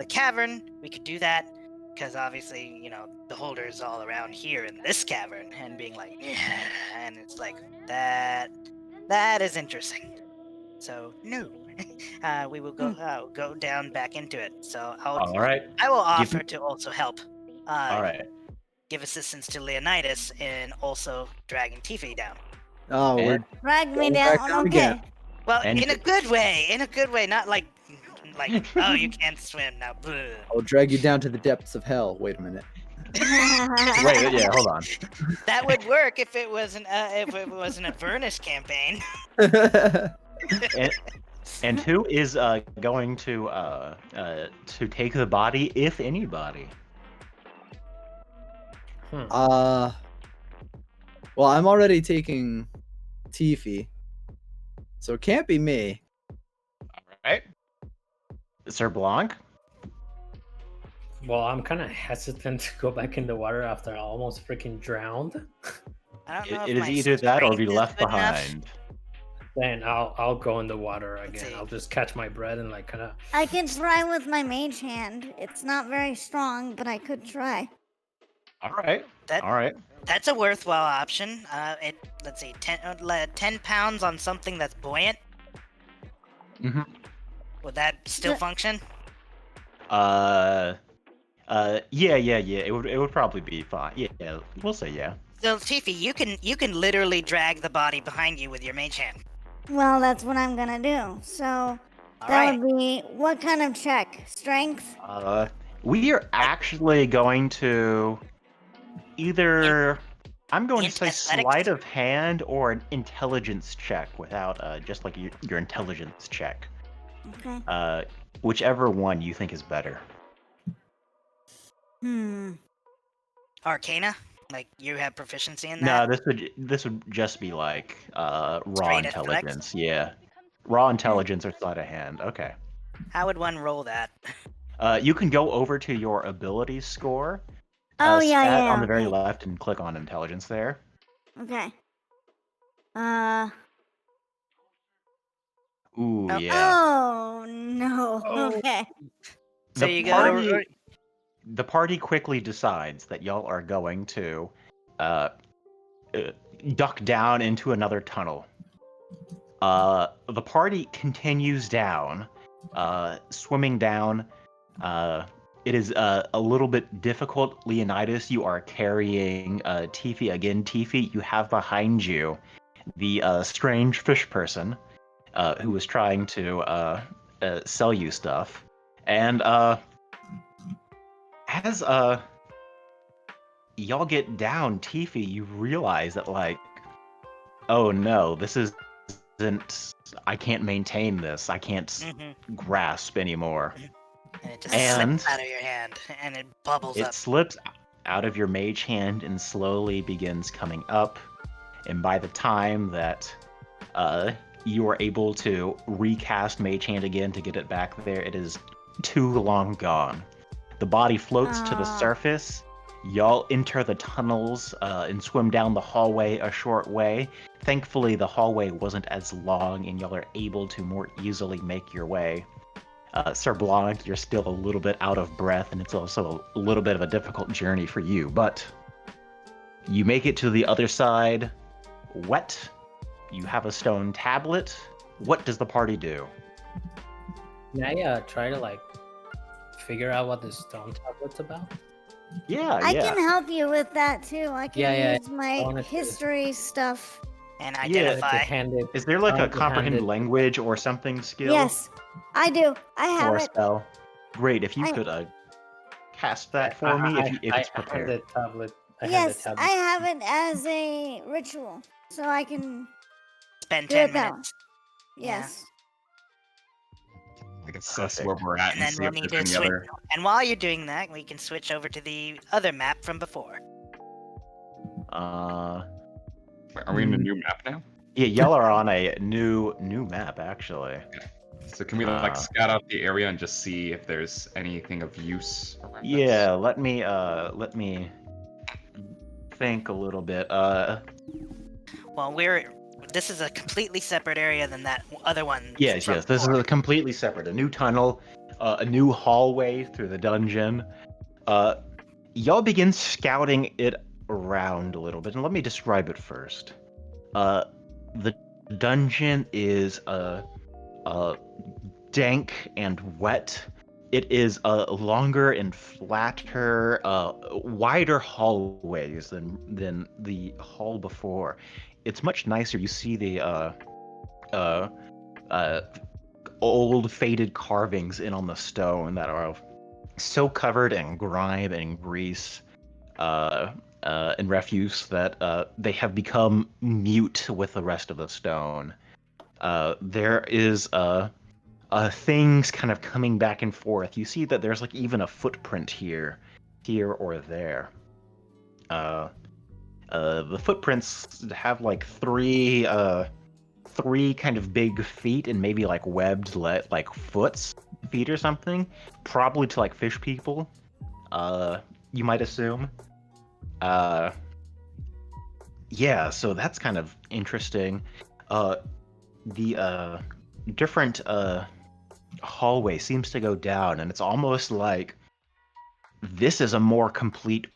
cavern, we could do that. Because obviously, beholders all around here in this cavern, and being like, yeah, and it's like that is interesting. So no, we will go down back into it. So All right. I will Give offer me- to also help. All right. Give assistance to Leonidas in also dragging Tifi down. Oh, we're And- Drag me Going back down. down Okay. again. Well, And- in a good way, not like oh, you can't swim now. Bleh. I'll drag you down to the depths of hell. Wait a minute. Wait, yeah, hold on. That would work if it wasn't a Avernus campaign. And who is going to take the body, if anybody? Well, I'm already taking Tifi, so it can't be me. All right. Sir Blanc. Well, I'm kind of hesitant to go back in the water after I almost freaking drowned. I don't know if It is my either that or be strength is left good enough. behind. Then I'll go in the water Let's again. see. I'll just catch my breath and like kind of. I can try with my mage hand. It's not very strong, but I could try. All right. That- All right. That's a worthwhile option. Let's see, 10 pounds on something that's buoyant. Mm-hmm. Would that still Yeah. function? Yeah. It would probably be fine. Yeah. We'll say yeah. So Tifi, you can literally drag the body behind you with your mage hand. Well, that's what I'm gonna do. So All that right. would be what kind of check? Strength? We are actually going to either. I'm going to say athletics? sleight of hand or an intelligence check without just like your intelligence check. Okay. Whichever one you think is better. Arcana? Like you have proficiency in No, that? this would just be like raw Straight athletics? intelligence. Yeah, raw intelligence or sleight of hand. Okay. How would one roll that? You can go over to your ability score. Oh yeah, stat yeah. on the very okay. left and click on intelligence there. Okay. Ooh, Oh. yeah. Oh no. Okay. So The you party- go. The party quickly decides that y'all are going to duck down into another tunnel. The party continues down, swimming down. It is a little bit difficult. Leonidas, you are carrying Tifi again. Tifi, you have behind you the strange fish person who was trying to sell you stuff. And as y'all get down, Tifi, you realize that like, oh no, this isn't. I can't maintain this. I can't Mhm. grasp anymore. And it just And- slips out of your hand, and it bubbles It up. slips out of your mage hand and slowly begins coming up. And by the time that you are able to recast mage hand again to get it back there, it is too long gone. The body floats to the Ah. surface. Y'all enter the tunnels and swim down the hallway a short way. Thankfully, the hallway wasn't as long, and y'all are able to more easily make your way. Sir Blanc, you're still a little bit out of breath, and it's also a little bit of a difficult journey for you, but you make it to the other side wet. You have a stone tablet. What does the party do? Can I try to like figure out what this stone tablet's about? Yeah, I yeah. can help you with that too. I can Yeah, use my wanna do- history stuff. and Yeah. I like to identify. hand it. Is there like I a like to hand comprehend it- language or something skill? Yes, I do. I have Or it. spell? Great, if you I- could cast that for me if I it's hand prepared. the tablet. I hand the Yes, tablet. I have it as a ritual, so I can Spend do 10 it that way. minutes, Yes. Like assess Perfect. where we're at and and then see we'll if need there's to any switch. other. And while you're doing that, we can switch over to the other map from before. Are we in a new map now? Yeah, y'all are on a new map actually. So can we Uh, scout out the area and just see if there's anything of use around us? Yeah, let me think a little bit. Well, this is a completely separate area than that other one. Yes, from yes. This is before. a completely separate. A new tunnel, a new hallway through the dungeon. Y'all begin scouting it around a little bit, and let me describe it first. The dungeon is dank and wet. It is longer and flatter, wider hallways than the hall before. It's much nicer. You see the old faded carvings in on the stone that are so covered in grime and grease and refuse that they have become mute with the rest of the stone. There is things kind of coming back and forth. You see that there's like even a footprint here or there. The footprints have like three kind of big feet and maybe like webbed like feet or something, probably to like fish people. You might assume. Yeah, so that's kind of interesting. The different hallway seems to go down, and it's almost like this is a more complete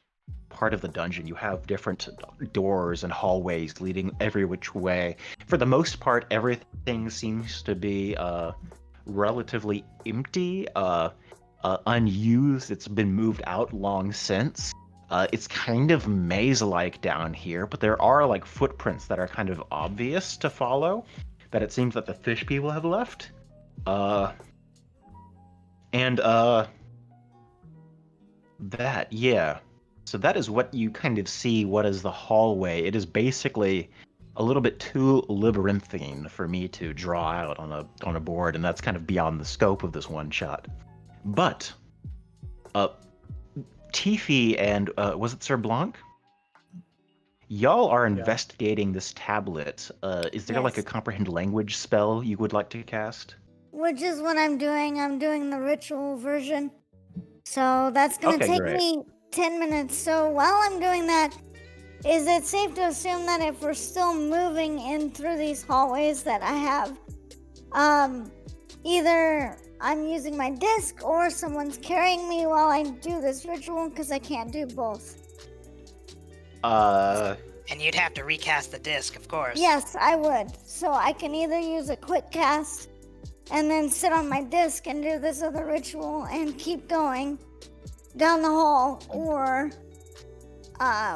part of the dungeon. You have different doors and hallways leading every which way. For the most part, everything seems to be relatively empty, unused. It's been moved out long since. It's kind of maze-like down here, but there are like footprints that are kind of obvious to follow that it seems that the fish people have left. That, yeah. So that is what you kind of see, what is the hallway. It is basically a little bit too labyrinthine for me to draw out on a board, and that's kind of beyond the scope of this one shot. But Tiffy and was it Sir Blanc? Y'all are investigating this tablet. Is there like Yes. a comprehend language spell you would like to cast? Which is what I'm doing. I'm doing the ritual version. So that's gonna Okay, take great. me 10 minutes. So while I'm doing that, is it safe to assume that if we're still moving in through these hallways that I have, either I'm using my disc or someone's carrying me while I do this ritual, because I can't do both. And you'd have to recast the disc, of course. Yes, I would. So I can either use a quick cast and then sit on my disc and do this other ritual and keep going down the hall, or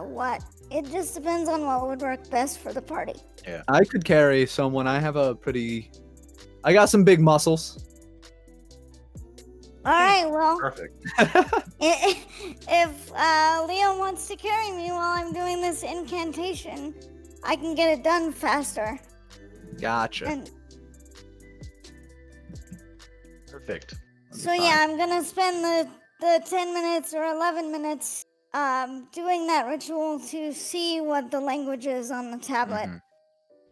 what? It just depends on what would work best for the party. I could carry someone. I got some big muscles. All right, well, Perfect. if Leo wants to carry me while I'm doing this incantation, I can get it done faster. Gotcha. And Perfect. so yeah, I'm gonna spend the 10 minutes or 11 minutes doing that ritual to see what the language is on the tablet.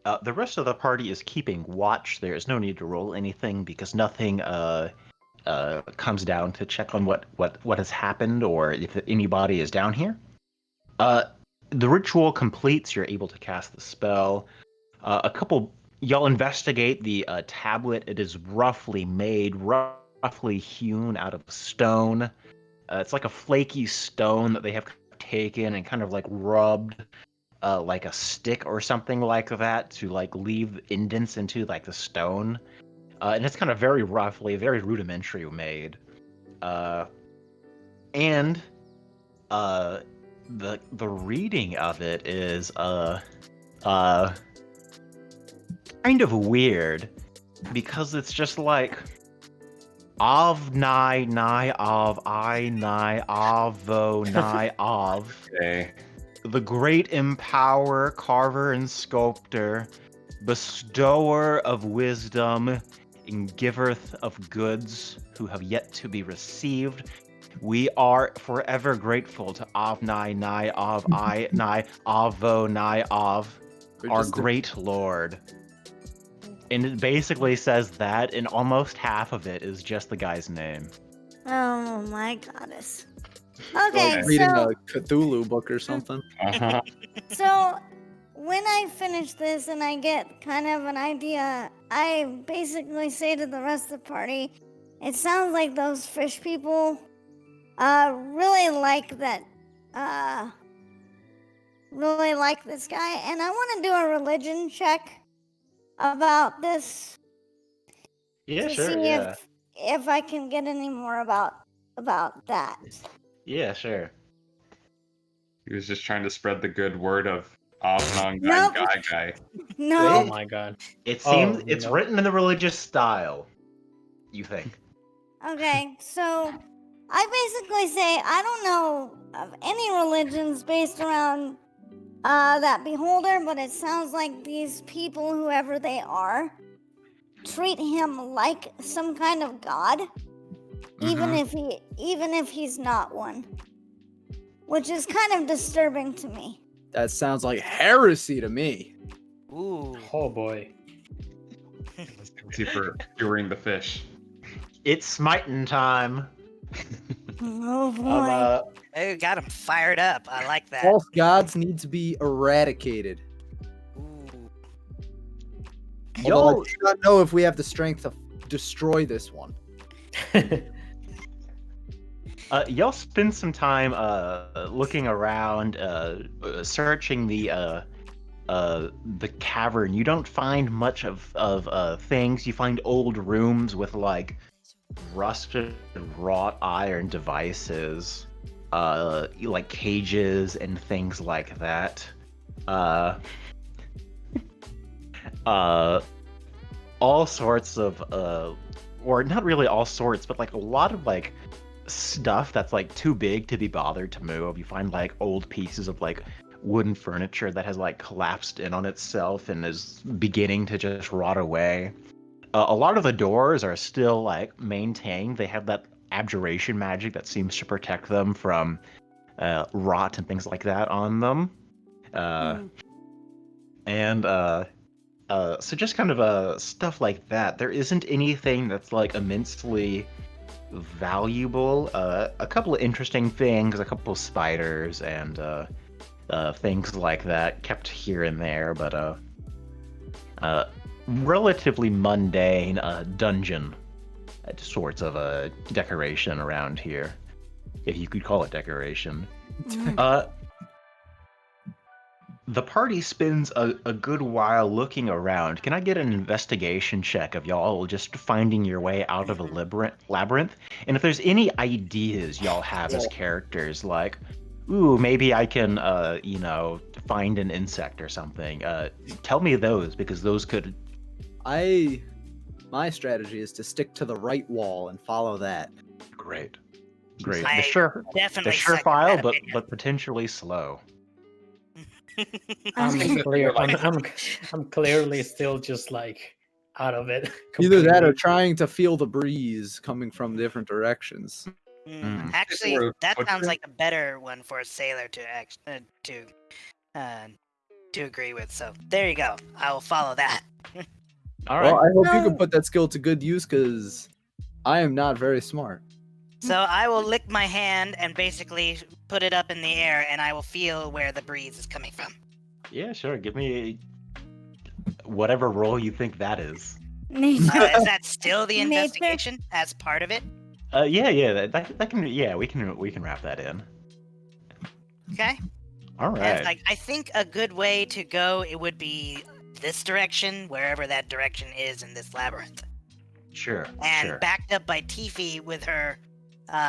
Mhm. The rest of the party is keeping watch. There is no need to roll anything because nothing comes down to check on what has happened or if anybody is down here. The ritual completes. You're able to cast the spell. Y'all investigate the tablet. It is roughly made, roughly hewn out of stone. It's like a flaky stone that they have taken and kind of like rubbed like a stick or something like that to like leave indents into like the stone. And it's kind of very roughly, very rudimentary made. And the reading of it is kind of weird because it's just like Av nai nai av I nai avo nai av. Okay. The great empower, carver, and sculptor, bestower of wisdom, and giveth of goods who have yet to be received. We are forever grateful to Av Nai Nai Av I Nai Avo Nai Av, We're our just great lord. And it basically says that, and almost half of it is just the guy's name. Oh my goddess. like Okay, reading so a Cthulhu book or something. Uh-huh. so when I finish this and I get kind of an idea, I basically say to the rest of the party, it sounds like those fish people really like that really like this guy, and I want to do a religion check about this Yeah, to sure, see yeah. if I can get any more about that. Yeah, sure. He was just trying to spread the good word of Avnong Nope. Guy. No. Oh my god. It Oh, seems it's no. written in the religious style, you think. Okay, so I basically say I don't know of any religions based around that beholder, but it sounds like these people, whoever they are, treat him like some kind of god, even if he's not one, which is kind of disturbing to me. That sounds like heresy to me. Ooh. Oh boy. See for curing the fish. It's smiting time. Oh boy. Oh, got him fired up. I like that. False gods need to be eradicated. Ooh. Although I Yo, do not know if we have the strength to destroy this one. y'all spend some time looking around, searching the cavern. You don't find much of things. You find old rooms with like rusted and wrought iron devices, like cages and things like that. All sorts of or not really all sorts, but like a lot of like stuff that's like too big to be bothered to move. You find like old pieces of like wooden furniture that has like collapsed in on itself and is beginning to just rot away. A lot of the doors are still like maintained. They have that abjuration magic that seems to protect them from rot and things like that on them. And so just kind of stuff like that. There isn't anything that's like immensely valuable. A couple of interesting things, a couple of spiders and things like that kept here and there, but relatively mundane dungeon sorts of a decoration around here, if you could call it decoration. The party spends a good while looking around. Can I get an investigation check of y'all just finding your way out of a labyrinth? And if there's any ideas y'all have as characters, like, ooh, maybe I can, find an insect or something. Tell me those, because those could... My strategy is to stick to the right wall and follow that. Great. I The definitely second surefire, that opinion. but potentially slow. I'm clearly still just like out of it. Either that or completely. trying to feel the breeze coming from different directions. Actually, Or that sounds butcher? like a better one for a sailor to agree with. So there you go. I will follow that. All right. Well, I hope you No. can put that skill to good use, because I am not very smart. So I will lick my hand and basically put it up in the air, and I will feel where the breeze is coming from. Yeah, sure. Give me whatever role you think that is. Is that still the Nature. investigation as part of it? Yeah. That can. Yeah, we can wrap that in. Okay. All And right. like, I think a good way to go, it would be this direction, wherever that direction is in this labyrinth. Sure. And Sure. backed up by Tifi with her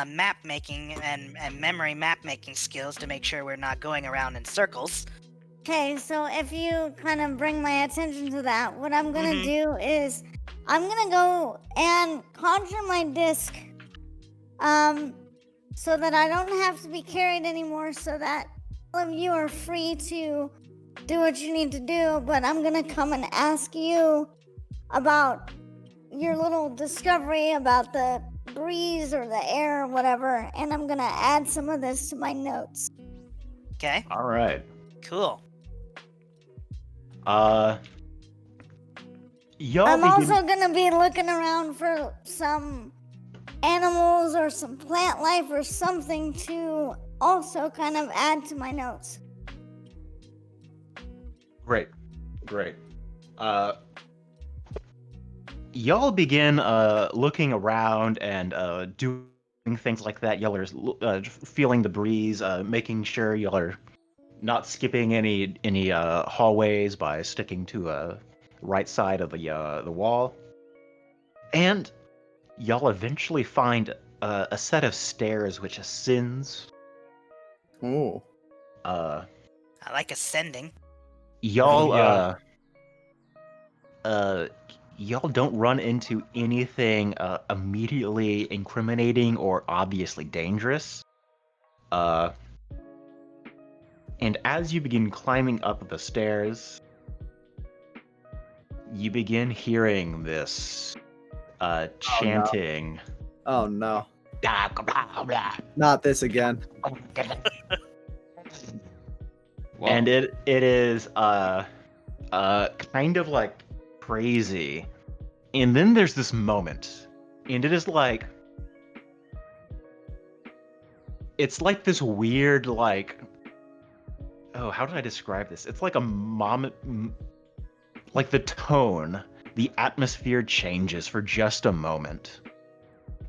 map making and memory map making skills to make sure we're not going around in circles. Okay, so if you kind of bring my attention to that, what I'm gonna do is I'm gonna go and conjure my disc, so that I don't have to be carried anymore, so that all of you are free to do what you need to do. But I'm gonna come and ask you about your little discovery about the breeze or the air or whatever, and I'm gonna add some of this to my notes. Okay. All right. Cool. Y'all I'm begin. also gonna be looking around for some animals or some plant life or something to also kind of add to my notes. Great. Y'all begin looking around and doing things like that. Y'all are feeling the breeze, making sure y'all are not skipping any hallways by sticking to a right side of the wall. And y'all eventually find a set of stairs which ascends. Oh. Uh, I like ascending. y'all Yeah. y'all don't run into anything immediately incriminating or obviously dangerous. And as you begin climbing up the stairs, you begin hearing this chanting. Oh no. Not this again. Well, And it is kind of like crazy. And then there's this moment, and it is like it's like this weird like, oh, how did I describe this? It's like like the tone, the atmosphere changes for just a moment.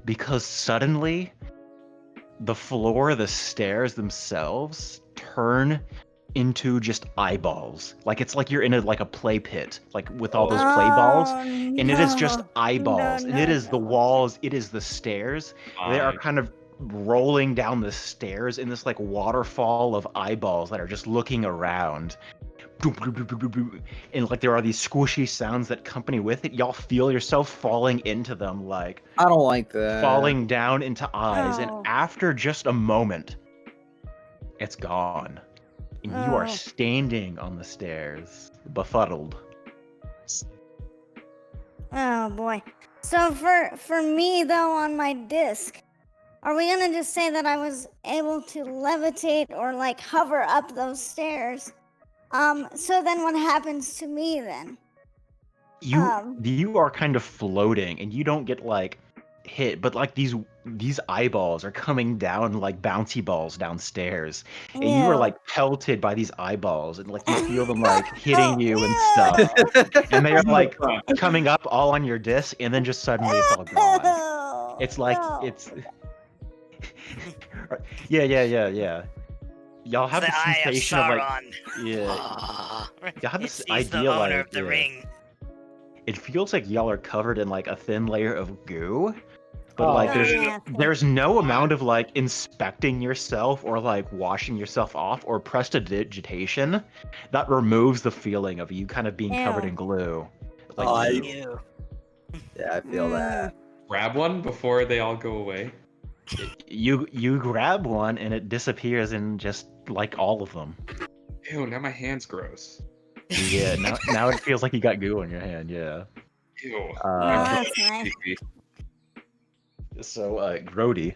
Because suddenly the floor, the stairs themselves turn into just eyeballs. Like it's like you're in a play pit, like with all those play balls. And it is just eyeballs. And it is the walls, it is the stairs. They are kind of rolling down the stairs in this like waterfall of eyeballs that are just looking around. And like there are these squishy sounds that accompany with it. Y'all feel yourself falling into them, like I don't like that. falling down into eyes. And Oh. after just a moment, it's gone. And you are Oh. standing on the stairs, befuddled. Oh boy. So for me though, on my disc, are we gonna just say that I was able to levitate or like hover up those stairs? So then what happens to me then? You are kind of floating, and you don't get like hit, but like these eyeballs are coming down like bouncy balls downstairs, and you are Ew. like pelted by these eyeballs, and like you feel them like hitting you and stuff, and they are like coming up all on your disc, and then just suddenly it's all gone. It's like it's yeah. Y'all have the the eye of sensation of like Sauron. y'all have It this sees the idea owner like of the ring. it feels like y'all are covered in like a thin layer of goo, but Oh, like yeah. there's no amount of like inspecting yourself or like washing yourself off or prestidigitation that removes the feeling of you kind of being covered Ew. in glue. Like Oh, Ew. Yeah, I feel that. grab one before they all go away. you grab one and it disappears in just like all of them. Ew, now my hand's gross. Yeah, now it feels like you got goo on your hand. Yeah. Ew. Oh, that's nice. So, Grody,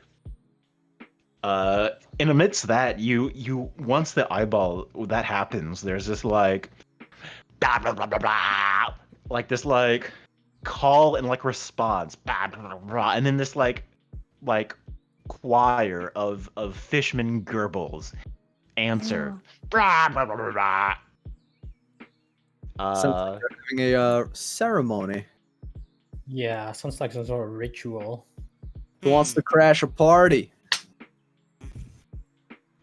in amidst that, you once the eyeball that happens, there's this like, blah, blah, blah, blah, blah, like this like call and like response, blah, blah, blah, blah, and then this like choir of fishman gurbles answer, blah, blah, blah, blah, blah. Sounds like they're having a ceremony. Yeah, sounds like some sort of ritual. Who wants to crash a party? I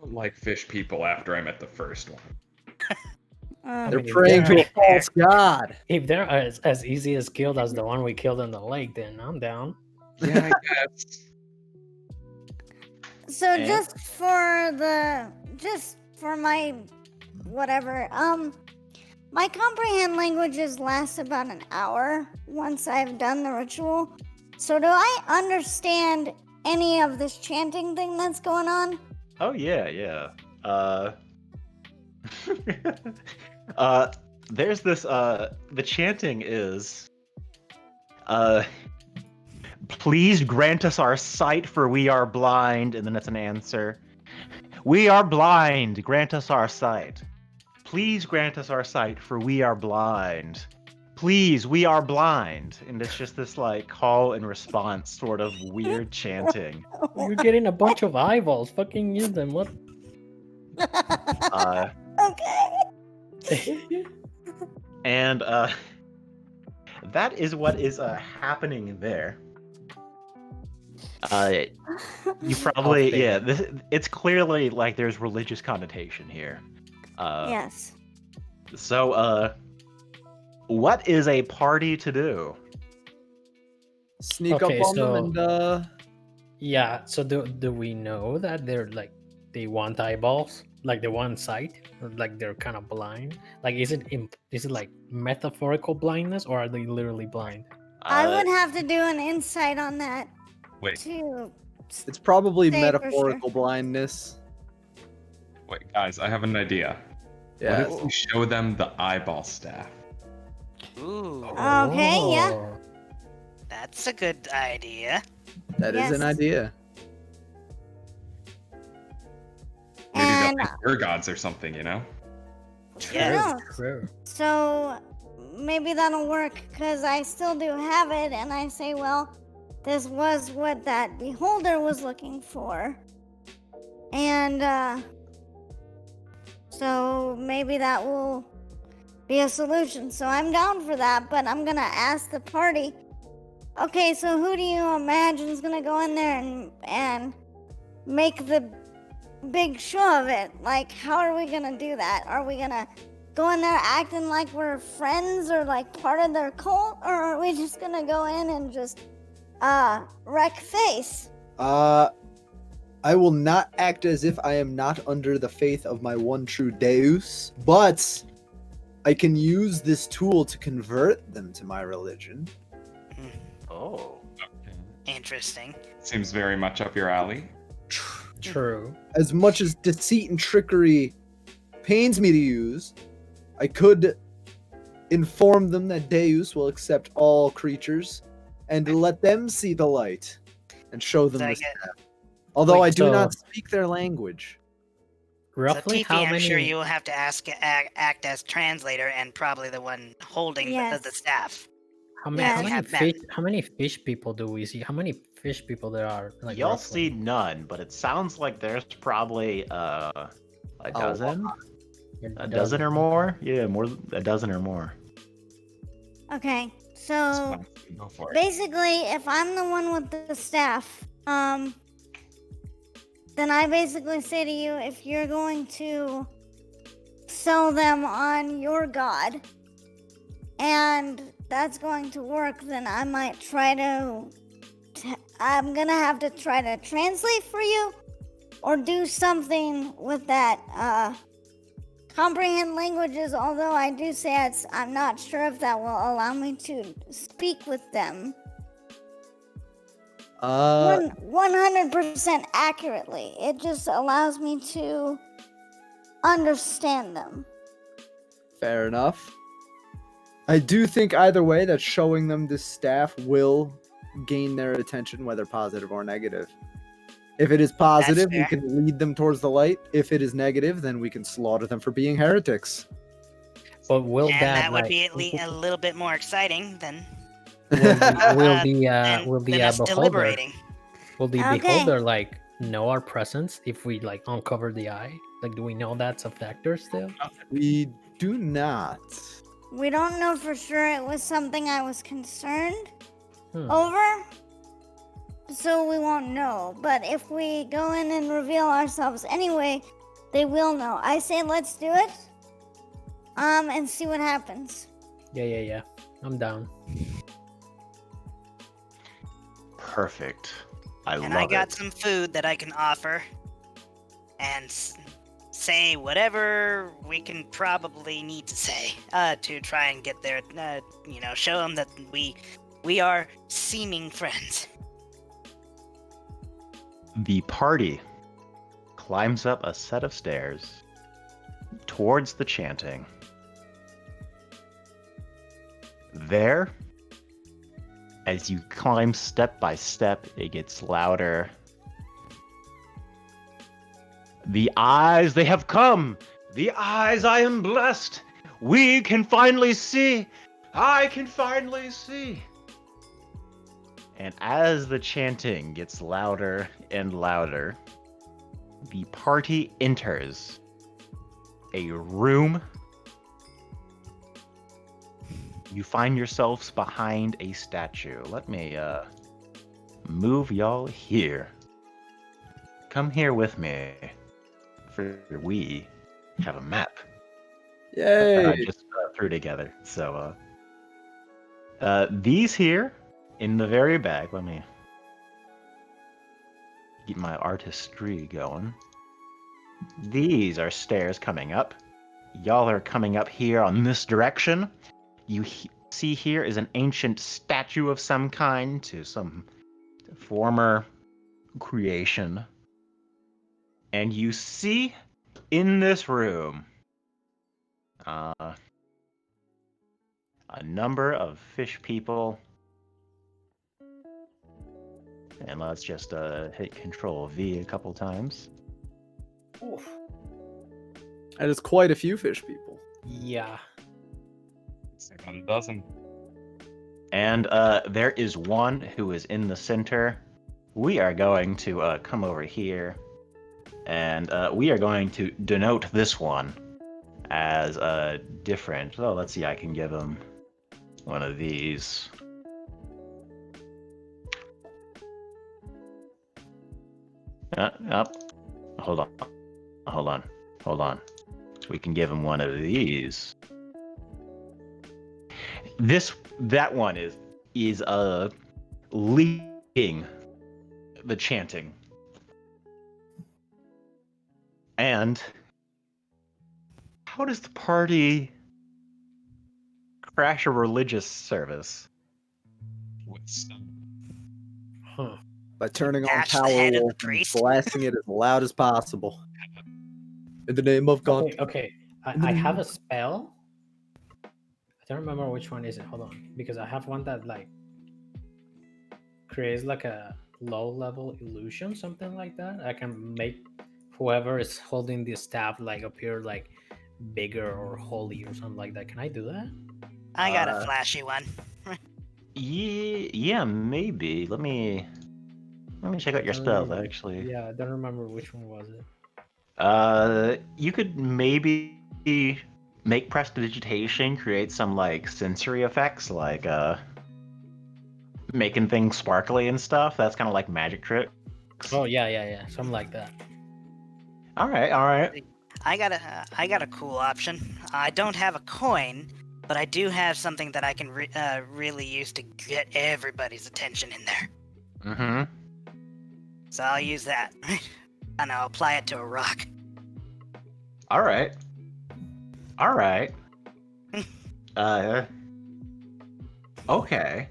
don't like fish people after I met the first one. They're mean, if praying to a they're- false god. If they're as easy as killed as the one we killed in the lake, then I'm down. Yeah, I guess. So And- just for my whatever. My comprehend languages last about an hour once I've done the ritual. So do I understand any of this chanting thing that's going on? Oh yeah. There's this the chanting is please grant us our sight for we are blind, and then it's an answer. We are blind, grant us our sight. Please grant us our sight for we are blind. Please, we are blind. And it's just this like call and response sort of weird chanting. You're getting a bunch of eyeballs. Fucking use them. What? Okay. And that is what is happening there. You probably it's clearly like there's religious connotation here. Yes. So what is a party to do? Sneak Okay, up on so- them and Yeah. So do we know that they're like they want eyeballs, like they want sight, or like they're kind of blind? Like is it like metaphorical blindness, or are they literally blind? I would have to do an insight on that Wait, too. it's probably Say for metaphorical blindness. wait, guys, I have an idea. Yeah. What if we show them the eyeball staff? Ooh, Okay, yeah. Oh. that's a good idea. That is an Yes. idea. Maybe And they'll think we're gods or something, you know? Yeah. True. so maybe that'll work because I still do have it, and I say, well, this was what that beholder was looking for, and so maybe that will be a solution. So I'm down for that, but I'm gonna ask the party. Okay, so who do you imagine is gonna go in there and make the big show of it? Like, how are we gonna do that? Are we gonna go in there acting like we're friends or like part of their cult, or are we just gonna go in and just wreck face? I will not act as if I am not under the faith of my one true Deus, but I can use this tool to convert them to my religion. Oh. Interesting. Seems very much up your alley. True. As much as deceit and trickery pains me to use, I could inform them that Deus will accept all creatures and let them see the light and show them So I the get- staff. Although Wait, I do so- not speak their language. Roughly so how Tiffy, I'm many? sure you will have to act as translator and probably the one holding Yes. the staff. How many? Yeah. How many Have fish? them. How many fish people do we see? How many fish people there are? Like Y'all roughly? see none, but it sounds like there's probably a dozen? A dozen or more? Yeah, more a dozen or more. Okay, It's so fine. Go for it. basically, if I'm the one with the staff, then I basically say to you, if you're going to sell them on your god, and that's going to work, then I might try to. I'm gonna have to try to translate for you, or do something with that. Comprehend languages, although I do say I'm not sure if that will allow me to speak with them 100% accurately. It just allows me to understand them. Fair enough. I do think either way that showing them this staff will gain their attention, whether positive or negative. If it is positive, we fair. can lead them towards the light. If it is negative, then we can slaughter them for being heretics. But will And that that would like, be at least a little bit more exciting than will than us beholder deliberating. will the Okay. beholder like know our presence if we like uncover the eye? Like, do we know that's a factor still? We do not. We don't know for sure. It was something I was concerned Hmm. over, so we won't know. But if we go in and reveal ourselves anyway, they will know. I say let's do it, and see what happens. Yeah. I'm down. Perfect. I And love I got it. some food that I can offer, and say whatever we can probably need to say to try and get there. Show them that we are seeming friends. The party climbs up a set of stairs towards the chanting. There, as you climb step by step, it gets louder. The eyes, they have come! The eyes, I am blessed! We can finally see! I can finally see! And as the chanting gets louder and louder, the party enters a room. You find yourselves behind a statue. Let me move y'all here. Come here with me, for we have a map that I Yay! just threw together. So these here in the very back, let me get my artistry going. These are stairs coming up. Y'all are coming up here on this direction. You see here is an ancient statue of some kind to some former creation. And you see in this room a number of fish people. And let's just hit Control V a couple times. Oof. That is quite a few fish people. Yeah. It's about a dozen. And there is one who is in the center. We are going to come over here. And we are going to denote this one as different. Oh, let's see, I can give him one of these. Hold on. We can give him one of these. That one is leading the chanting. And how does the party crash a religious service? With some Huh. By turning on Bash the Power head of the Wolf and priest. blasting it as loud as possible. In the name of God. Okay. I have a spell. I don't remember which one is it. Hold on, because I have one that like creates like a low level illusion, something like that. I can make whoever is holding the staff like appear like bigger or holy or something like that. Can I do that? I got a flashy one. Yeah, maybe. Let me check out your I don't spells, remember. actually. Yeah, I don't remember which one was it. You could maybe make prestidigitation create some like sensory effects, like making things sparkly and stuff. That's kind of like magic trick. Oh yeah, something like that. All right. I got a cool option. I don't have a coin, but I do have something that I can really use to get everybody's attention in there. Mm-hmm. So I'll use that, and I'll apply it to a rock. All right. Okay.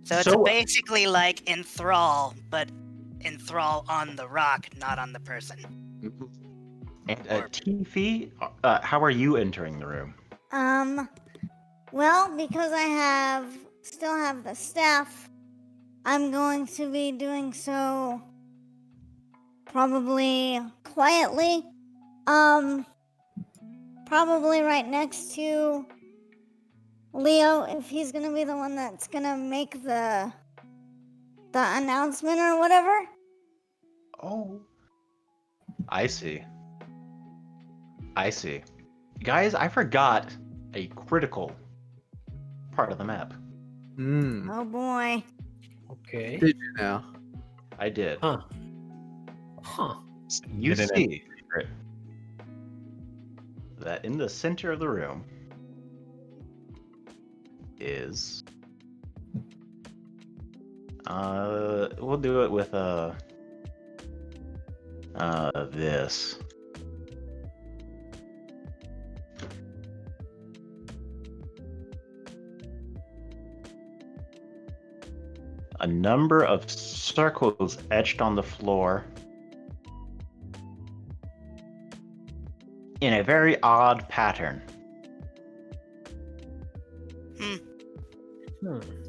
So it's basically like enthrall, but enthrall on the rock, not on the person. And Tiffy, how are you entering the room? Well, because I still have the staff, I'm going to be doing so probably quietly. Probably right next to Leo, if he's gonna be the one that's gonna make the announcement or whatever. Oh. I see. Guys, I forgot a critical part of the map. Oh boy. Okay. Did you now? I did. Huh. You Hidden see that in the center of the room is we'll do it with this. a number of circles etched on the floor in a very odd pattern.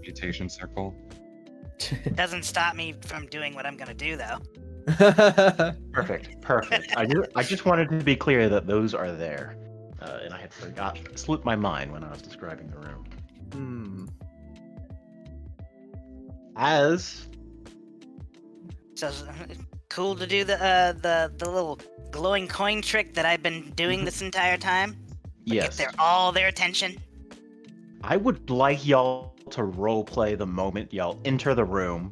Mutation circle. Doesn't stop me from doing what I'm gonna do, though. Perfect. I just wanted to be clear that those are there, and I had slipped my mind when I was describing the room. Hmm. As So cool to do the little glowing coin trick that I've been doing this entire time. yes, Get all their attention. I would like y'all to role play the moment y'all enter the room.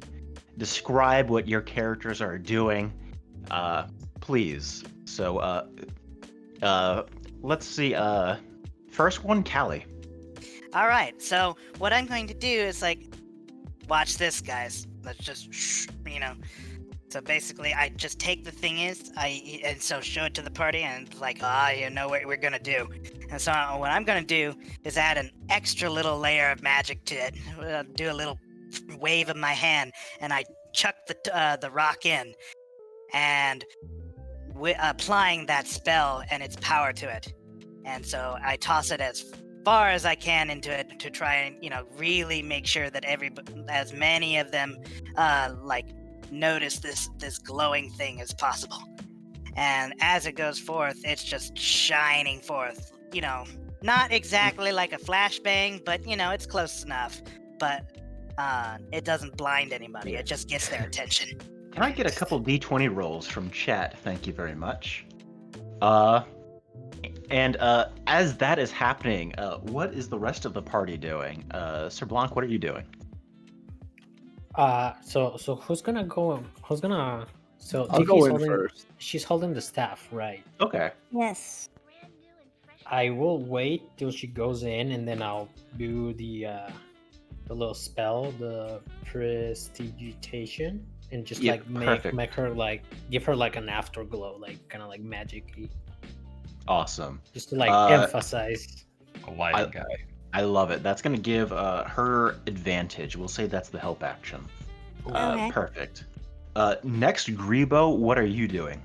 Describe what your characters are doing, please. So, let's see. First one, Callie. All right. So what I'm going to do is watch this, guys. Let's just So basically, I just take the thing and show it to the party, and it's like, you know what we're gonna do. And so what I'm gonna do is add an extra little layer of magic to it. Do a little wave of my hand, and I chuck the rock in, and applying that spell and its power to it. And so I toss it as far as I can into it to try and really make sure that as many of them notice this glowing thing as possible. And as it goes forth, it's just shining forth. Not exactly like a flashbang, but it's close enough. But it doesn't blind anybody. It just gets their attention. Can I get a couple D20 rolls from chat? Thank you very much. And as that is happening, what is the rest of the party doing? Sir Blanc, what are you doing? So who's gonna go? Who's gonna? So I'll Tiki's go in holding, first. She's holding the staff, right? Okay. Yes. I will wait till she goes in, and then I'll do the little spell, the prestidigitation, and just Yeah, perfect. make her give her an afterglow, kind of magic-y, Awesome. just to emphasize. A lighting guy. I love it. That's going to give her advantage. We'll say that's the help action. Okay. Perfect. Next, Grebo, what are you doing?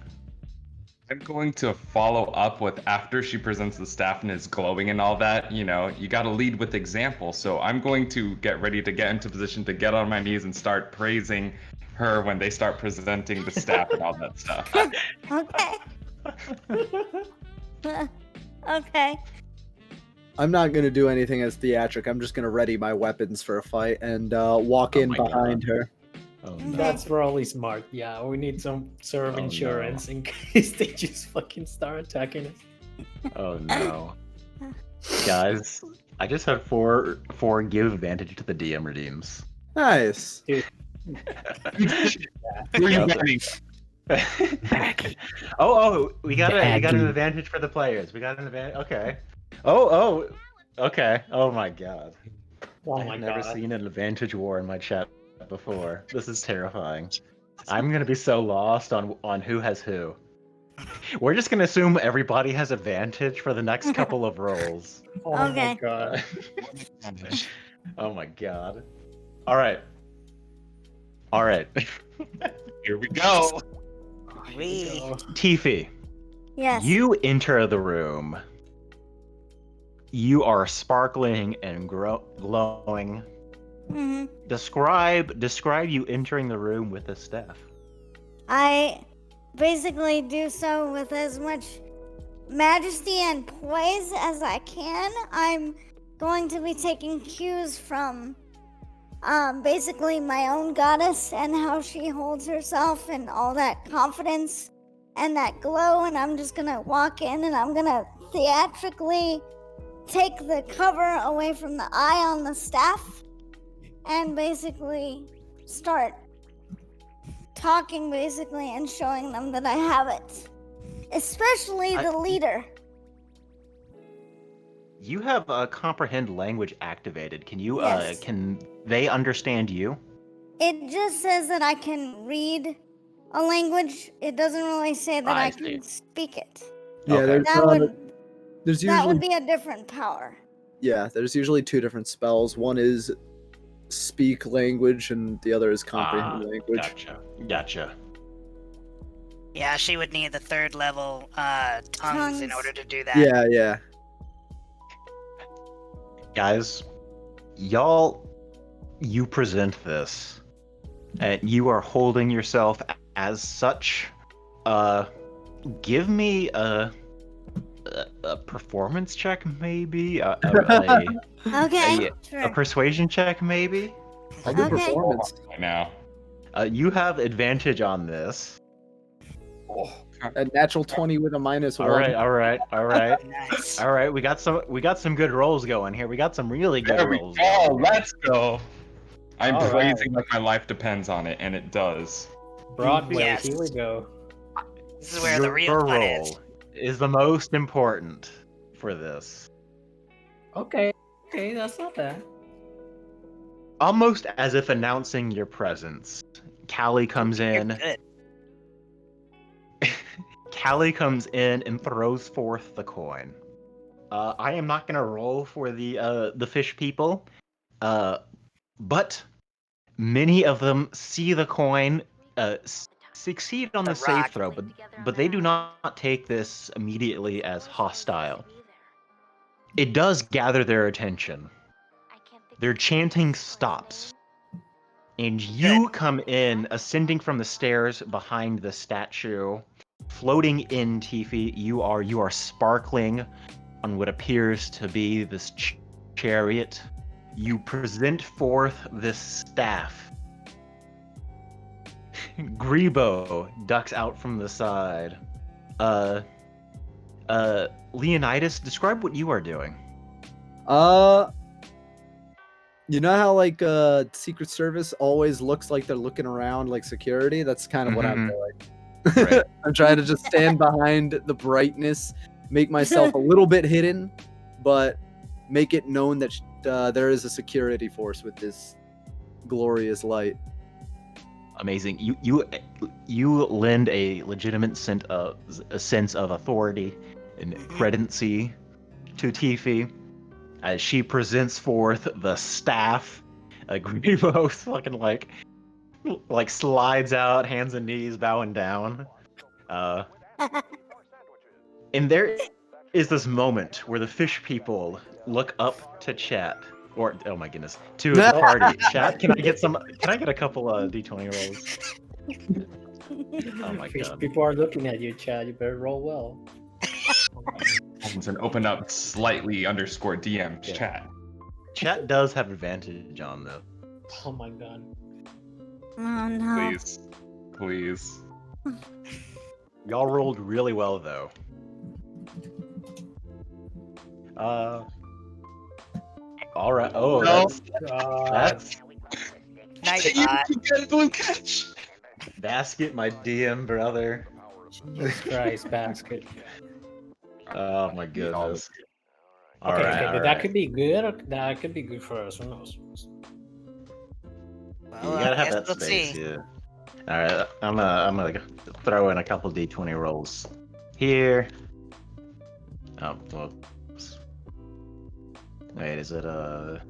I'm going to follow up with after she presents the staff and is glowing and all that. You got to lead with example. So I'm going to get ready to get into position to get on my knees and start praising her when they start presenting the staff and all that stuff. Okay. Okay. I'm not gonna do anything as theatric. I'm just gonna ready my weapons for a fight and walk Oh in my behind God. her. Oh, no. That's probably smart. Yeah, we need some sort of Oh, insurance in case they just fucking start attacking us. Oh no. Guys, I just had four give advantage to the DM redeems. Nice. Who are you betting? We got an advantage for the players. We got an advantage. Okay. Okay. Oh my God. Oh I've my never god. seen an advantage war in my chat before. This is terrifying. I'm gonna be so lost on who has who. We're just gonna assume everybody has advantage for the next couple of rolls. Oh my Okay. god. Oh my God. All right. Here we go. We. Tiffy, Yes. you enter the room. You are sparkling and glowing. hmm Describe you entering the room with the staff. I basically do so with as much majesty and poise as I can. I'm going to be taking cues from basically my own goddess and how she holds herself and all that confidence and that glow, and I'm just gonna walk in and I'm gonna theatrically take the cover away from the eye on the staff and basically start talking and showing them that I have it. Especially the leader. You have comprehend language activated. Can you Yes. can they understand you? It just says that I can read a language. It doesn't really say that I can speak it. Yeah, Okay. there's That would usually be a different power. there's usually two different spells. One is speak language and the other is comprehend language. Gotcha. Yeah, she would need the third level tongues in Tongues. order to do that. Yeah. Guys, you present this, and you are holding yourself as such. Give me a performance check, maybe Okay, a sure. persuasion check, maybe. I'll do Okay. performance. Right now. You have advantage on this. A natural 20 with a -1. All right. Nice. All right, we got some good rolls going here. We got some really good There we rolls. go. going here. Let's go. I'm All praising like my life depends on it, and it does. Broadway, Yes. here we go. This is where the real Your fun roll is. is the most important for this. Okay, that's not bad. Almost as if announcing your presence, Callie comes You're in. good. Callie comes in and throws forth the coin. I am not gonna roll for the fish people, but many of them see the coin, succeed on the The save rock. throw, but they do not take this immediately as hostile. It does gather their attention. Their chanting stops, and you come in, ascending from the stairs behind the statue, floating in, Tifi. You are sparkling on what appears to be this chariot. You present forth this staff. Grebo ducks out from the side. Leonidas, describe what you are doing. You know how like Secret Service always looks like they're looking around like security? That's kind of what I'm doing. Right. I'm trying to just stand behind the brightness, make myself a little bit hidden, but make it known that there is a security force with this glorious light. Amazing. You lend a legitimate sense of authority and credency to Tifi as she presents forth the staff. Grebo fucking like slides out, hands and knees, bowing down. And there is this moment where the fish people look up to chat. Or oh my goodness, to the party. Chat, can I get a couple D20 rolls? Oh my Fish god. people are looking at you, Chad. You better roll well. And open up slightly _ DM Yeah. chat. Chat does have advantage on this. Oh my god. Oh no. Please. Y'all rolled really well though. All right. Oh, No. that's Nice. You get blue catch. basket, my DM brother. Jesus Christ, basket. Oh my goodness. All Okay, right, okay, all but right. that could be good. Or that could be good for us. Who knows? You gotta have that we'll space, see. yeah. All right, I'm gonna throw in a couple D20 rolls here. Oh, whoops. Wait, is it /R?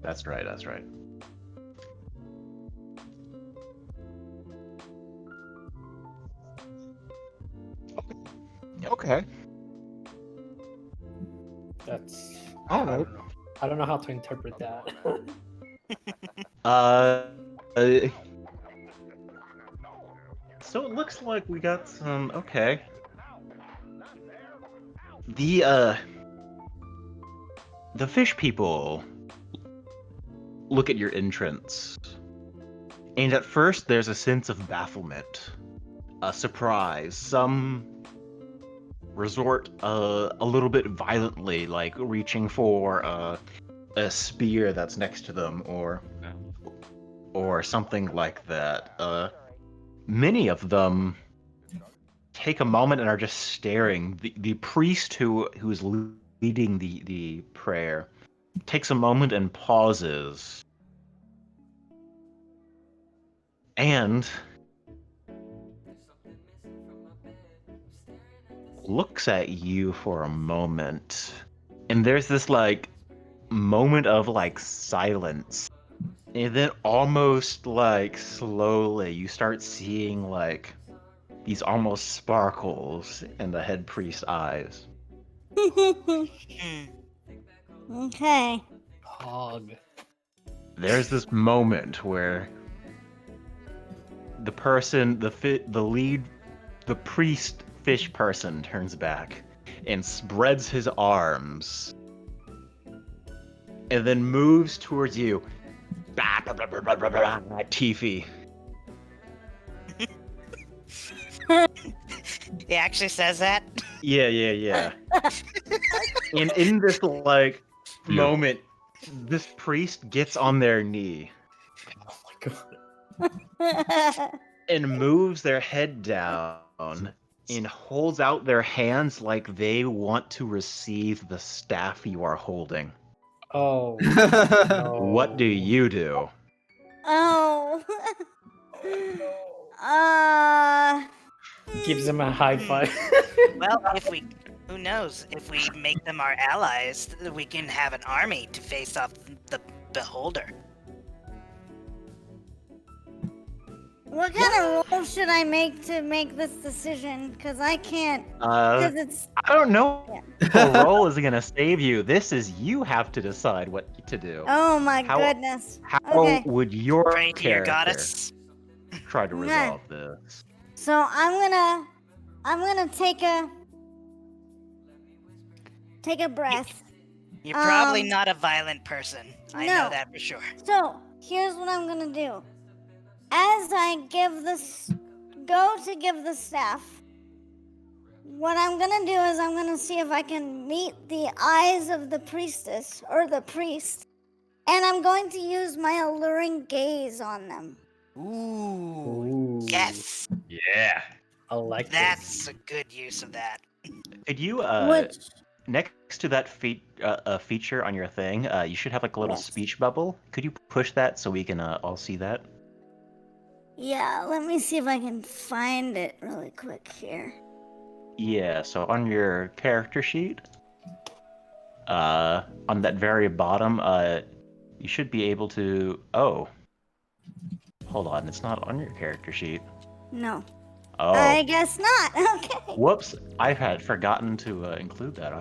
That's right. That's right. Okay. That's. All I right. don't know. I don't know how to interpret that. So it looks like we got some. Okay. The fish people look at your entrance, and at first there's a sense of bafflement, a surprise. Some resort a little bit violently, like reaching for a spear that's next to them, or something like that. Many of them take a moment and are just staring. The priest who's leading the prayer takes a moment and pauses, and looks at you for a moment, and there's this like moment of like silence, and then almost like slowly you start seeing like these almost sparkles in the head priest's eyes. Hmm. Okay. Hog. There's this moment where the person, the priest fish person turns back and spreads his arms and then moves towards you. Tiffy. He actually says that. Yeah. And in this like Yeah. moment, this priest gets on their knee Oh my god. and moves their head down and holds out their hands like they want to receive the staff you are holding. Oh. What do no. you do? Oh. Gives him a high five. Well, who knows? If we make them our allies, we can have an army to face off the beholder. What kind of roll should I make to make this decision? Because I can't. Because it's. I don't know. Yeah. The roll is gonna save you. This is you have to decide what to do. Oh my How- goodness. How Okay. would your Pray to your character goddess. try to Yeah. resolve this? So I'm gonna take a breath. You're probably Um, not a violent person. I no. know that for sure. So here's what I'm gonna do. As I go to give the staff, what I'm gonna do is I'm gonna see if I can meet the eyes of the priestess or the priest, and I'm going to use my alluring gaze on them. Ooh. Ooh. Yes. Yeah. I like That's a good use of that. Could you Which next to that feature on your thing, you should have like a little Yes. speech bubble. Could you push that so we can all see that? Yeah, let me see if I can find it really quick here. Yeah. So on your character sheet, on that very bottom, you should be able to. Oh, hold on, it's not on your character sheet. No. Oh, I guess not. Okay. whoops! I had forgotten to include that.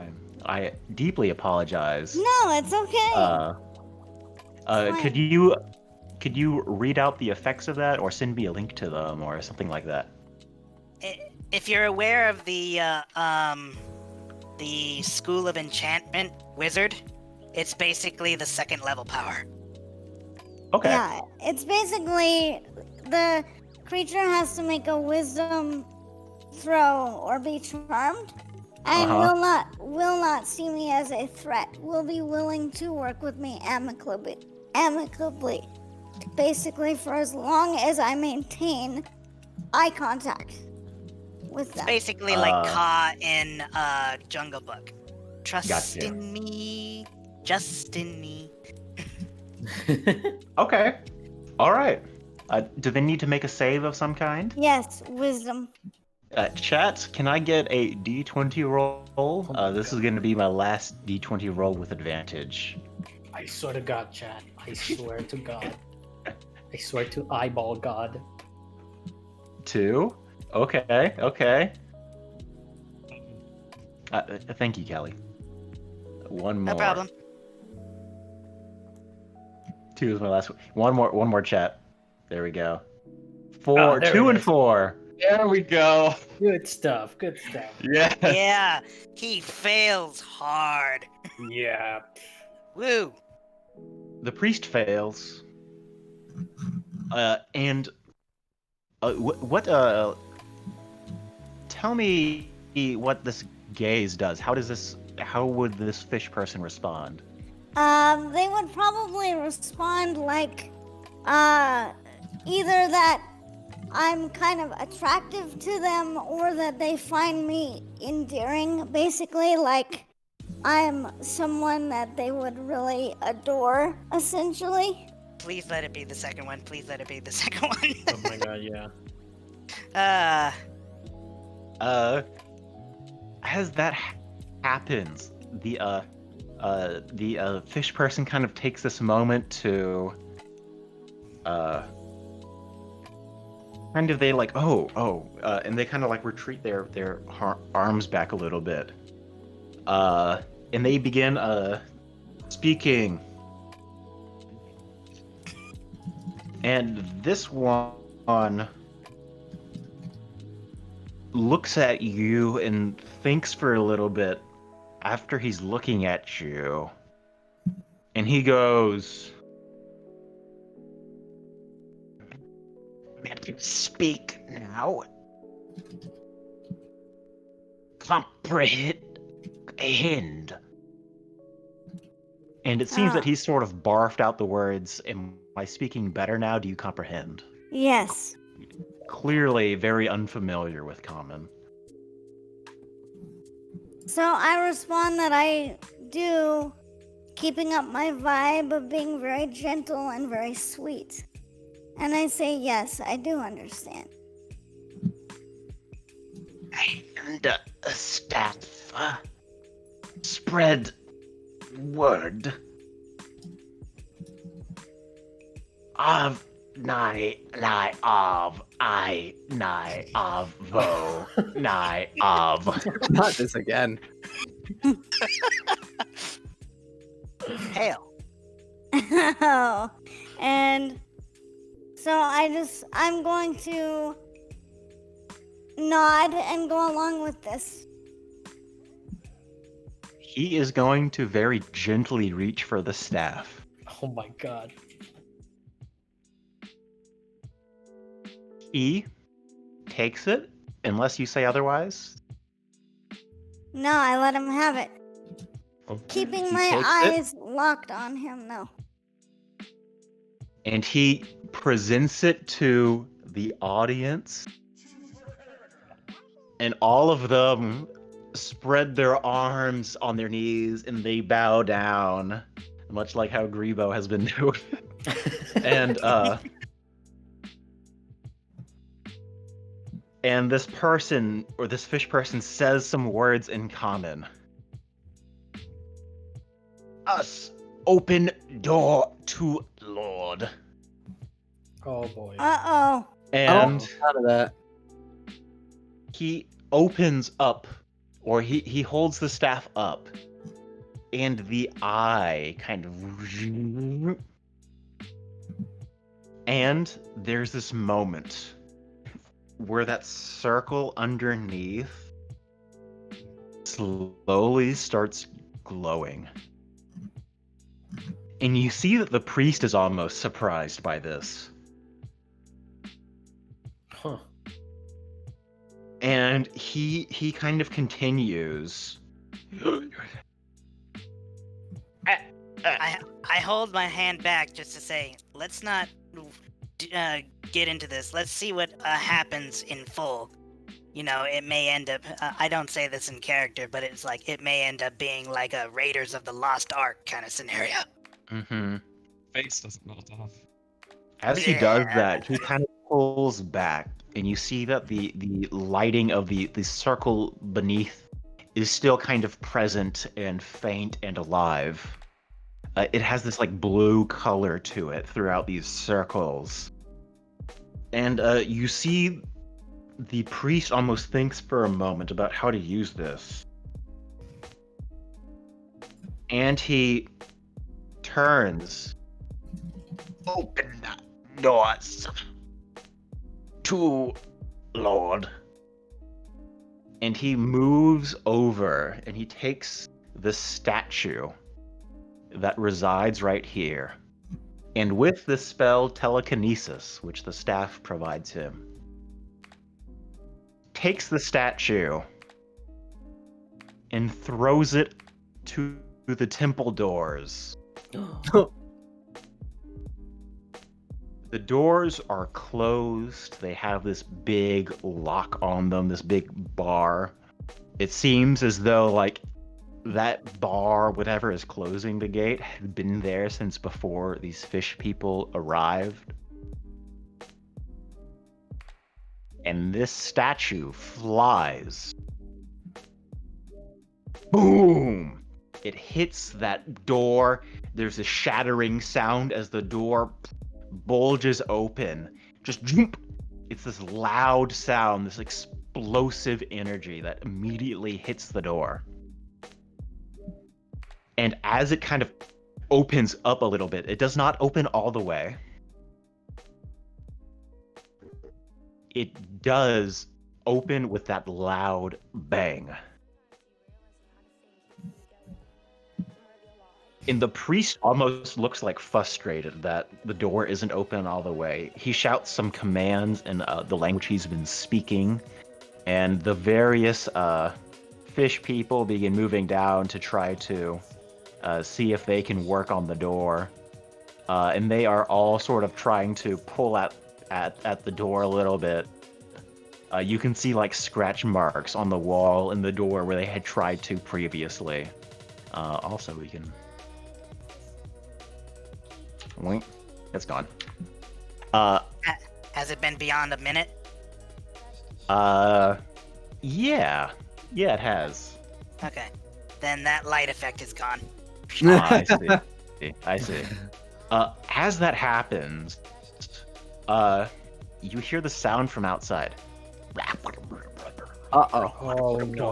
I deeply apologize. No, it's okay. It's Could fine. you read out the effects of that, or send me a link to them, or something like that? If you're aware of the School of Enchantment wizard, it's basically the second level power. Okay. Yeah, it's basically the creature has to make a wisdom throw or be charmed, and will not see me as a threat. Will be willing to work with me amicably, basically for as long as I maintain eye contact with It's them. basically like Ka in Jungle Book. Trust Gotcha. in me, just in me. Okay. All right. Do they need to make a save of some kind? Yes, wisdom. Chat, can I get a D20 roll? my This is God. going to be my last D20 roll with advantage. I swear to God, chat. I swear to God. I swear to eyeball God. 2. Okay. Thank you, Kelly. One more. No problem. 2 is my last one. One more chat. There we go. 4, Oh, there 2 it and is. 4. There we go. Good stuff. Good stuff. Yes. Yeah, he fails hard. Yeah. Woo. The priest fails. And what tell me what this gaze does. How would this fish person respond? They would probably respond like, either that I'm kind of attractive to them or that they find me endearing. Basically, like I'm someone that they would really adore, essentially. Please let it be the second one. Please let it be the second one. Oh my God. Yeah. As that happens, The fish person kind of takes this moment to kind of they like and they kind of like retreat their arms back a little bit, and they begin speaking. And this one looks at you and thinks for a little bit after he's looking at you, and he goes, "Let you speak now. Comprehend." And it seems that Oh. he's sort of barfed out the words, "Am I speaking better now? Do you comprehend?" Yes. Clearly very unfamiliar with common. So I respond that I do, keeping up my vibe of being very gentle and very sweet. And I say, yes, I do understand. And staff spread word of nigh of I nigh of vo nigh of. Not this again. Hail. And so I'm going to nod and go along with this. He is going to very gently reach for the staff. Oh my god. He takes it, unless you say otherwise. No, I let him have it. Okay. Keeping He my takes eyes locked on him, though. And he presents it to the audience. And all of them spread their arms on their knees and they bow down, much like how Grebo has been doing. And this person, or this fish person, says some words in common. Us open door to Lord. Oh boy. Uh-oh. And Out of that. he opens up, or he holds the staff up, and the eye kind of... And there's this moment where that circle underneath slowly starts glowing. And you see that the priest is almost surprised by this. Huh. And he kind of continues. I hold my hand back just to say, let's not get into this. Let's see what happens in full. You know, it may end up, I don't say this in character, but it's like, it may end up being like a Raiders of the Lost Ark kind of scenario. Mm-hmm. Face doesn't melt off. As he does that, he kind of pulls back, and you see that the lighting of the circle beneath is still kind of present and faint and alive. It has this like blue color to it throughout these circles. And you see the priest almost thinks for a moment about how to use this. And he turns. Open the doors to Lord. And he moves over and he takes the statue that resides right here. And with the spell telekinesis, which the staff provides him, takes the statue and throws it to the temple doors. The doors are closed. They have this big lock on them, this big bar. It seems as though, like, that bar, whatever is closing the gate, had been there since before these fish people arrived. And this statue flies. Boom! It hits that door. There's a shattering sound as the door bulges open. Just jump. It's this loud sound, this explosive energy that immediately hits the door. And as it kind of opens up a little bit, it does not open all the way. It does open with that loud bang. And the priest almost looks like frustrated that the door isn't open all the way. He shouts some commands in the language he's been speaking, and the various fish people begin moving down to try to see if they can work on the door. And they are all sort of trying to pull at the door a little bit. You can see like scratch marks on the wall in the door where they had tried to previously. Also, we can... Wait, it's gone. Has it been beyond a minute? Yeah, it has. Okay. Then that light effect is gone. I see. As that happens, you hear the sound from outside. Uh-oh. Oh no.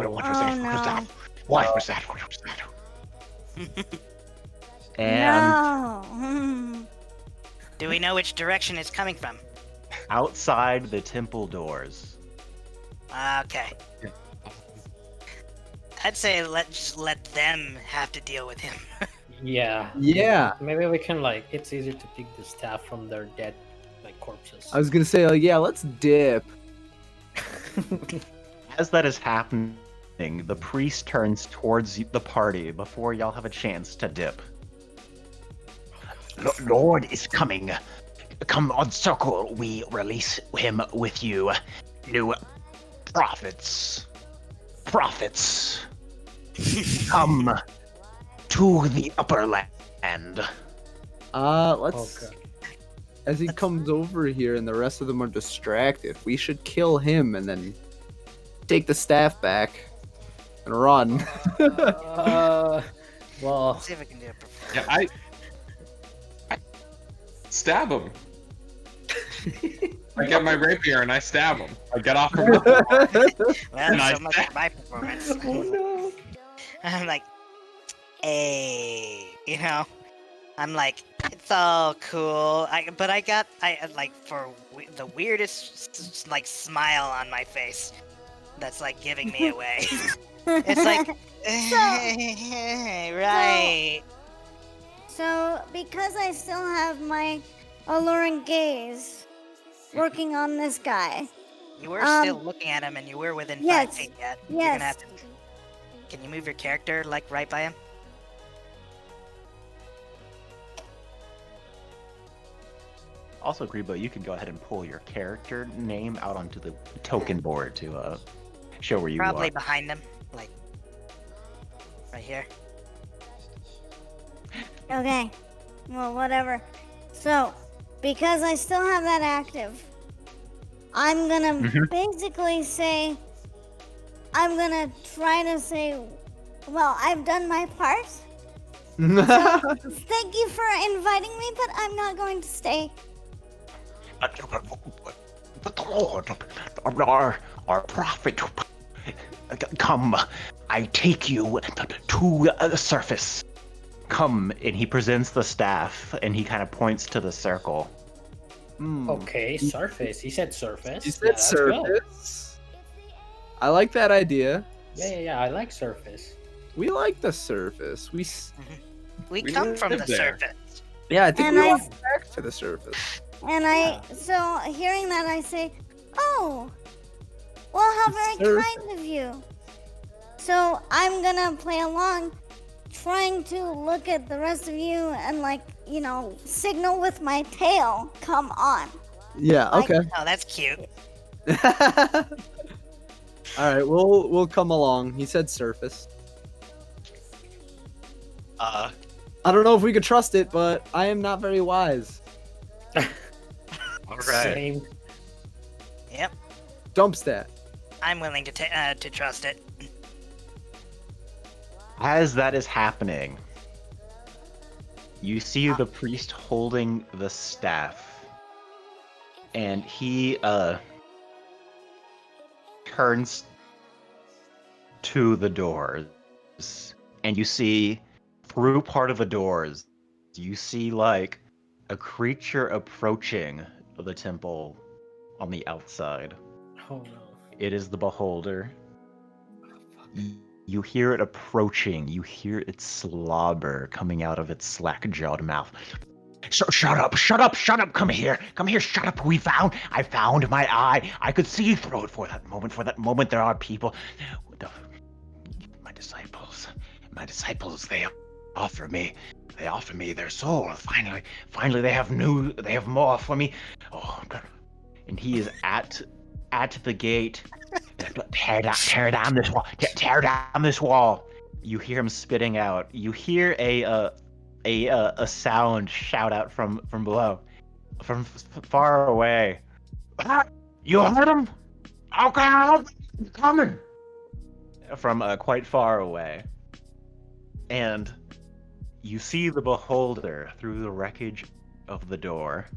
What was that? And Do we know which direction it's coming from? outside the temple doors. Okay. I'd say just let them have to deal with him. Yeah. Yeah. Maybe we can it's easier to pick the staff from their dead corpses. I was gonna say, yeah, let's dip. As that is happening, the priest turns towards the party before y'all have a chance to dip. Lord is coming. Come on, circle. We release him with you. New prophets. Come to the upper land. Let's... Okay. As he comes over here and the rest of them are distracted, we should kill him and then take the staff back and run. Well, Let's see if we can do it. Yeah, I stab him. I get my rapier and I stab him. I get off him. Well, Nice. so much for my performance. I'm like, hey, I'm like, it's all cool. But I got the weirdest smile on my face. That's giving me away. It's like, right. So, because I still have my alluring gaze working on this guy. You were still looking at him, and you were within 5 feet yet. You're gonna have to. Can you move your character right by him? Also, Grebo, you can go ahead and pull your character name out onto the token board to show where you Probably are. behind him, right here. Okay. Well, whatever. So, because I still have that active, I'm gonna basically say, I'm gonna try to say, well, I've done my part. So, thank you for inviting me, but I'm not going to stay. But the Lord, our prophet, come, I take you to the surface. Come, and he presents the staff, and he kind of points to the circle. okay, surface. He said surface. He said Yeah, that's good. surface. I like that idea. Yeah, I like surface. We like the surface. We We We come from the live there. surface. yeah, I think And we I- want back to the surface. And so hearing that, I say, oh, well, how very Sir. kind of you. So I'm gonna play along, trying to look at the rest of you and signal with my tail, come on. Yeah. Okay. Oh, that's cute. All right. We'll come along. He said surface. I don't know if we could trust it, but I am not very wise. All right. Same. Yep, Dump stat. I'm willing to trust it. As that is happening, you see the priest holding the staff, and he turns to the doors, and you see through part of the doors, you see like a creature approaching the temple on the outside. Oh no. It is the beholder. You hear it approaching. You hear its slobber coming out of its slack-jawed mouth. Shut up! Shut up! Shut up! Come here! Come here! Shut up! I found my eye. I could see through it for that moment. For that moment, there are people. My disciples. They offer me their soul. Finally, they have more for me. Oh, and he is at the gate. Tear down this wall. Tear down this wall. You hear him spitting out. You hear a sound shout out from below, from far away. You heard him? Okay, coming. From quite far away. And you see the beholder through the wreckage of the door.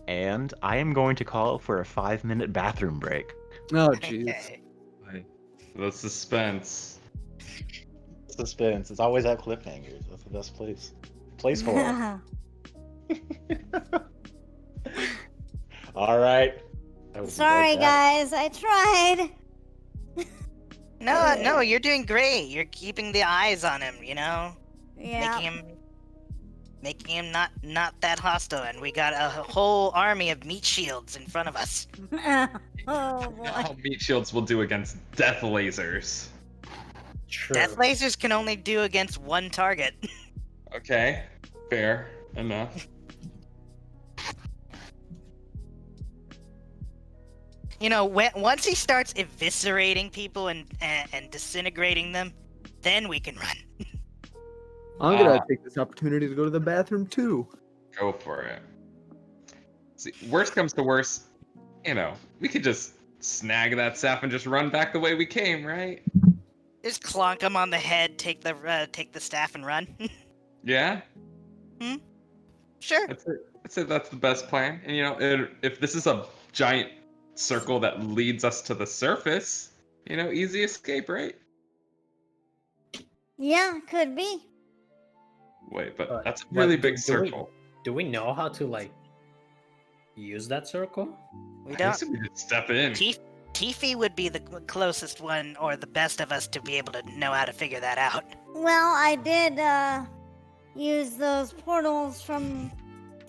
And I am going to call for a 5-minute bathroom break. Oh, jeez. Okay. The suspense. Suspense. It's always at cliffhangers. That's the best place. Place for it. All right. I will be Sorry, right back. guys. I tried. No, you're doing great. You're keeping the eyes on him, you know? Yeah. Making him not that hostile, and we got a whole army of meat shields in front of us. Oh boy. How meat shields will do against death lasers. True. Death lasers can only do against one target. Okay, fair enough. You know, once he starts eviscerating people and disintegrating them, then we can run. I'm gonna take this opportunity to go to the bathroom too. Go for it. See, worst comes to worst, you know, we could just snag that staff and just run back the way we came, right? Just clonk him on the head, take the staff, and run. Yeah? Sure. I'd say that's the best plan. And you know, if this is a giant circle that leads us to the surface, you know, easy escape, right? Yeah, could be. Wait, but But that's a what- really big do we- circle. Do we know how to like use that circle? We I don't. guess we could step in. Tiffy would be the closest one, or the best of us, to be able to know how to figure that out. Well, I did use those portals from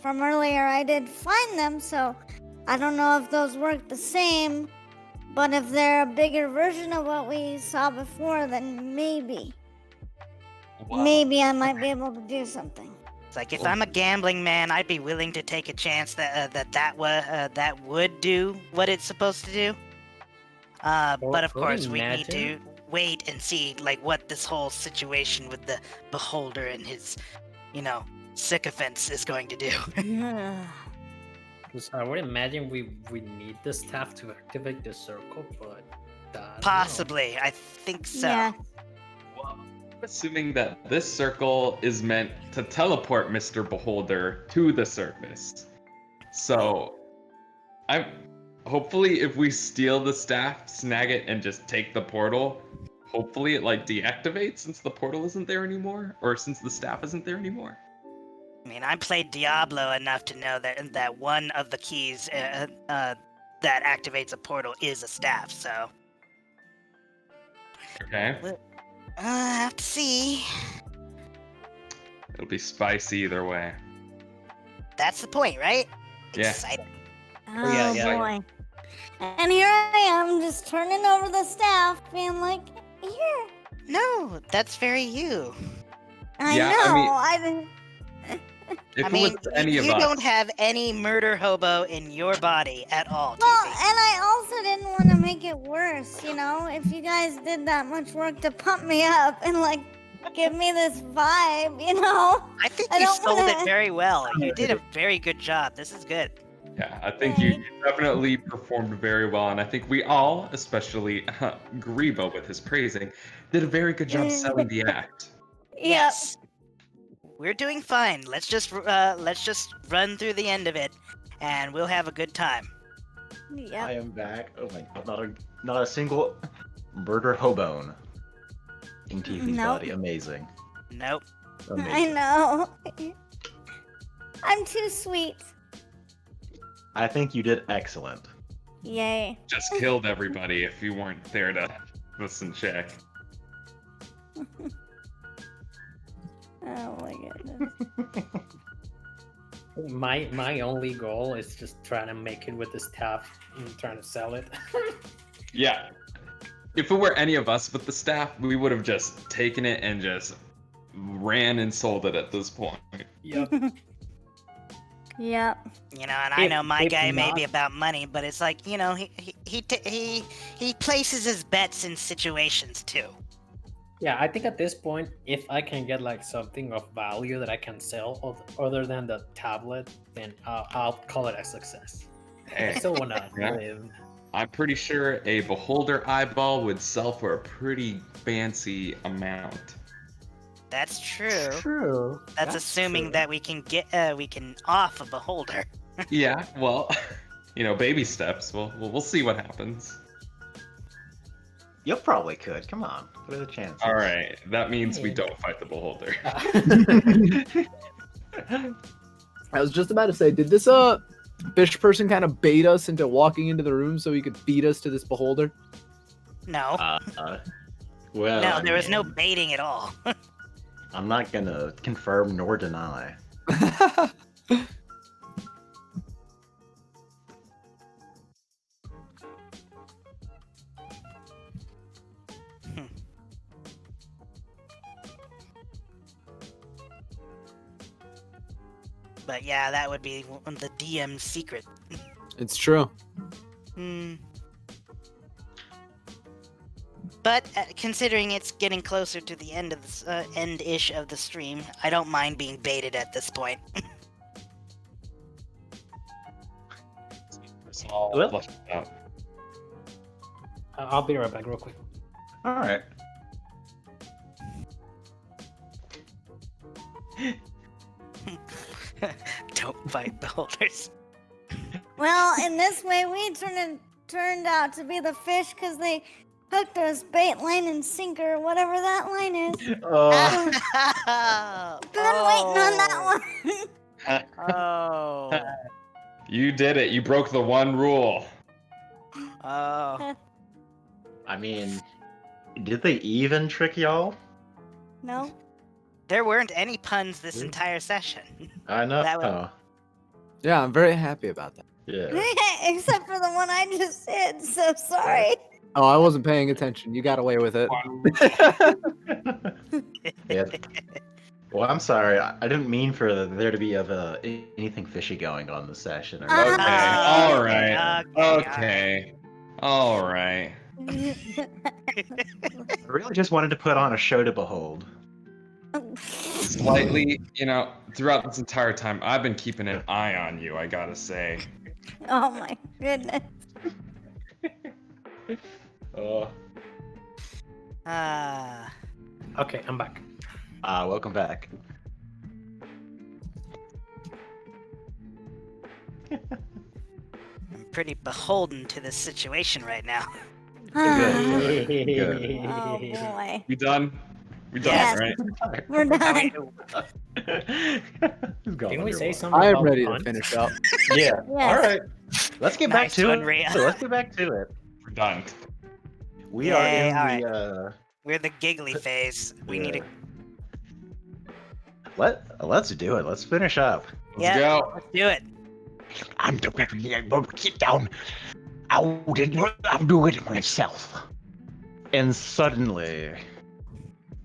earlier. I did find them, so I don't know if those work the same. But if they're a bigger version of what we saw before, then maybe Wow. maybe I might be able to do something. It's like, if I'm a gambling man, I'd be willing to take a chance that would do what it's supposed to do. But of Or course, we need to imagine- wait and see like what this whole situation with the beholder and his, you know, sycophants is going to do. 'Cause I would imagine we need the staff to activate the circle, but I don't know. Possibly, I think so. Yeah. Well, I'm assuming that this circle is meant to teleport Mr. Beholder to the surface. So, hopefully if we steal the staff, snag it, and just take the portal, hopefully it like deactivates since the portal isn't there anymore, or since the staff isn't there anymore. I mean, I played Diablo enough to know that one of the keys that activates a portal is a staff. So Okay, I have to see. it'll be spicy either way. That's the point, right? Yeah. Exciting. Oh yeah. boy. And here I am, just turning over the staff, being like, here. No, that's very you. I Yeah, know. I mean- didn't. If I it mean, was any you of us, don't have any murder hobo in your body at all, Well, TP. and I also didn't want to make it worse, you know? If you guys did that much work to pump me up and, like, give me this vibe, you know? I think I you don't sold wanna- it very well. You did a very good job. This is good. yeah, I think you definitely performed very well, and I think we all, especially Grebo with his praising, did a very good job selling the act. Yes. We're doing fine. Let's just run through the end of it, and we'll have a good time. Yep. I am back. Oh my god, not a single murder hobone in TV's Nope. body. Amazing. Nope. I Amazing. know. I'm too sweet. I think you did excellent. Yay. Just killed everybody if you weren't there to listen check. Oh my goodness. My only goal is just trying to make it with the staff and trying to sell it. Yeah. If it were any of us with the staff, we would have just taken it and just ran and sold it at this point. Yep. Yep. You know, and I If- know my if guy may be not- about money, but it's like, you know, he places his bets in situations too. Yeah, I think at this point, if I can get like something of value that I can sell other than the tablet, then I'll call it a success. I Hey, still wanna Yeah. live. I'm pretty sure a beholder eyeball would sell for a pretty fancy amount. That's true. True. That's assuming that we can off a beholder. Yeah, well, baby steps. We'll see what happens. You probably could. Come on. What are the chances? All right, that means we Yeah. don't fight the beholder. I was just about to say, did this fish person kind of bait us into walking into the room so he could beat us to this beholder? No. Well, No, I there was no mean, baiting at all. I'm not gonna confirm nor deny. But yeah, that would be the DM's secret. It's true. Hmm. But considering it's getting closer to the end of the end-ish of the stream, I don't mind being baited at this point. So I'll Well- flush it out. I'll be right back real quick. All right. Don't fight beholders. Well, in this way, we turned out to be the fish because they hooked us bait, line, and sinker, or whatever that line is. Been waiting on that one. Oh. You did it. You broke the one rule. Oh. I mean, did they even trick y'all? No. There weren't any puns this Really? entire session. I know. That was- Yeah, I'm very happy about that. Yeah. Except for the one I just did, so sorry. Oh, I wasn't paying attention. You got away with it. Yeah. Well, I'm sorry. I didn't mean for there to be anything fishy going on this session. Or Okay. Ah. All right. Okay. All right. I really just wanted to put on a show to behold. Slightly, throughout this entire time, I've been keeping an eye on you. I gotta say. Oh my goodness. Ah. Okay, I'm back. Welcome back. I'm pretty beholden to this situation right now. Good. Oh boy. We done? We done, Yes. right? We're done. Didn't we say something I am about ready to puns? finish up. Yeah. Yes. All right. Let's get back Nice to one, it. Rhea. So let's get back to it. We're done. We Yay, are in alright. the We're the giggly phase. We need to. Let's do it. Let's finish up. Let's Yeah. go. Let's do it. I'm sit down. I'll do it myself. And suddenly,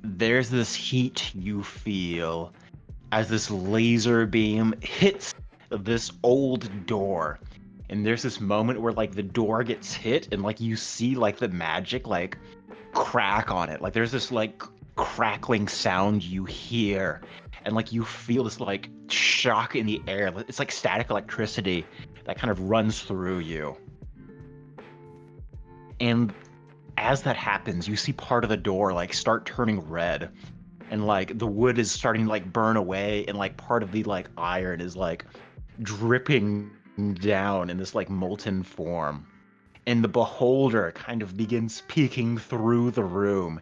there's this heat you feel as this laser beam hits this old door. And there's this moment where like the door gets hit and like you see like the magic like crack on it. Like there's this like crackling sound you hear. And like you feel this like shock in the air. It's like static electricity that kind of runs through you. And as that happens, you see part of the door like start turning red. and like the wood is starting to like burn away, and like part of the like iron is like dripping down in this like molten form. And the beholder kind of begins peeking through the room.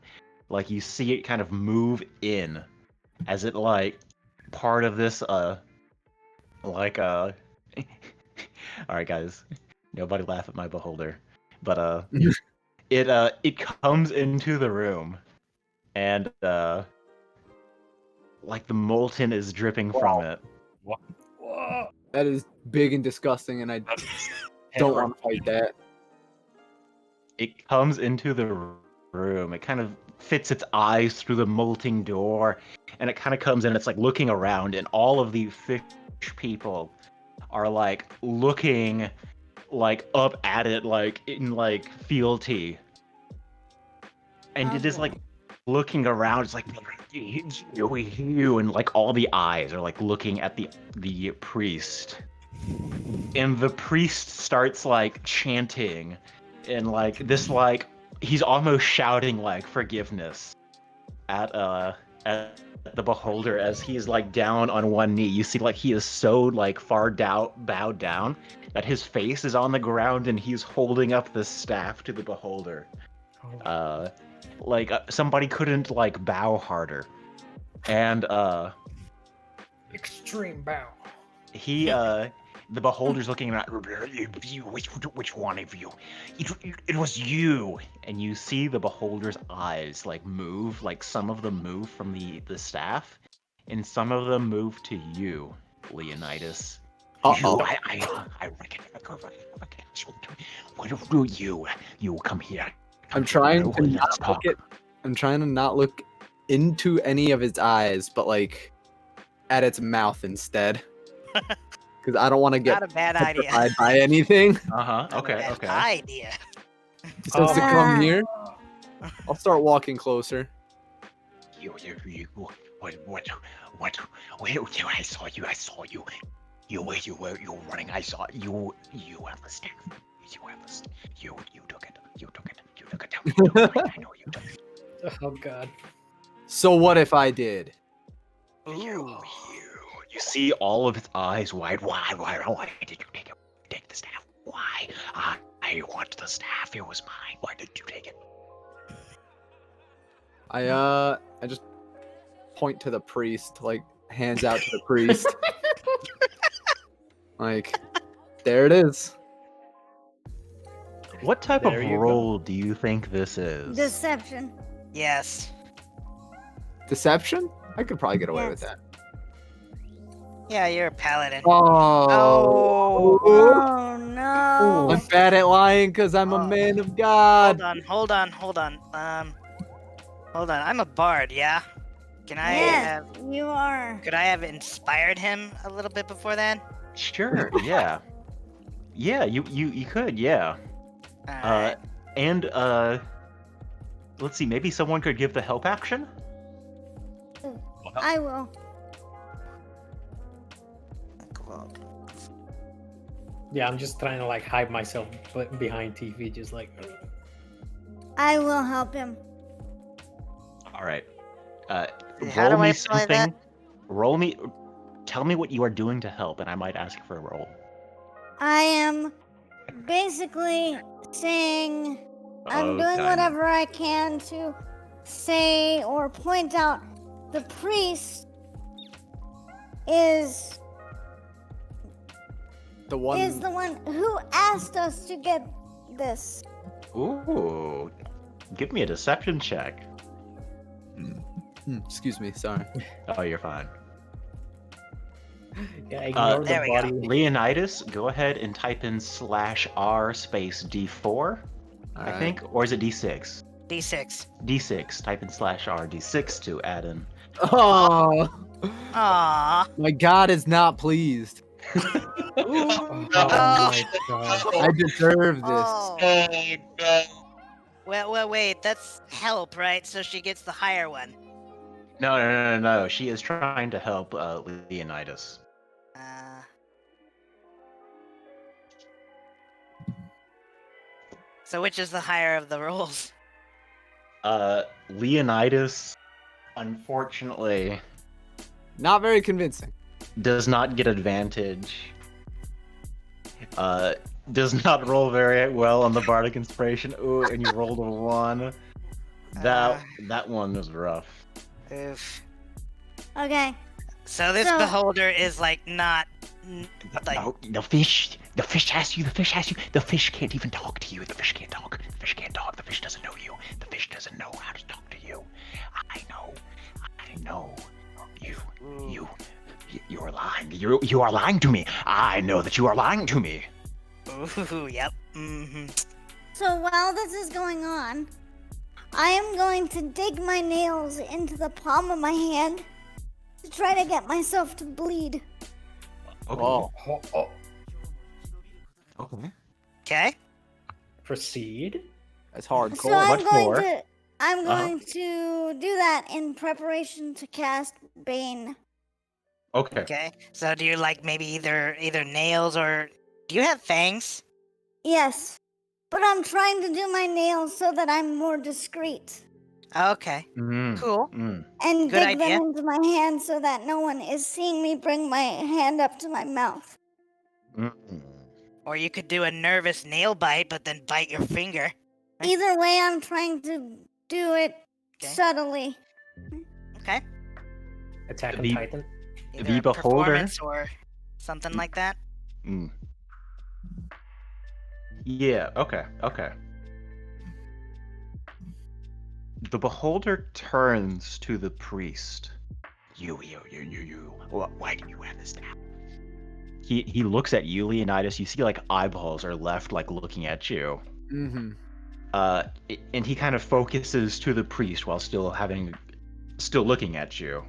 Like you see it kind of move in as it like part of this like all right guys, nobody laugh at my beholder. But it comes into the room and like the molten is dripping from it. That is big and disgusting, and I don't want to fight that. It comes into the room. It kind of fits its eyes through the molting door, and it kind of comes in. It's like looking around, and all of the fish people are like looking like up at it, like in like fealty, and it is like looking around. It's like you, and like all the eyes are like looking at the priest, and the priest starts like chanting, and like this like he's almost shouting like forgiveness at the beholder as he's like down on one knee. You see like he is so like far down bowed down that his face is on the ground and he's holding up the staff to the beholder. Somebody couldn't like bow harder. And Extreme bow. he the beholder's looking around. Which one of you? It was you. And you see the beholder's eyes like move, like some of them move from the staff, and some of them move to you, Leonidas. Uh-oh. I reckon. What do you come here? I'm trying to Let's not talk. look at. I'm trying to not look into any of its eyes, but like at its mouth instead, because I don't want to get Not a bad idea. petrified by anything. Uh-huh. Not a Okay, bad okay. idea. So to come Oh. here, I'll start walking closer. You, what, I saw you. You were running, I saw you have the staff. You took it. I know you took it. Oh god. So what if I did? Ooh. You see all of its eyes wide. Why did you take the staff? Why? I want the staff, it was mine. Why did you take it? I just point to the priest, like hands out to the priest. Like, there it is. What type There of you go. role do you think this is? Deception. Yes. Deception? I could probably get away with Yes. that. Yeah, you're a paladin. Oh. Oh no. I'm bad at lying because I'm a man of God. Hold on. Hold on. I'm a bard, yeah? Can I Yes, have you are. could I have inspired him a little bit before then? Sure, yeah. Yeah, you could, yeah. Alright. And let's see, maybe someone could give the help action? I will. Yeah, I'm just trying to like hide myself behind TV, just like. I will help him. All right. How do Roll me I play something. that? Roll me. Tell me what you are doing to help, and I might ask for a roll. I am basically saying I'm doing Okay. whatever I can to say or point out the priest is The one. is the one who asked us to get this. Ooh. Give me a deception check. Excuse me, sorry. Oh, you're fine. Yeah, ignore there the we go. body. Leonidas, go ahead and type in /R space D4, I Alright. think, or is it D6? D6. D6. Type in /R D6 to add in. Oh, Aww. my God is not pleased. Oh my god. I deserve this. Oh. Well, wait. That's help, right? So she gets the higher one. No. She is trying to help Leonidas. So which is the higher of the rolls? Leonidas Unfortunately, Not very convincing. does not get advantage. Does not roll very well on the bardic inspiration. Ooh, and you rolled a 1. That one was rough. Oof. Okay. So this So- beholder is like not like No, the fish has you. The fish has you. The fish can't even talk to you. The fish can't talk. The fish can't talk. The fish doesn't know you. The fish doesn't know how to talk to you. I know. You are lying. You are lying to me. I know that you are lying to me. ooh, yep. Mm-hmm. So while this is going on, I am going to dig my nails into the palm of my hand to try to get myself to bleed. Okay. Whoa. Okay. Okay. Proceed. That's So hardcore. I'm Much going more. to I'm Uh-huh. going to do that in preparation to cast Bane. Okay. Okay. So do you like maybe either nails or do you have fangs? Yes. But I'm trying to do my nails so that I'm more discreet. Okay. Mm. Cool. Mm. And Good dig idea. them into my hand so that no one is seeing me bring my hand up to my mouth. Mm. Or you could do a nervous nail bite, but then bite your finger. Either way, I'm trying to do it Okay. subtly. Okay. Attack on The- Titan. Either The a beholder. performance or something like that. Mm. Yeah, okay. The beholder turns to the priest. You. Why do you have this now? He looks at you, Leonidas. You see like eyeballs are left like looking at you. Mm-hmm. And he kind of focuses to the priest while still looking at you.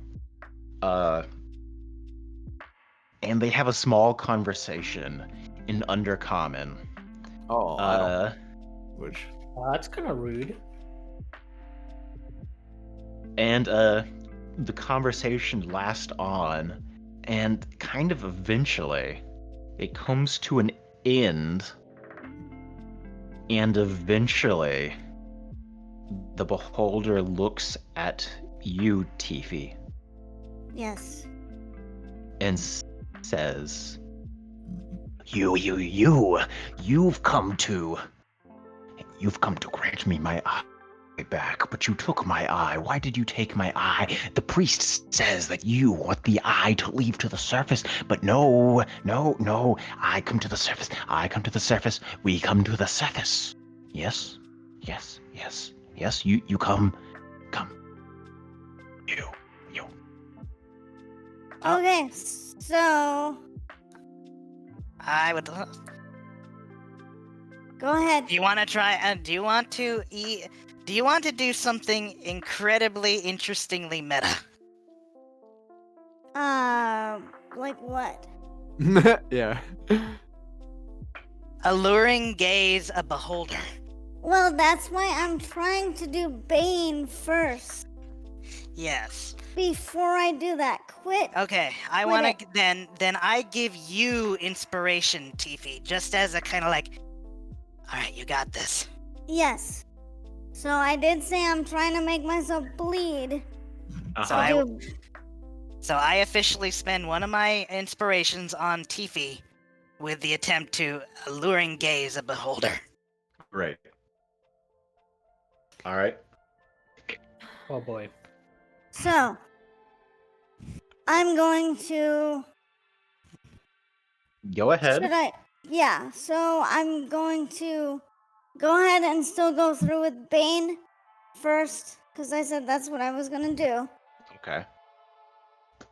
And they have a small conversation in Undercommon. Oh, I don't. Which. That's kind of rude. And the conversation lasts on, and kind of eventually, it comes to an end. And eventually, the beholder looks at you, Tifi, Yes. and says, You've come to grant me my eye back, but you took my eye. Why did you take my eye? The priest says that you want the eye to leave to the surface, but no. I come to the surface. We come to the surface. Yes. You come. You. Oh. Okay, so I would. go ahead. Do you want to try? Do you want to eat? Do you want to do something incredibly interestingly meta? Like what? Yeah. Alluring gaze a beholder. Well, that's why I'm trying to do Bane first. Yes. Before I do that, quit. Okay. I Quit want to then I give you inspiration, Tifi, just as a kind of like. All right, you got this. Yes. So I did say I'm trying to make myself bleed. So I officially spend one of my inspirations on Tifi with the attempt to alluring gaze a beholder. right. All right. Oh boy. So I'm going to. Go ahead. Should I? Yeah. So I'm going to go ahead and still go through with Bane first, because I said that's what I was gonna do. Okay.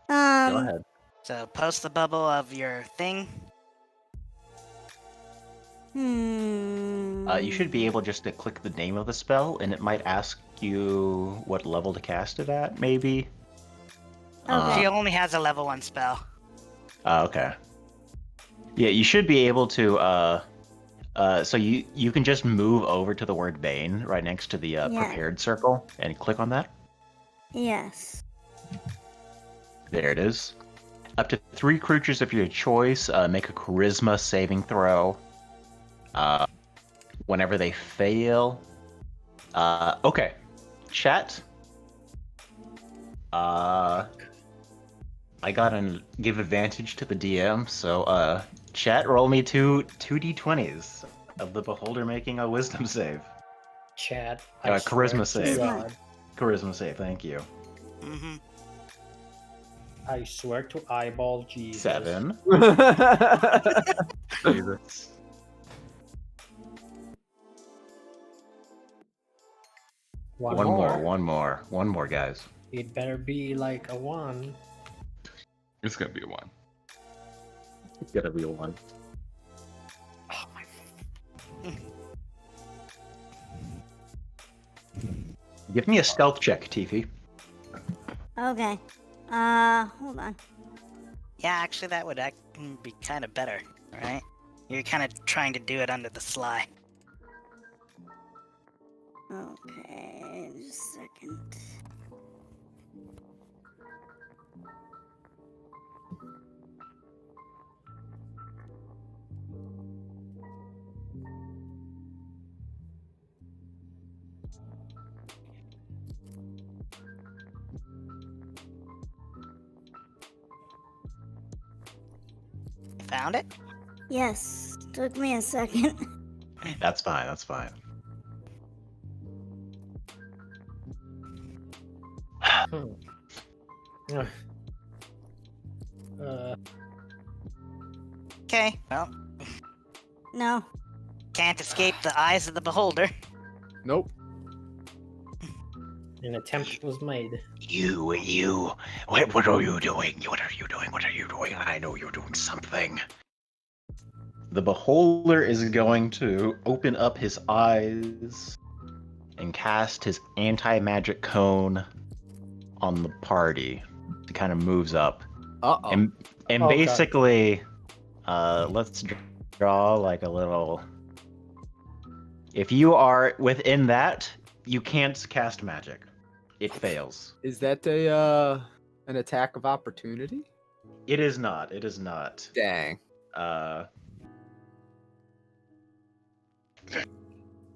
Go Um. ahead. So post the bubble of your thing. You should be able just to click the name of the spell, and it might ask you what level to cast it at, maybe. Okay. She only has a level 1 spell. Okay. Yeah, you should be able to. So you can just move over to the word Bane right next to the prepared circle and click on that. Yes. There it is. Up to 3 creatures of your choice make a charisma saving throw. Whenever they fail. Okay. Chat. I gotta give advantage to the DM, so chat, roll me two d20s of the beholder making a wisdom save. Chad. Charisma save. God, Charisma save, thank you. Mm-hmm. I swear to eyeball Jesus. 7. Jesus. One One more, guys. It better be like a 1. It's gonna be a 1. It's gotta be a 1. Oh my. Give me a stealth check, Tiffy. Okay. Hold on. Yeah, actually, that would be kind of better, right? You're kind of trying to do it under the sly. Okay, just a second. Found it? Yes, took me a second. That's fine, that's fine. Hmm. Okay, well, No. can't escape the eyes of the beholder. Nope. An attempt was made. You. What are you doing? What are you doing? What are you doing? I know you're doing something. The beholder is going to open up his eyes and cast his anti-magic cone on the party. It kind of moves up. Uh-oh. And Oh, God. basically, let's draw like a little... If you are within that, you can't cast magic. It fails. Is that an attack of opportunity? It is not. It is not. Dang.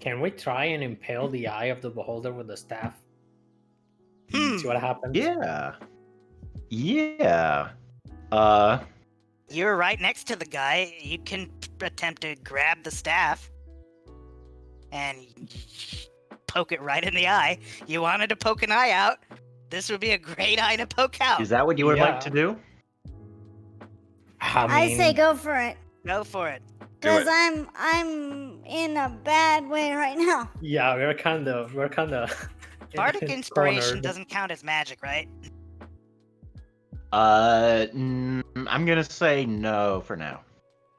Can we try and impale the eye of the beholder with the staff? See what happens? Yeah. Yeah. You're right next to the guy. You can attempt to grab the staff and poke it right in the eye. You wanted to poke an eye out. This would be a great eye to poke out. Is that what you would Yeah. like to do? I say go for it. Go for it. Do Because it. I'm in a bad way right now. Yeah, we're kind of Bardic inspiration cornered. doesn't count as magic, right? I'm gonna say no for now.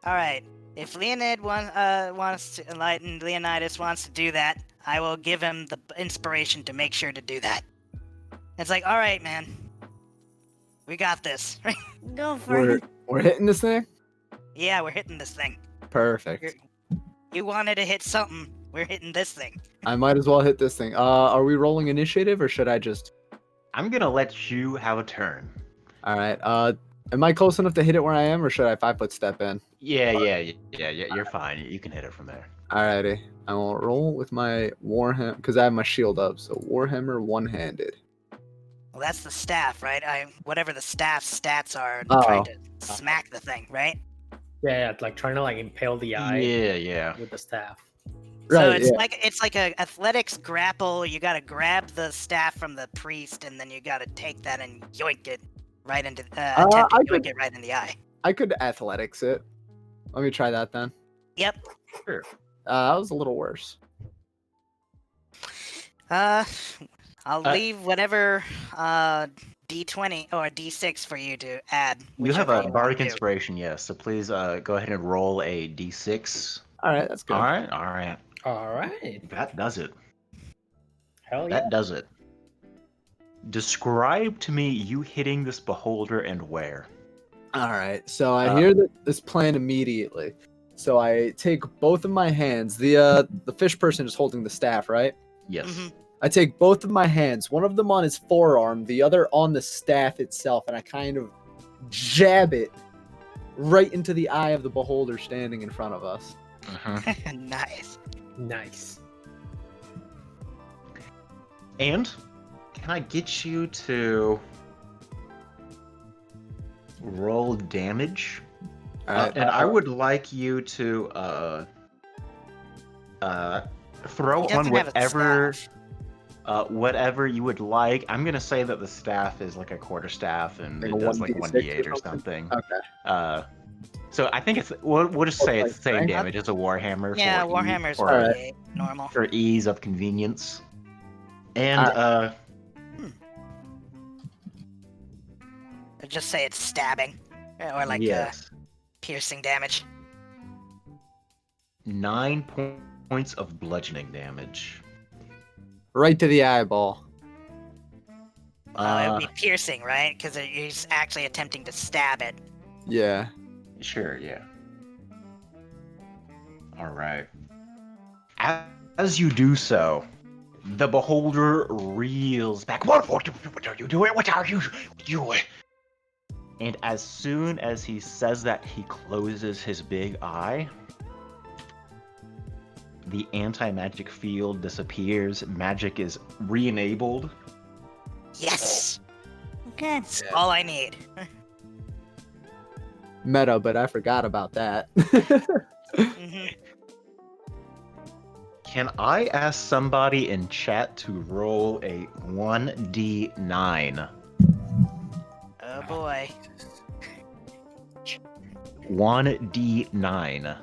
All right. If wants to enlighten Leonidas wants to do that, I will give him the inspiration to make sure to do that. It's like, all right, man, we got this. Go for it. We're hitting this thing? Yeah, we're hitting this thing. Perfect. You wanted to hit something. We're hitting this thing. I might as well hit this thing. Are we rolling initiative or should I just... I'm gonna let you have a turn. Alright, am I close enough to hit it where I am or should I 5-foot step in? Yeah, you're fine. You can hit it from there. Alrighty. I will roll with my Warhammer, because I have my shield up, so Warhammer one-handed. Well, that's the staff, right? Whatever the staff's stats are, Oh. trying to smack the thing, right? Yeah, like trying to like impale the eye Yeah. with the staff. So Right, it's yeah. it's like a athletics grapple. You gotta grab the staff from the priest, and then you gotta take that and yoink it right into attempt to I yoink could- it right in the eye. I could athletics it. Let me try that then. Yep. Sure. That was a little worse. I'll leave whatever D20 or D6 for you to add. You have whichever a you wanna bardic do. inspiration, yes. So please go ahead and roll a d6. Alright, that's good. All right. All right. That does it. Hell yeah. That does it. Describe to me you hitting this beholder and where. Alright, so I hear this plan immediately. So I take both of my hands. The fish person is holding the staff, right? Yes. Mhm. I take both of my hands, one of them on his forearm, the other on the staff itself, and I kind of jab it right into the eye of the beholder standing in front of us. Nice. Nice. And can I get you to roll damage? And I would like you to throw He on doesn't have a whatever staff. whatever you would like. I'm gonna say that the staff is like a quarter staff and Like it a does like 1d6 1d8 or or something. Okay. So I think we'll just say Like it's the same strength? damage as a warhammer. Yeah, for Warhammer's for, Alright. 48, normal. for ease of convenience. And Just say it's stabbing. Or like yes, piercing damage. 9 points of bludgeoning damage. Right to the eyeball. It would be piercing, right? Because he's actually attempting to stab it. Yeah. Sure, yeah. All right. As you do so, the beholder reels back. What are you doing? What are you doing? And as soon as he says that, he closes his big eye. The anti-magic field disappears. Magic is re-enabled. Yes! Okay. That's all I need. Meta, but I forgot about that. hmm Can I ask somebody in chat to roll a 1d9? Oh boy. 1d9.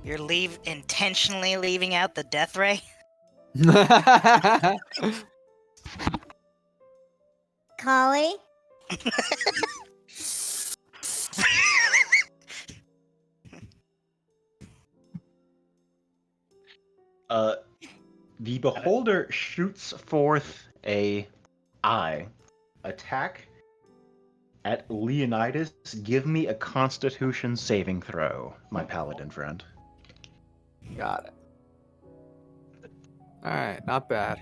You're intentionally leaving out the death ray? Collie? The beholder shoots forth a eye attack at Leonidas. Give me a Constitution saving throw, my paladin friend. Got it. Alright, not bad.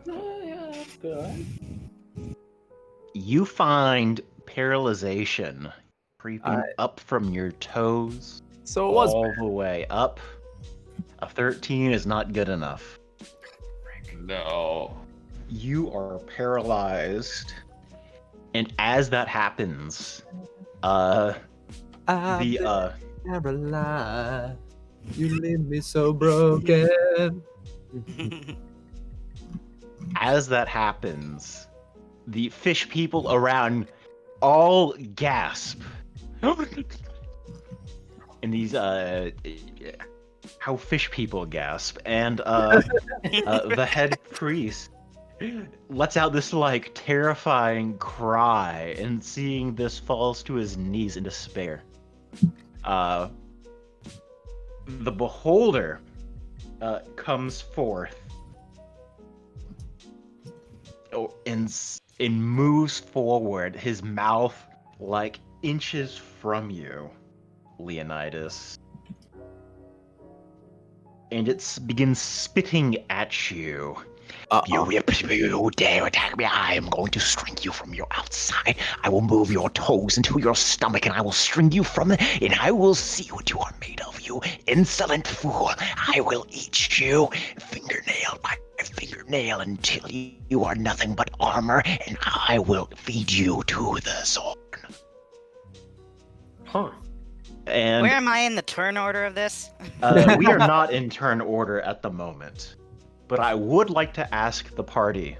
Yeah, that's good. You find paralyzation creeping up from your toes So it was all the way up. A 13 is not good enough. No. You are paralyzed, and as that happens, the paralyzed. You leave me so broken. as that happens, the fish people around all gasp. And these how fish people gasp, and the head priest lets out this like terrifying cry, and seeing this falls to his knees in despair. The beholder comes forth and moves forward, his mouth like inches from you, Leonidas. And it begins spitting at you. You dare attack me, I am going to string you from your outside. I will move your toes into your stomach, and I will string you from it, and I will see what you are made of, you insolent fool. I will eat you fingernail by fingernail until you are nothing but armor, and I will feed you to the sword. Huh. And Where am I in the turn order of this? we are not in turn order at the moment. But I would like to ask the party,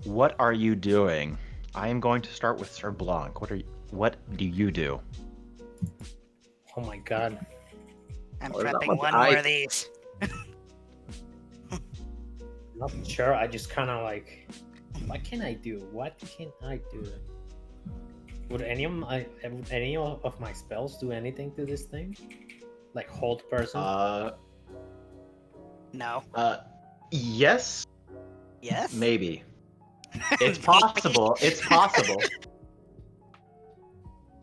what are you doing? I am going to start with Sir Blanc. What do you do? Oh my god. I'm Well, there's not prepping much one I- more of these. Not sure. I just kind of like, what can I do? What can I do? Would any of my spells do anything to this thing? Like hold person? No. Yes, Yes? maybe. It's possible. It's possible.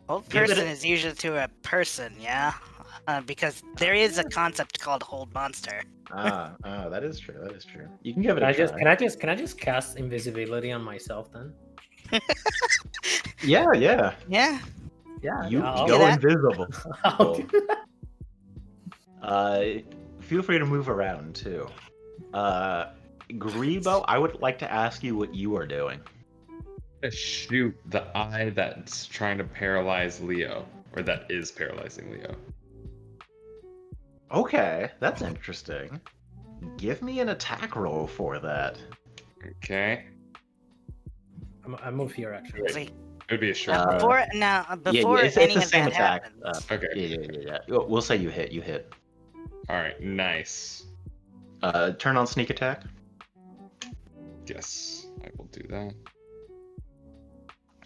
Hold Give it person a- is usually to a person, yeah? Because there is a concept called hold monster. That is true. That is true. You can give it Can a I try. just can I just cast invisibility on myself then? Yeah. Yeah? You I'll go do that. invisible. I'll do that. Feel free to move around too. Grebo, I would like to ask you what you are doing. Shoot the eye that's trying to paralyze Leo, or that is paralyzing Leo. Okay, that's interesting. Give me an attack roll for that. Okay. I move here actually. See, It would be a short bow. before it's any the of same that attack. happens, Okay. Yeah. We'll say you hit. You hit. All right. Nice. Turn on sneak attack. Yes, I will do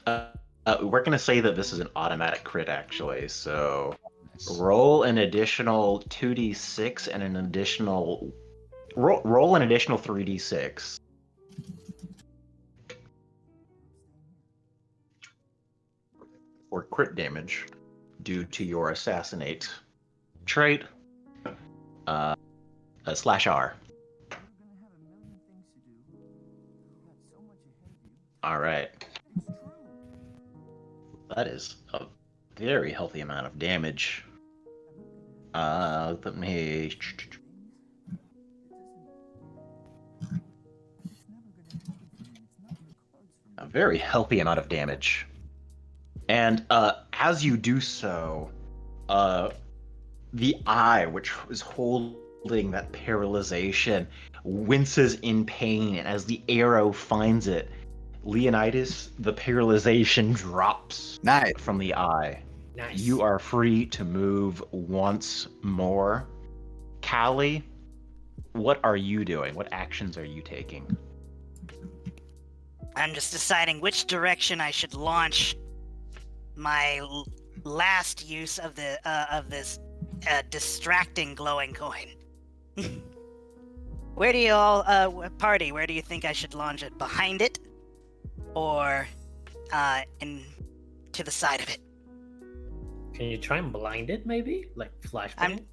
that. We're gonna say that this is an automatic crit, actually. So Nice. roll an additional 2d6 and an additional roll an additional 3d6. For crit damage due to your assassinate trait. /R. All right. That is a very healthy amount of damage. Let me. A very healthy amount of damage. And as you do so, the eye, which was holding that paralyzation, winces in pain, and as the arrow finds it, Leonidas, the paralyzation drops Nice. from the eye. Nice. You are free to move once more. Callie, what are you doing? What actions are you taking? I'm just deciding which direction I should launch my last use of this distracting glowing coin. Where do you all party? Where do you think I should launch it? Behind it, or to the side of it? Can you try and blind it, maybe? Like flashbang?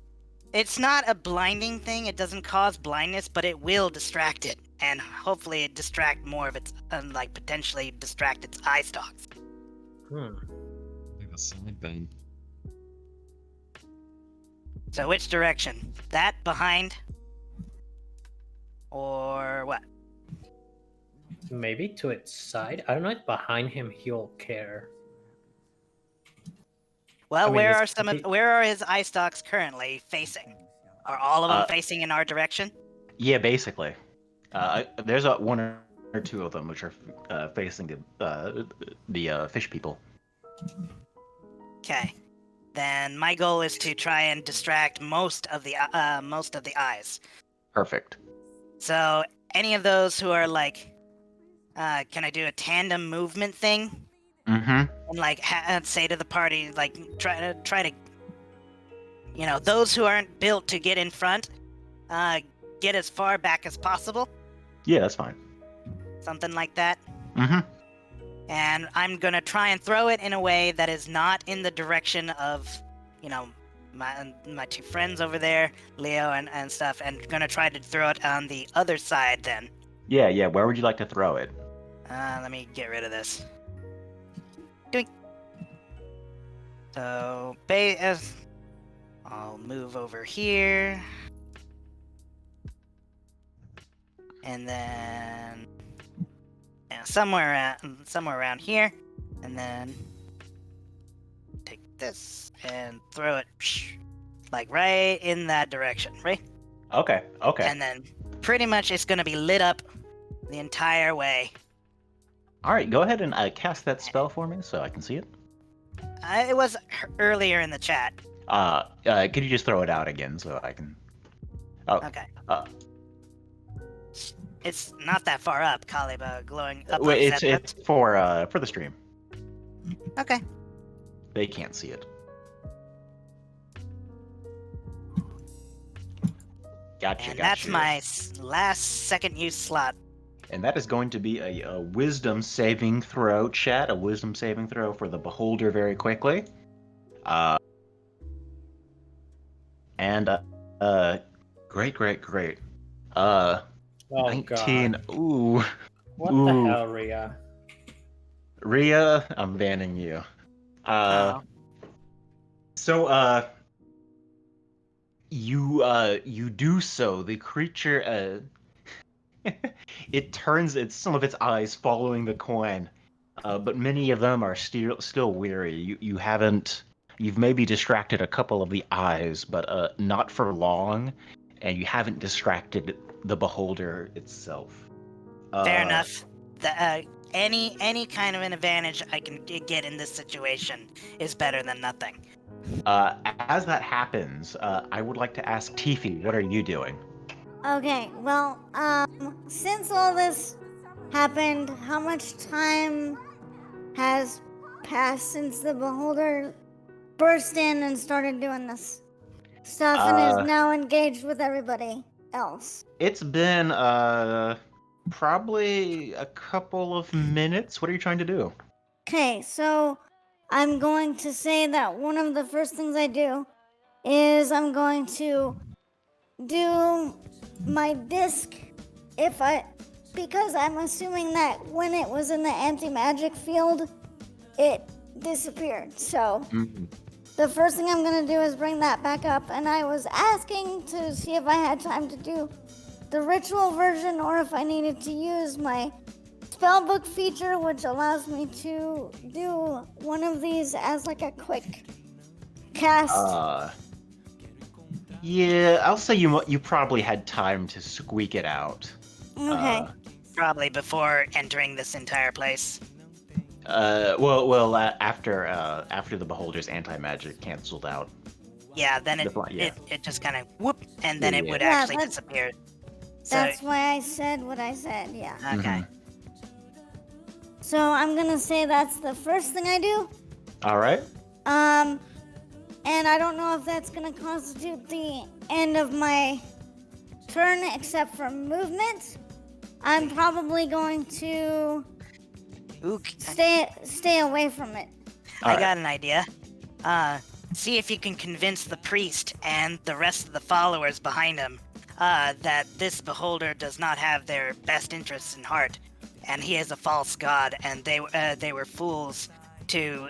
It's not a blinding thing. It doesn't cause blindness, but it will distract it, and hopefully it distract more of its, like potentially distract its eye stalks. Like the side then. So which direction? That, behind, or what? Maybe to its side? I don't know if behind him he'll care. Well, I mean, where are his eye stalks currently facing? Are all of them facing in our direction? Yeah, basically. There's one or two of them which are facing the fish people. Okay. Then my goal is to try and distract most of the eyes. Perfect. So any of those who are like, can I do a tandem movement thing? Mm-hmm. And like say to the party, like try to, those who aren't built to get in front, get as far back as possible. Yeah, that's fine. Something like that. Mm-hmm. And I'm gonna try and throw it in a way that is not in the direction of, my two friends over there, Leo and stuff, and gonna try to throw it on the other side then. Yeah. Where would you like to throw it? Let me get rid of this. Doink. So, I'll move over here. And then somewhere around here, and then take this and throw it like right in that direction, right? Okay. And then pretty much it's gonna be lit up the entire way. All right, go ahead and cast that spell for me so I can see it. It was earlier in the chat. Could you just throw it out again so I can? Oh. Okay. It's not that far up, Kaliba, glowing up. Wait, it's for the stream. Okay. They can't see it. Gotcha. And that's my last second use slot. And that is going to be a wisdom saving throw, chat. A wisdom saving throw for the beholder very quickly. Great. Oh 19. god. Ooh. What Ooh. the hell, Ria? Ria, I'm banning you. So, you do so. The creature, It turns some of its eyes following the coin, but many of them are still weary. You've maybe distracted a couple of the eyes, but not for long, and you haven't distracted the beholder itself. Fair enough. Any kind of an advantage I can get in this situation is better than nothing. As that happens, I would like to ask Tifi, what are you doing? Okay, well, since all this happened, how much time has passed since the beholder burst in and started doing this stuff and is now engaged with everybody else? It's been probably a couple of minutes. What are you trying to do? Okay, so I'm going to say that one of the first things I do is I'm going to do my disc because I'm assuming that when it was in the anti-magic field, it disappeared. So the first thing I'm gonna do is bring that back up, and I was asking to see if I had time to do the ritual version or if I needed to use my spellbook feature, which allows me to do one of these as like a quick cast. Yeah, I'll say you probably had time to squeak it out. Okay. Probably before entering this entire place. After the beholder's anti-magic canceled out. Yeah, then it just kind of whoop, and then it would Yeah, actually that's- disappear. So, That's why I said what I said, yeah. okay. So I'm gonna say that's the first thing I do. All right. And I don't know if that's gonna constitute the end of my turn except for movement. I'm probably going to stay away from it. I got an idea. See if you can convince the priest and the rest of the followers behind him that this beholder does not have their best interests in heart, and he is a false god, and they were fools to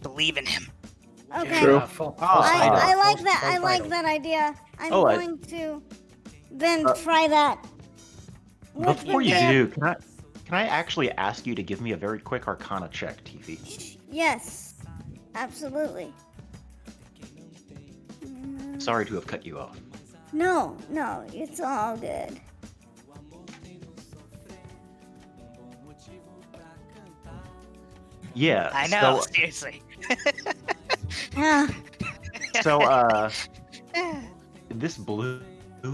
believe in him. Okay. True. I like that. I like that idea. I'm going to then try that. Before you do, can I actually ask you to give me a very quick Arcana check, Tifi? Yes, absolutely. Sorry to have cut you off. No, it's all good. Yeah. I know, seriously. Yeah. So, this blue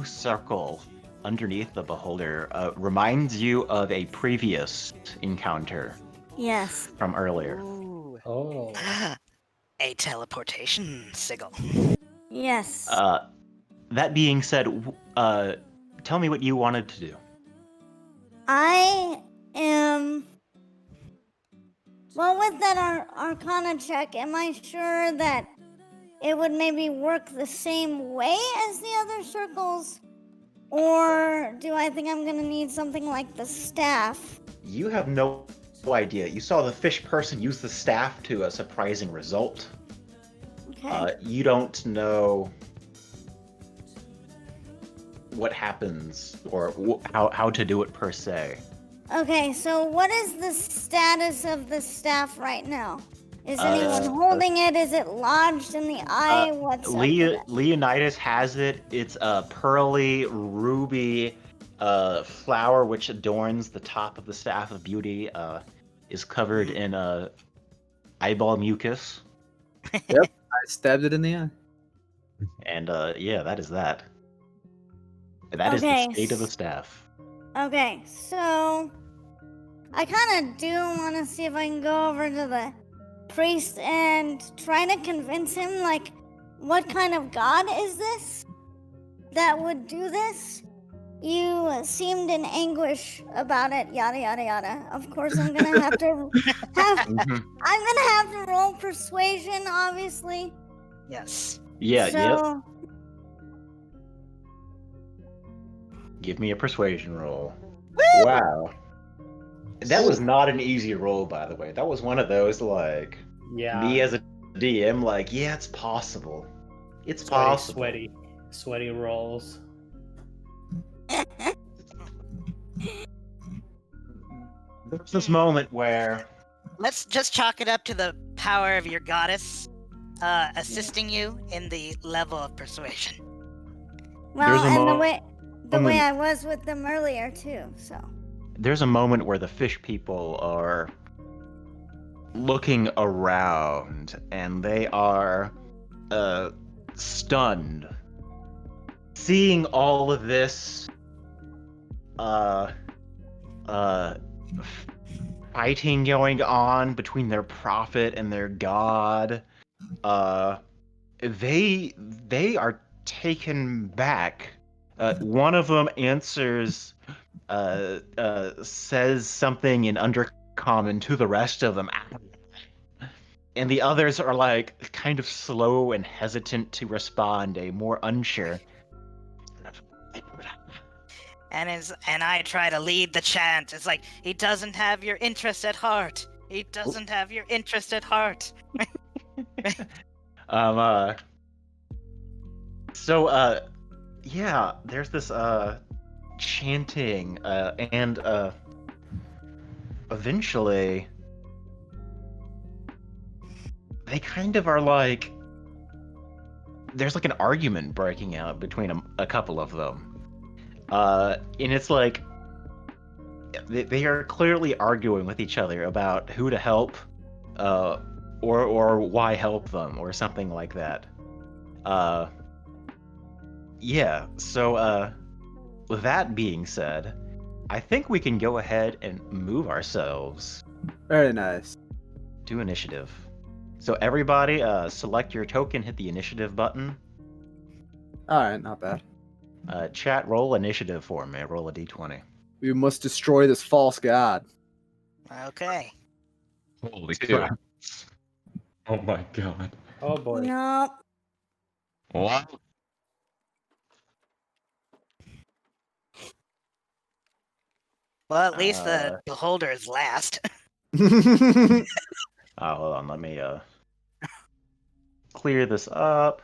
circle underneath the beholder reminds you of a previous encounter Yes. from earlier. Oh. A teleportation sigil. Yes. That being said, tell me what you wanted to do. I am. Well, with that Arcana check, am I sure that it would maybe work the same way as the other circles? Or do I think I'm gonna need something like the staff? You have no idea. You saw the fish person use the staff to a surprising result. Okay. You don't know what happens or how to do it per se. Okay, so what is the status of the staff right now? Is anyone holding it? Is it lodged in the eye? What's up with it? Leonidas has it. It's a pearly ruby flower which adorns the top of the staff of beauty. Is covered in eyeball mucus. Yep, I stabbed it in the eye. And yeah, that is that. That is the state of the staff. Okay, so I kind of do want to see if I can go over to the priest and try to convince him, like, what kind of god is this that would do this? You seemed in anguish about it, yada yada yada. Of course, I'm gonna have to I'm gonna have to roll persuasion, obviously. Yes. Yeah, so, yep. Give me a persuasion roll. Woo! Wow. That was not an easy roll, by the way. That was one of those, like, Yeah. me as a DM, like, yeah, it's possible. It's possible. Sweaty rolls. there's this moment where Let's just chalk it up to the power of your goddess assisting you in the level of persuasion. Well, There's a and the way moment- I was with them earlier too. So there's a moment where the fish people are looking around and they are stunned, seeing all of this fighting going on between their prophet and their god. They are taken back. One of them answers, says something in undercommon to the rest of them, and the others are like kind of slow and hesitant to respond, more unsure. And I try to lead the chant. It's like, he doesn't have your interest at heart. He doesn't have your interest at heart. Yeah, there's this chanting, and eventually they kind of are like, there's like an argument breaking out between a couple of them. And it's like they are clearly arguing with each other about who to help, or why help them, or something like that. Yeah. So, with that being said, I think we can go ahead and move ourselves Very nice. to initiative. So everybody, select your token, hit the initiative button. All right, not bad. Chat, roll initiative for me. Roll a d20. We must destroy this false god. Okay. Holy Two. crap. Oh my god. Oh boy. no. What? Well, at least the beholder is last. Hold on, let me clear this up.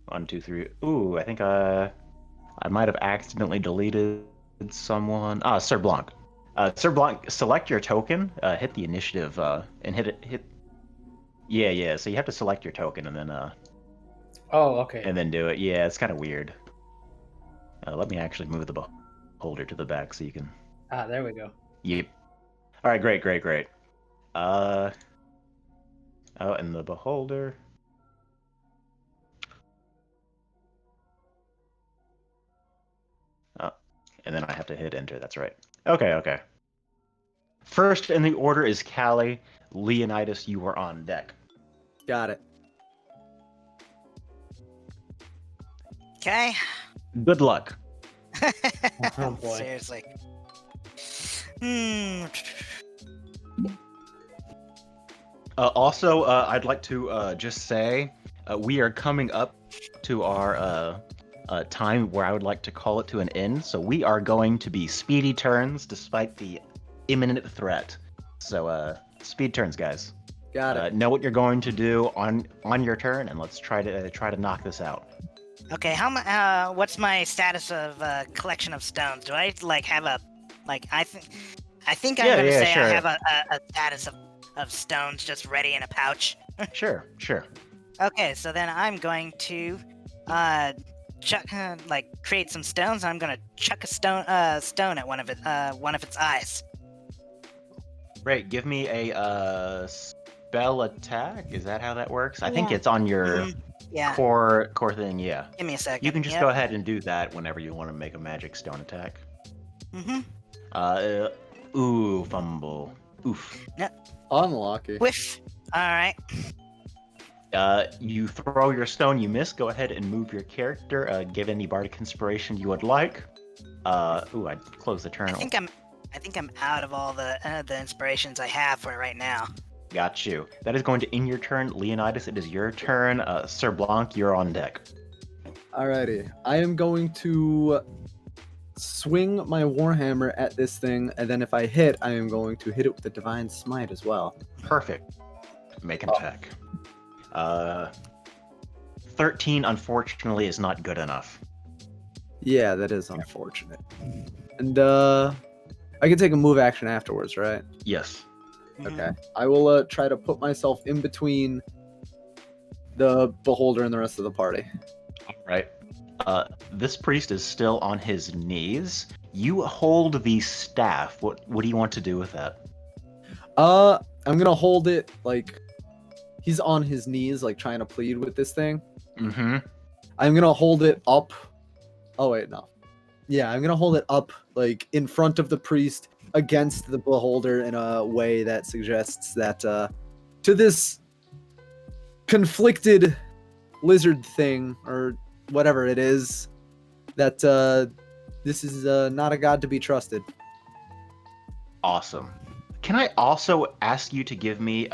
One, two, three. Ooh, I think I might have accidentally deleted someone. Sir Blanc. Sir Blanc, select your token, hit the initiative, and hit. Yeah. So you have to select your token and then Oh, okay. and then do it. Yeah, it's kind of weird. Let me actually move the beholder to the back so you can. There we go. Yep. All right, great. Oh, and the beholder. Oh, and then I have to hit enter. That's right. Okay. First in the order is Callie. Leonidas, you are on deck. Got it. Okay. Good luck. Oh boy. Seriously. Also, I'd like to just say we are coming up to our time where I would like to call it to an end. So we are going to be speedy turns despite the imminent threat. So speed turns, guys. Got it. Know what you're going to do on your turn, and let's try to knock this out. Okay, what's my status of collection of stones? Do I have a I think I'm Yeah, gonna say sure. I have a status of stones just ready in a pouch. Sure. Okay, so then I'm going to chuck create some stones. I'm gonna chuck a stone at one of its eyes. Great. Give me a spell attack. Is that how that works? I think Yeah. it's on your Yeah. core thing. Yeah. Give me a second. You can just go ahead and do that whenever you want to make a magic stone attack. Mm-hmm. Ooh, fumble. Oof. Unlucky. Whiff. All right. You throw your stone, you miss. Go ahead and move your character. Give any bardic inspiration you would like. Ooh, I'd close the turn. I think I'm out of all the inspirations I have for it right now. Got you. That is going to end your turn. Leonidas, it is your turn. Sir Blanc, you're on deck. Alrighty. I am going to swing my Warhammer at this thing, and then if I hit, I am going to hit it with the Divine Smite as well. Perfect. Make an attack. 13, unfortunately, is not good enough. Yeah, that is unfortunate. And I can take a move action afterwards, right? Yes. Okay. I will try to put myself in between the beholder and the rest of the party. All right. This priest is still on his knees. You hold the staff. What do you want to do with that? I'm gonna hold it like he's on his knees, like trying to plead with this thing. Mm-hmm. I'm gonna hold it up. Oh wait, no. Yeah, I'm gonna hold it up like in front of the priest against the beholder in a way that suggests that to this conflicted lizard thing or whatever it is, that this is not a god to be trusted. Awesome. Can I also ask you to give me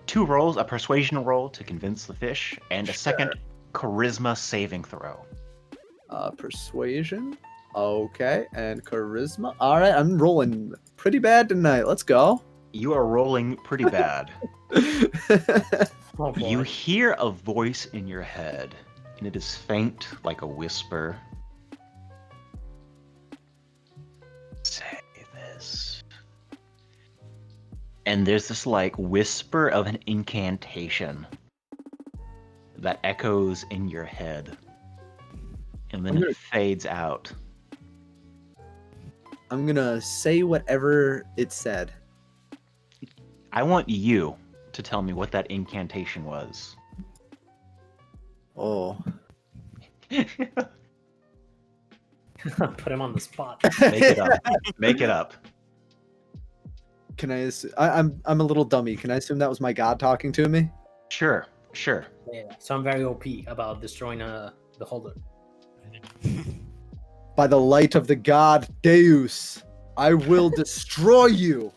2 rolls, a persuasion roll to convince the fish, and a second charisma saving throw? Persuasion. Okay, and charisma. All right, I'm rolling pretty bad tonight. Let's go. You are rolling pretty bad. Oh, boy. You hear a voice in your head, and it is faint like a whisper. Say this. And there's this like whisper of an incantation that echoes in your head. And then it fades out. I'm gonna say whatever it said. I want you to tell me what that incantation was. Oh. Put him on the spot. Make it up. Make it up. Can I? I'm a little dummy. Can I assume that was my god talking to me? Sure, sure. Yeah, so I'm very OP about destroying the holder. By the light of the god Deus, I will destroy you.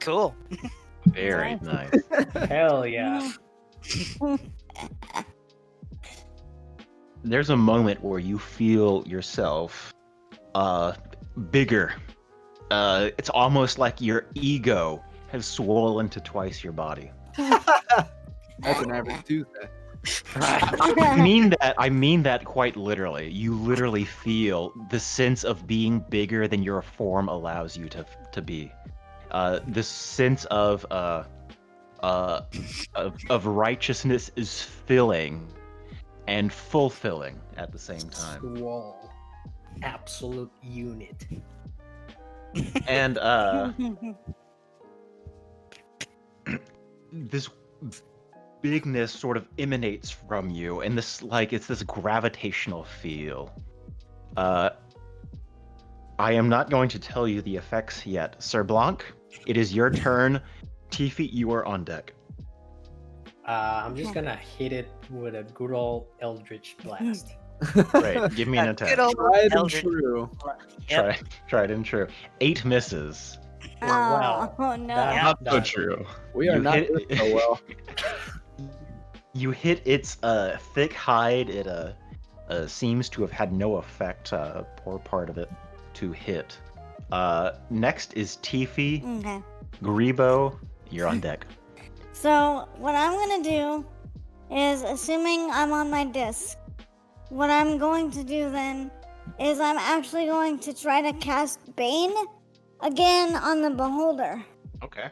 Cool. Very nice. Hell yeah. There's a moment where you feel yourself bigger. It's almost like your ego has swollen to twice your body. That's an average Tuesday. I mean that quite literally. You literally feel the sense of being bigger than your form allows you to be. This sense of righteousness is filling and fulfilling at the same time. Wall. Absolute unit. And this bigness sort of emanates from you, and this it's this gravitational feel. I am not going to tell you the effects yet. Sir Blanc, it is your turn. Tifi, you are on deck. I'm just gonna hit it with a good old Eldritch Blast. Great, give me an attack. Good old Tried and Eldritch. true. Yep. Tried and true. 8 misses. Wow. Oh no. That- Not so that- true. We are You not hit- doing so well. You hit its thick hide. It seems to have had no effect, or part of it, to hit. Next is Tifi. Okay. Grebo, you're on deck. So what I'm gonna do is, assuming I'm on my disc, what I'm going to do then is I'm actually going to try to cast Bane again on the beholder. Okay.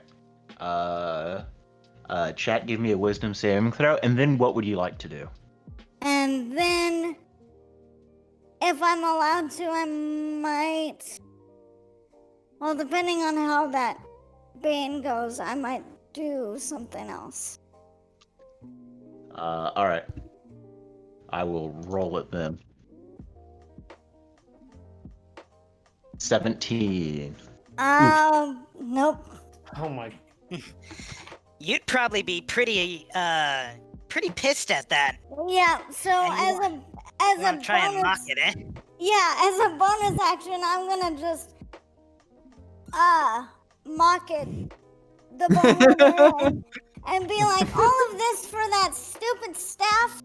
Chat, give me a wisdom saving throw, and then what would you like to do? And then, if I'm allowed to, I might... Well, depending on how that Bane goes, I might do something else. Alright. I will roll it then. 17. Nope. Oh my. You'd probably be pretty pissed at that. Yeah, so And you as want a to try and mock bonus... it, eh? Yeah, as a bonus action, I'm gonna just mock it, the beholder, and be like, all of this for that stupid staff?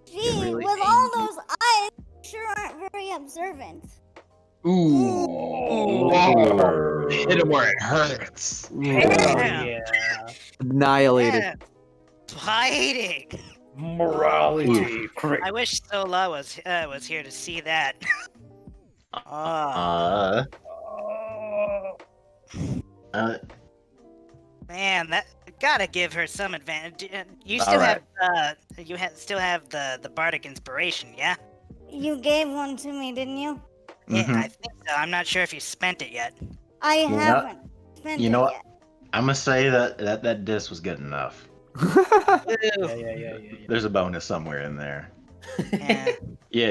Gee, really with all those eyes, sure aren't very observant. Ooh. Hit him where it hurts. Hell Yeah. yeah. Annihilated. Yeah. Fighting. Morality. Correct. I wish Sola was here to see that. Oh. Uh, uh, Man, that gotta give her some advantage. You All still right. have still have the bardic inspiration, yeah? You gave one to me, didn't you? Yeah, Mhm. I think so. I'm not sure if you spent it yet. I You know- haven't spent you it know what? yet. I'm gonna say that disc was good enough. Yeah. There's a bonus somewhere in there. Yeah.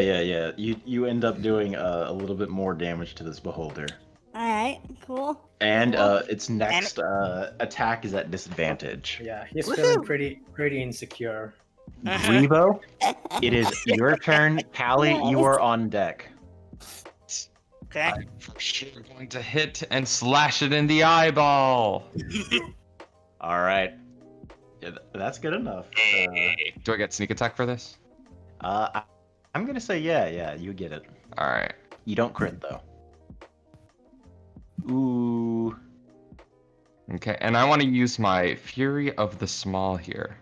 Yeah. You end up doing a little bit more damage to this beholder, All right, cool. and Cool. its next attack is at disadvantage. Yeah, he's Woohoo! feeling pretty insecure. Grebo, it is your turn. Callie, you are on deck. Okay. I'm for sure going to hit and slash it in the eyeball. All right. Yeah, that's good enough. Do I get sneak attack for this? I'm gonna say yeah, you get it. All right. You don't crit though. Ooh. Okay, and I want to use my Fury of the Small here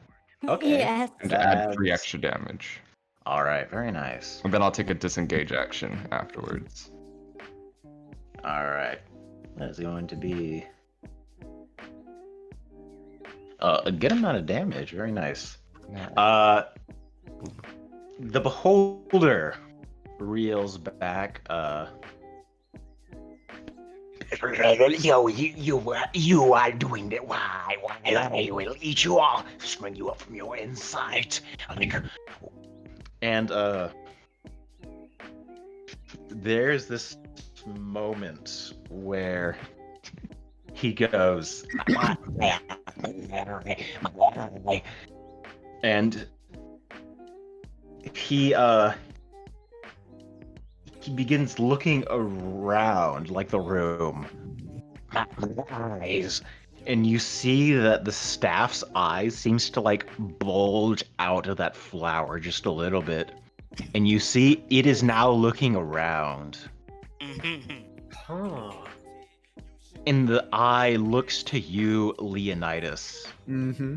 Okay. Yes. and to add 3 That's- extra damage. All right, very nice. And then I'll take a disengage action afterwards. All right. That's going to be a good amount of damage. Very nice. The beholder reels back. You are doing it. Why? I will eat you all. Spring you up from your inside. And there's this moment where he goes, and he begins looking around like the room, Eyes. and you see that the staff's eyes seems to like bulge out of that flower just a little bit, and you see it is now looking around, Huh. and the eye looks to you, Leonidas, Mm-hmm.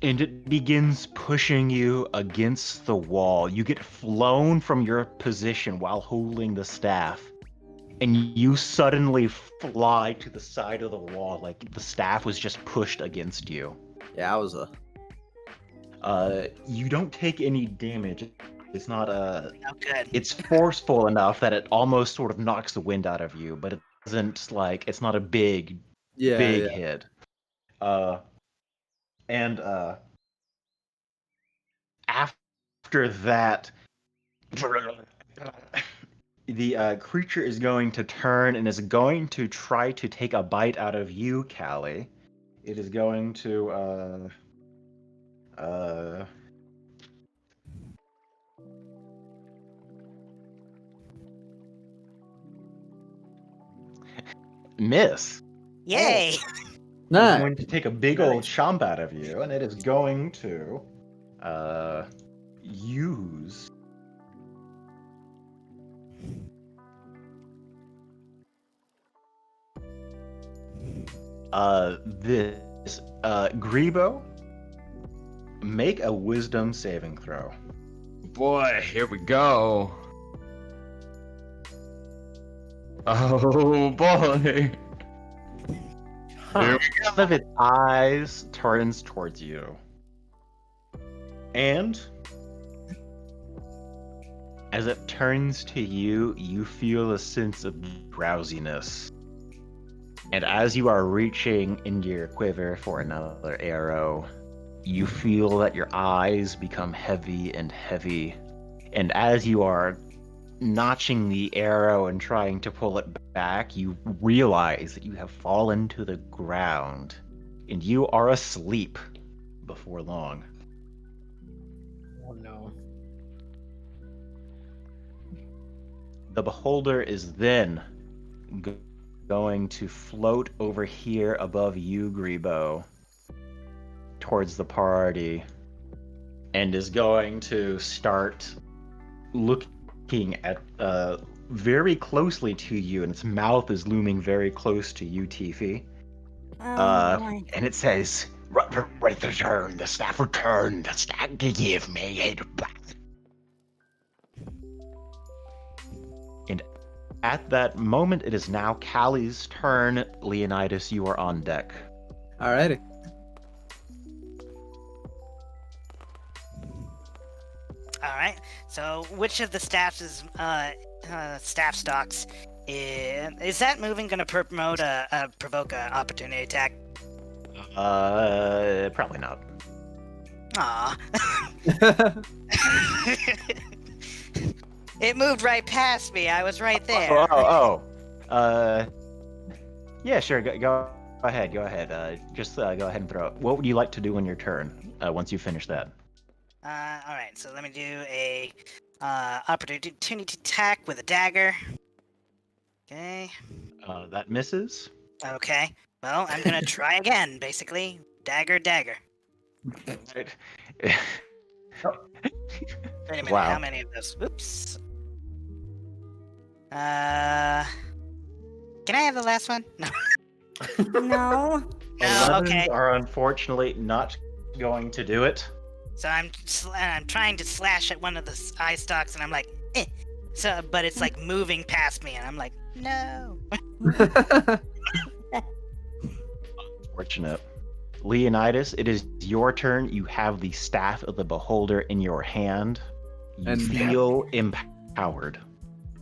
and it begins pushing you against the wall. You get flown from your position while holding the staff, and you suddenly fly to the side of the wall like the staff was just pushed against you. Yeah, I was a. You don't take any damage. It's not Oh, good. it's forceful enough that it almost sort of knocks the wind out of you, but it doesn't like it's not a big Yeah. hit. And after that, the creature is going to turn and is going to try to take a bite out of you, Callie. It is going to miss. Yay! Nice. Going to take a big old chomp out of you, and it is going to use this Grebo, make a wisdom saving throw. Boy, here we go. Oh boy. Huh. One of its eyes turns towards you, and as it turns to you, you feel a sense of drowsiness. And as you are reaching into your quiver for another arrow, you feel that your eyes become heavy and heavy. And as you are notching the arrow and trying to pull it back, you realize that you have fallen to the ground and you are asleep before long. Oh no. The beholder is then going to float over here above you, Grebo, towards the party, and is going to start looking at very closely to you, and its mouth is looming very close to you, Tifi. Oh, boy. And it says, Return the staff. Return the staff. Give me it back. And at that moment, it is now Callie's turn. Leonidas, you are on deck. Alrighty. All right. So, which of the staff stocks is that moving going to promote provoke a opportunity attack? Probably not. Aw. It moved right past me. I was right there. Yeah, sure. Go ahead. Go ahead. Just go ahead and throw it. What would you like to do on your turn once you finish that? All right. So let me do a opportunity attack with a dagger. Okay. That misses. Okay. Well, I'm gonna try again. Basically, dagger. Right. Wait a minute. Wow. How many of those? Oops. Can I have the last one? No. No. No. 11s Okay. are unfortunately not going to do it. So I'm trying to slash at one of the eye stalks, and I'm like, eh. So, but it's like moving past me, and I'm like, no. Unfortunate. Leonidas, it is your turn. You have the staff of the beholder in your hand. You And- feel empowered.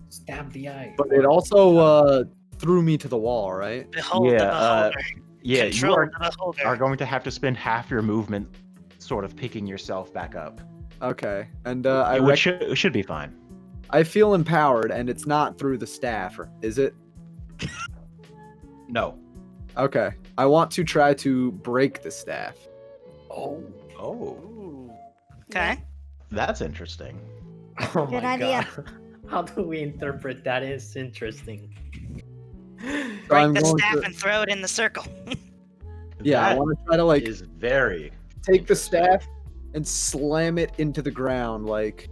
Stab the eye. But it also threw me to the wall, right? Behold the beholder. Yeah, Control you the beholder. are going to have to spend half your movement sort of picking yourself back up. Okay. And It should be fine. I feel empowered, and it's not through the staff, is it? No. Okay. I want to try to break the staff. Oh. Oh, Okay. that's interesting. Oh Good my idea. god. How do we interpret that? Is interesting. So Break I'm the going staff to, and throw it in the circle. yeah, I That want to try to like is very take the interesting. staff and slam it into the ground, like.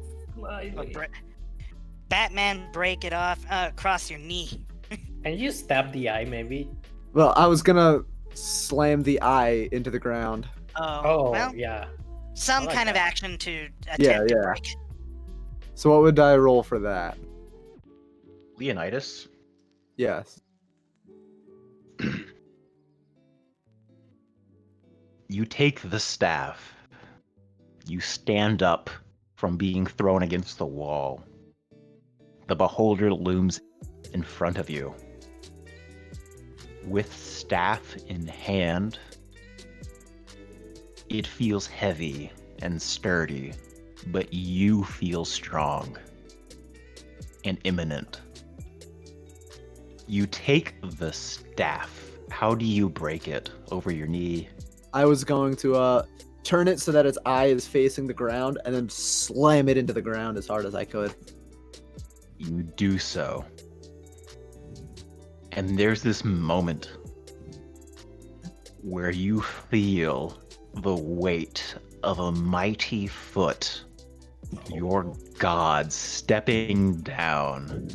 Batman, break it off across your knee. Can you stab the eye, maybe? Well, I was gonna slam the eye into the ground. Oh, Well, yeah. some I like kind of that. action to attempt Yeah, to yeah. break it. So what would I roll for that? Leonidas, Yes. you take the staff. You stand up from being thrown against the wall. The beholder looms in front of you. With staff in hand, it feels heavy and sturdy, but you feel strong and imminent. You take the staff. How do you break it? Over your knee? I was going to turn it so that its eye is facing the ground and then slam it into the ground as hard as I could. You do so. And there's this moment where you feel the weight of a mighty foot, your god, stepping down.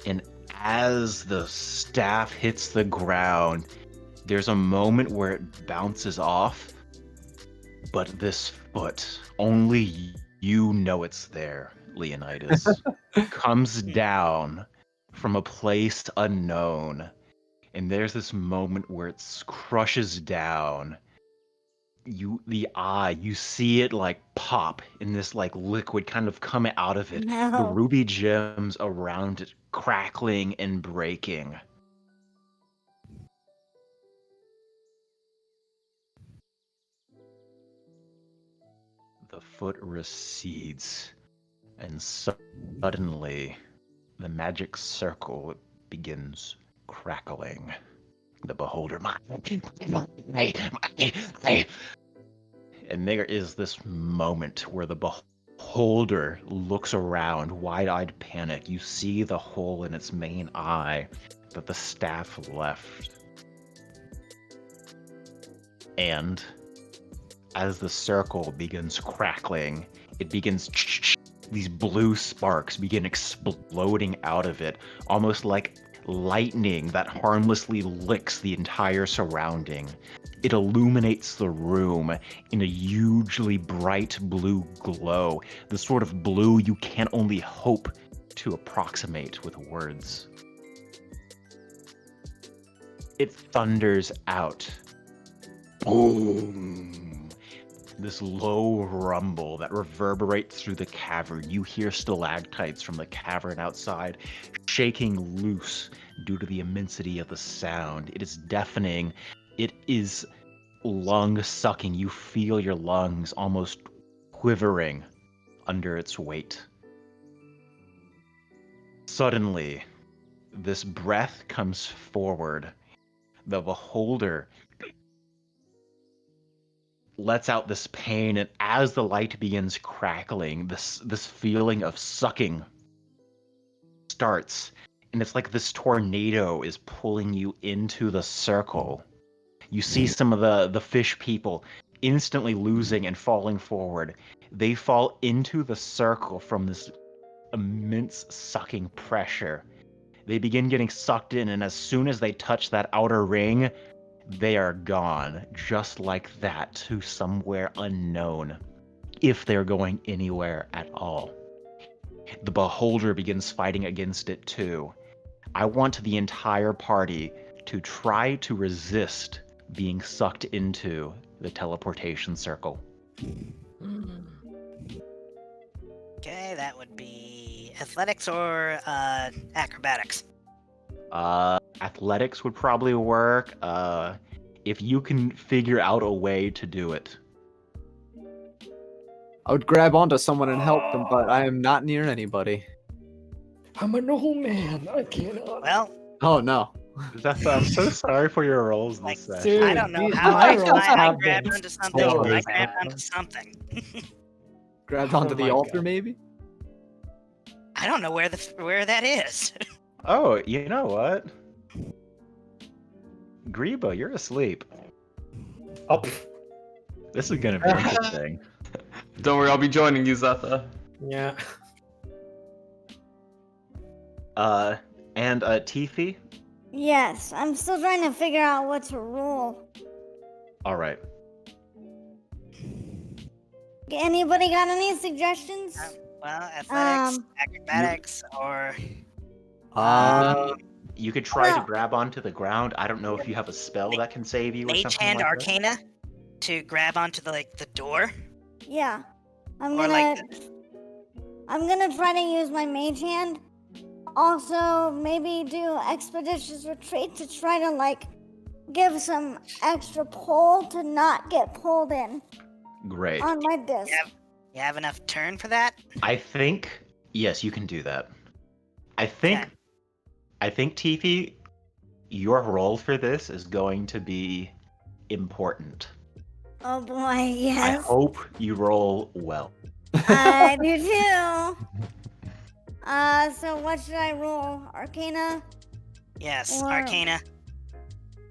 And as the staff hits the ground, there's a moment where it bounces off, but this foot, only you know it's there, Leonidas, comes down from a place unknown. And there's this moment where it crushes down. The eye, you see it like pop in this like liquid kind of come out of it. The No. ruby gems around it crackling and breaking. The foot recedes, and suddenly the magic circle begins crackling. The beholder, and there is this moment where the beholder looks around, wide-eyed panic. You see the hole in its main eye that the staff left. And as the circle begins crackling, it begins these blue sparks begin exploding out of it, almost like lightning that harmlessly licks the entire surrounding. It illuminates the room in a hugely bright blue glow, the sort of blue you can only hope to approximate with words. It thunders out. Boom! This low rumble that reverberates through the cavern. You hear stalactites from the cavern outside shaking loose due to the immensity of the sound. It is deafening. It is lung-sucking. You feel your lungs almost quivering under its weight. Suddenly, this breath comes forward. The beholder lets out this pain, and as the light begins crackling, this feeling of sucking starts, and it's like this tornado is pulling you into the circle. You see some of the fish people instantly losing and falling forward. They fall into the circle from this immense sucking pressure. They begin getting sucked in, and as soon as they touch that outer ring, they are gone, just like that, to somewhere unknown, if they're going anywhere at all. The beholder begins fighting against it too. I want the entire party to try to resist being sucked into the teleportation circle. Okay, that would be athletics or acrobatics. Athletics would probably work, if you can figure out a way to do it. I would grab onto someone and help them, but I am not near anybody. I'm an old man. I cannot. Well, Oh no. Zeph, I'm so sorry for your rolls like, this session. Dude, I don't know these how my I rolls have grabbed been onto something, but I stellar. grabbed onto something. Grabbed onto Oh the my altar, God. maybe? I don't know where that is. Oh, you know what? Grebo, you're asleep. Oh, pff, This is gonna be interesting. Don't worry, I'll be joining you, Zetha. yeah. And Tifi? Yes, I'm still trying to figure out what to roll. All right. Anybody got any suggestions? Well, athletics, Um, acrobatics, or You could try to No. grab onto the ground. I don't know if you have a spell that can save you or Mage something Hand like that. Arcana to grab onto the door. Yeah. I'm Or gonna like I'm gonna try to use my mage hand. Also, maybe do expeditious retreat to try to give some extra pull to not get pulled in Great. on my disc. Yeah. You have enough turn for that? I think yes, you can do that. I think Tifi, your role for this is going to be important. Oh boy, I yes. hope you roll well. I do too. So what should I roll? Arcana? Yes, Or- Arcana.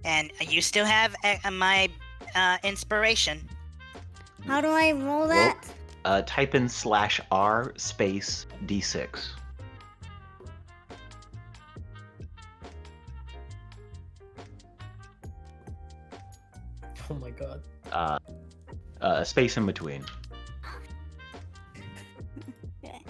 And you still have my inspiration. How do I roll that? Type in /R space D6. Oh my god. A space in between. Okay.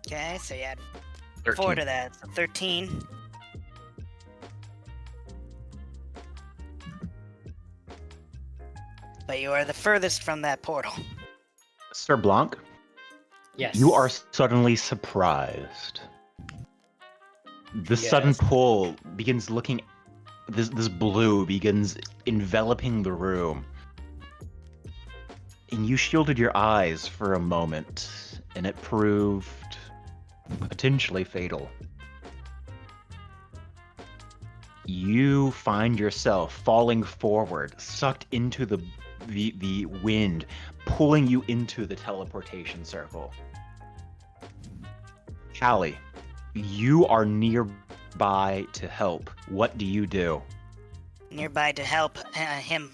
Okay, so you had 13. 4 to that, so 13. But you are the furthest from that portal. Sir Blanc, Yes. you are suddenly surprised. The sudden Yes. pull begins looking. This blue begins enveloping the room. And you shielded your eyes for a moment, and it proved potentially fatal. You find yourself falling forward, sucked into the wind, pulling you into the teleportation circle. Callie, you are nearby to help. What do you do? Nearby to help him.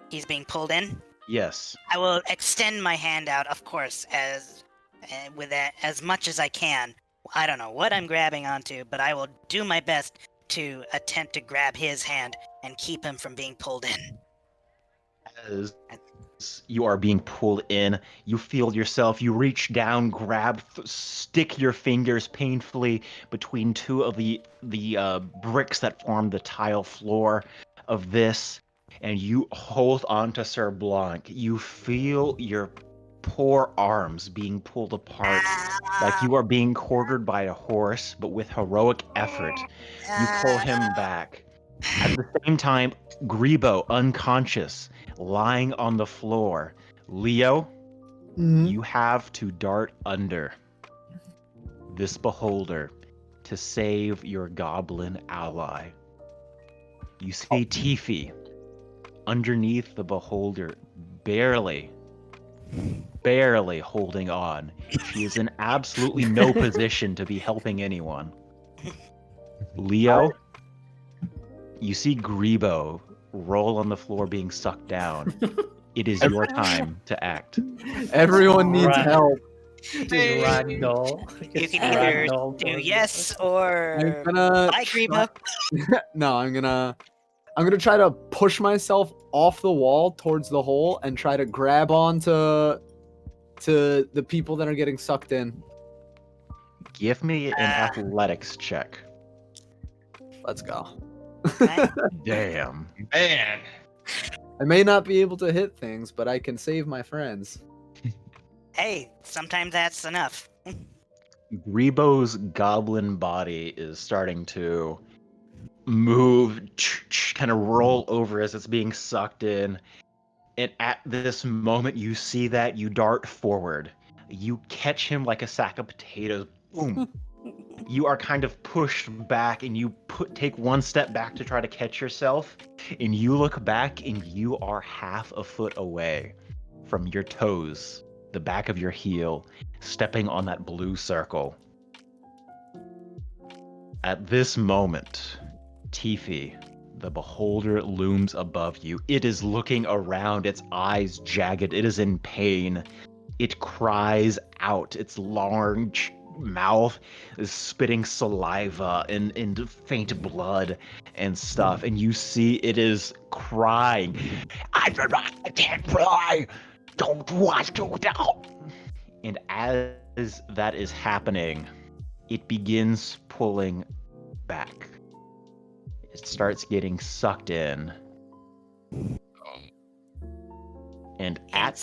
He's being pulled in. Yes. I will extend my hand out, of course, with that as much as I can. I don't know what I'm grabbing onto, but I will do my best to attempt to grab his hand and keep him from being pulled in. As you are being pulled in, you feel yourself, you reach down, grab, stick your fingers painfully between two of the bricks that form the tile floor of this, and you hold on to Sir Blanc. You feel your poor arms being pulled apart, like you are being quartered by a horse, but with heroic effort, you pull him back. At the same time, Grebo, unconscious, lying on the floor. Leo, you have to dart under this beholder to save your goblin ally. You see Tifi underneath the beholder, barely holding on. She is in absolutely no position to be helping anyone. Leo, you see Grebo roll on the floor being sucked down. It is your time to act. Everyone needs Right. help. Just ragdoll. You Just can either ragdoll do towards yes I'm or gonna bye, Grebo. no, I'm gonna try to push myself off the wall towards the hole and try to grab onto the people that are getting sucked in. Give me an athletics check. Let's go. Okay. Damn. Man. I may not be able to hit things, but I can save my friends. Hey, sometimes that's enough. Grebo's goblin body is starting to move, kind of roll over as it's being sucked in. And at this moment, you see that, you dart forward. You catch him like a sack of potatoes. Boom. You are kind of pushed back, and you take one step back to try to catch yourself. And you look back, and you are half a foot away from your toes, the back of your heel, stepping on that blue circle. At this moment, Tifi, the beholder, looms above you. It is looking around, its eyes jagged. It is in pain. It cries out. Its large mouth is spitting saliva and faint blood and stuff. And you see it is crying. I can't fly. Don't want to now. And as that is happening, it begins pulling back. It starts getting sucked in. And at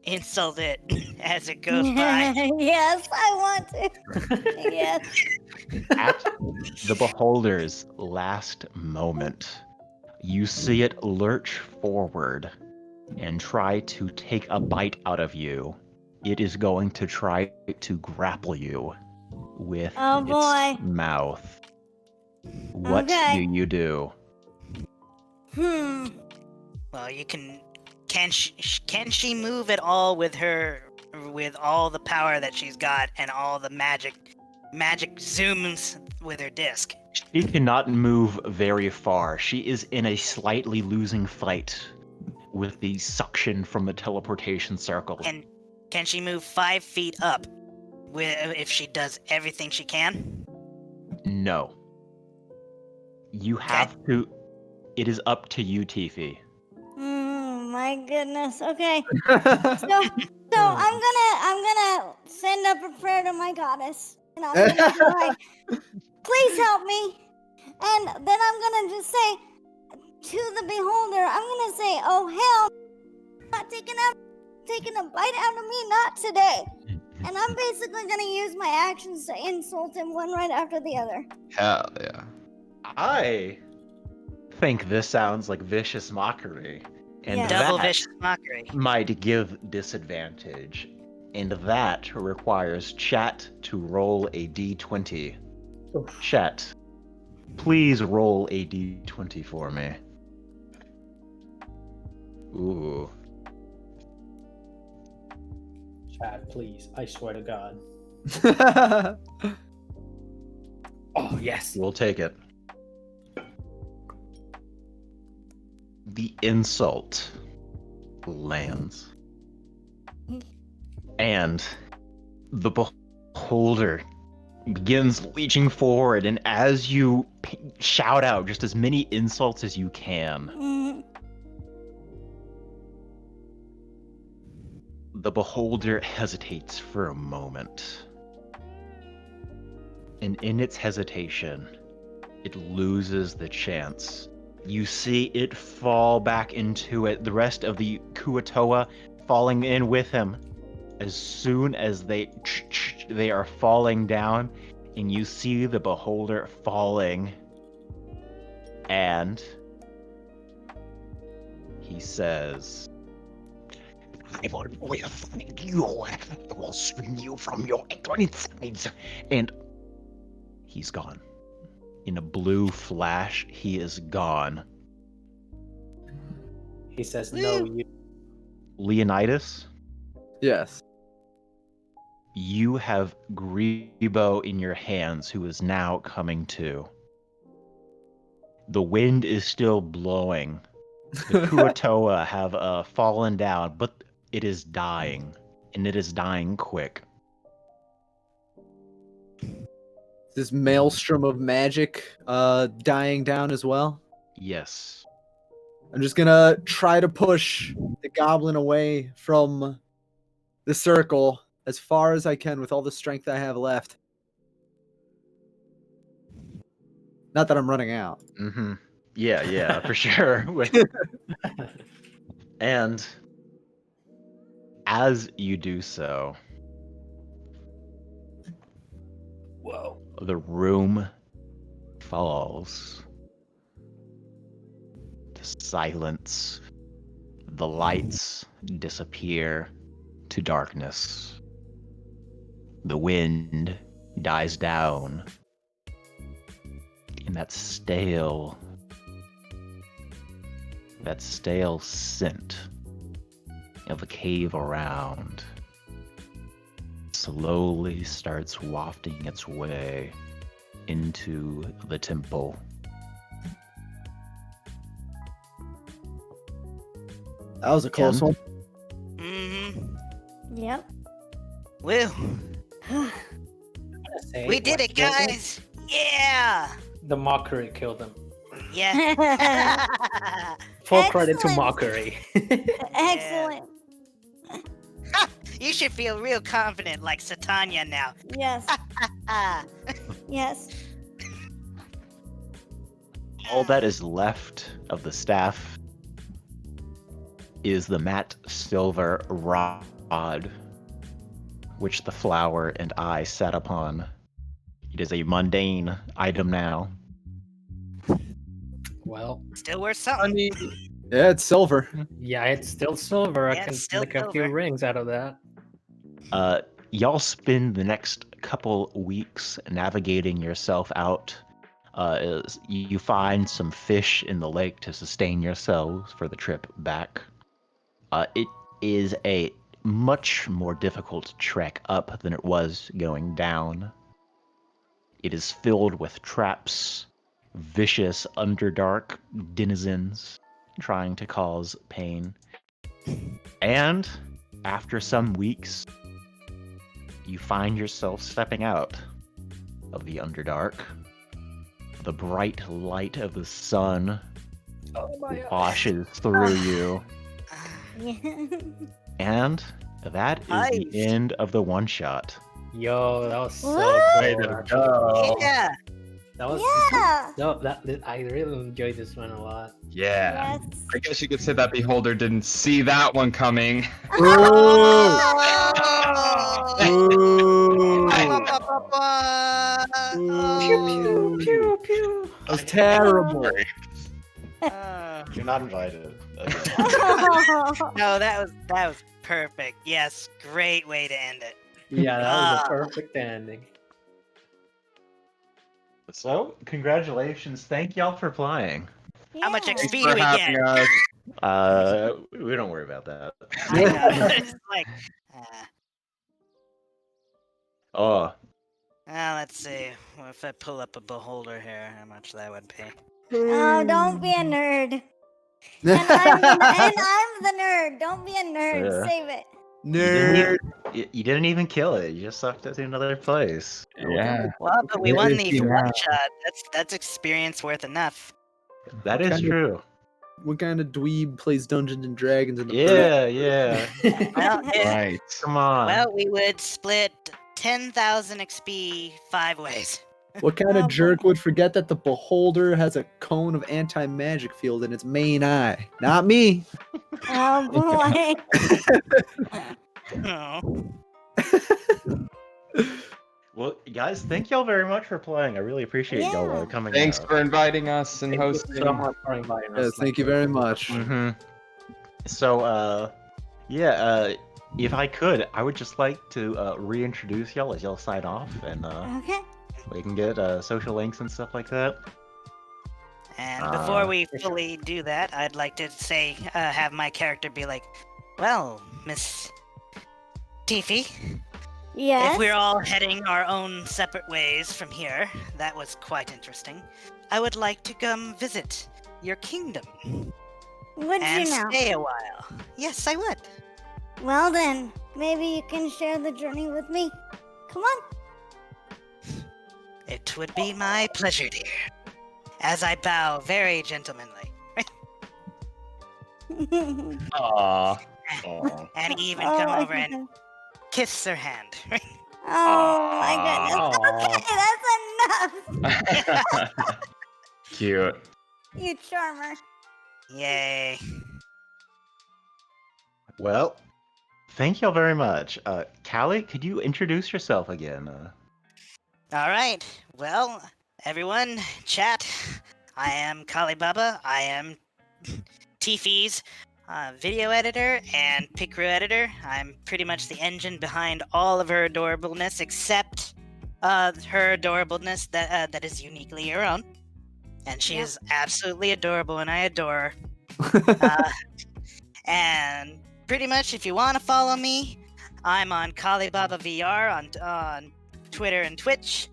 Insult it as it goes by. Yes, I want to. Yes. at the beholder's last moment, you see it lurch forward and try to take a bite out of you. It is going to try to grapple you with Oh, boy. its mouth. What Okay. do you do? Well, you can. Can she move at all with all the power that she's got and all the magic zooms with her disc? She cannot move very far. She is in a slightly losing fight with the suction from the teleportation circle. And can she move 5 feet up if she does everything she can? No. You have to. It is up to you, Tifi. My goodness. Okay. So I'm gonna send up a prayer to my goddess, and I'm gonna be like, please help me. And then I'm gonna just say to the beholder, I'm gonna say, oh hell, not taking a bite out of me, not today. And I'm basically gonna use my actions to insult him one right after the other. Hell yeah. I think this sounds like vicious mockery. And Yeah. Double that vicious mockery. might give disadvantage. And that requires chat to roll a d20. Chat, please roll a d20 for me. Ooh. Chat, please. I swear to God. Oh yes. We'll take it. The insult lands. And the beholder begins leeching forward, and as you shout out just as many insults as you can, Mm, the beholder hesitates for a moment. And in its hesitation, it loses the chance. You see it fall back into it, the rest of the Kuatoa falling in with him. As soon as they are falling down, and you see the beholder falling, and he says, I will find you. I will string you from your insides. and he's gone. In a blue flash, he is gone. He says no. You. Leonidas, Yes. you have Grebo in your hands, who is now coming to. The wind is still blowing. The Kuatoa have fallen down, but it is dying, and it is dying quick. This maelstrom of magic dying down as well. Yes. I'm just gonna try to push the goblin away from the circle as far as I can with all the strength I have left. Not that I'm running out. Mm-hmm. Yeah, for sure. And as you do so, Whoa. the room falls to silence. The lights disappear to darkness. The wind dies down. And that stale scent of the cave around slowly starts wafting its way into the temple. That was a close Ken? one. Mm-hmm. yep. Woo. Say We did what it, killed him? guys. Yeah. The mockery killed him. Yeah. Full credit to Excellent. mockery. Excellent. You should feel real confident like Satanya now. Yes. Ah. Yes. All that is left of the staff is the matte silver rod which the flower and I sat upon. It is a mundane item now. Well, Still worth something. Yeah, it's silver. yeah, it's still silver. Yeah, I can it's still make a few silver. rings out of that. Y'all spend the next couple weeks navigating yourself out. You find some fish in the lake to sustain yourselves for the trip back. It is a much more difficult trek up than it was going down. It is filled with traps, vicious Underdark denizens trying to cause pain. And after some weeks, you find yourself stepping out of the Underdark. The bright light of the sun washes through you. And that is Nice. the end of the one shot. Yo, that was so Woo! cool. actually. Yeah. That was Yeah. no, I really enjoyed this one a lot. Yeah. Yes. I guess you could say that beholder didn't see that one coming. Pew, pew, pew. That was terrible. You're not invited. No, that was perfect. Yes, great way to end it. Yeah, that was Ah. a perfect ending. So, congratulations. Thank y'all for playing. How much Yeah. Thanks XP for do we having get? us. We don't worry about that. I know. It's like, Oh, Let's see. Well, if I pull up a beholder here, how much that would be. Oh, don't be a nerd. And I'm the nerd. Don't be a nerd. Yeah. Save it. you didn't Nerd. you didn't even kill it. You just sucked it to another place. Yeah. Well, but we Where won is the he one now? shot. That's experience worth enough. That is Kind of- true. What kind of dweeb plays Dungeons and Dragons in the Yeah, yeah. Well, Right. Come on. well, we would split 10,000 XP 5 ways. What kind Oh, of boy. jerk would forget that the beholder has a cone of anti-magic field in its main eye? Not me. Oh boy. Oh. Well, guys, thank y'all very much for playing. I really appreciate y'all Yeah. coming Thanks out. for inviting us and Thank you hosting. so much for inviting us. Yes, thank you very much. Mm-hmm. So, yeah, if I could, I would just like to reintroduce y'all as y'all sign off, and Okay. we can get social links and stuff like that. And before we for sure. fully do that, I'd like to say, have my character be like, well, Miss Tiffy, Yes. if we're all heading our own separate ways from here, that was quite interesting. I would like to come visit your kingdom Would and you now? stay a while. Yes, I would. Well then, maybe you can share the journey with me. Come on. It would be my pleasure, dear. As I bow very gentlemanly, Aw. and even Oh come my over and goodness. kiss her hand. Oh my goodness. Aw. Okay, that's enough. Cute. You charmer. Yay. Well, thank y'all very much. Callie, could you introduce yourself again? All right. Well, everyone, chat. I am Kali Baba. I am Tiffy's video editor and pick crew editor. I'm pretty much the engine behind all of her adorableness, except her adorableness that is uniquely her own. And she Yep. is absolutely adorable, and I adore her. And pretty much, if you want to follow me, I'm on Kali Baba VR on Twitter and Twitch.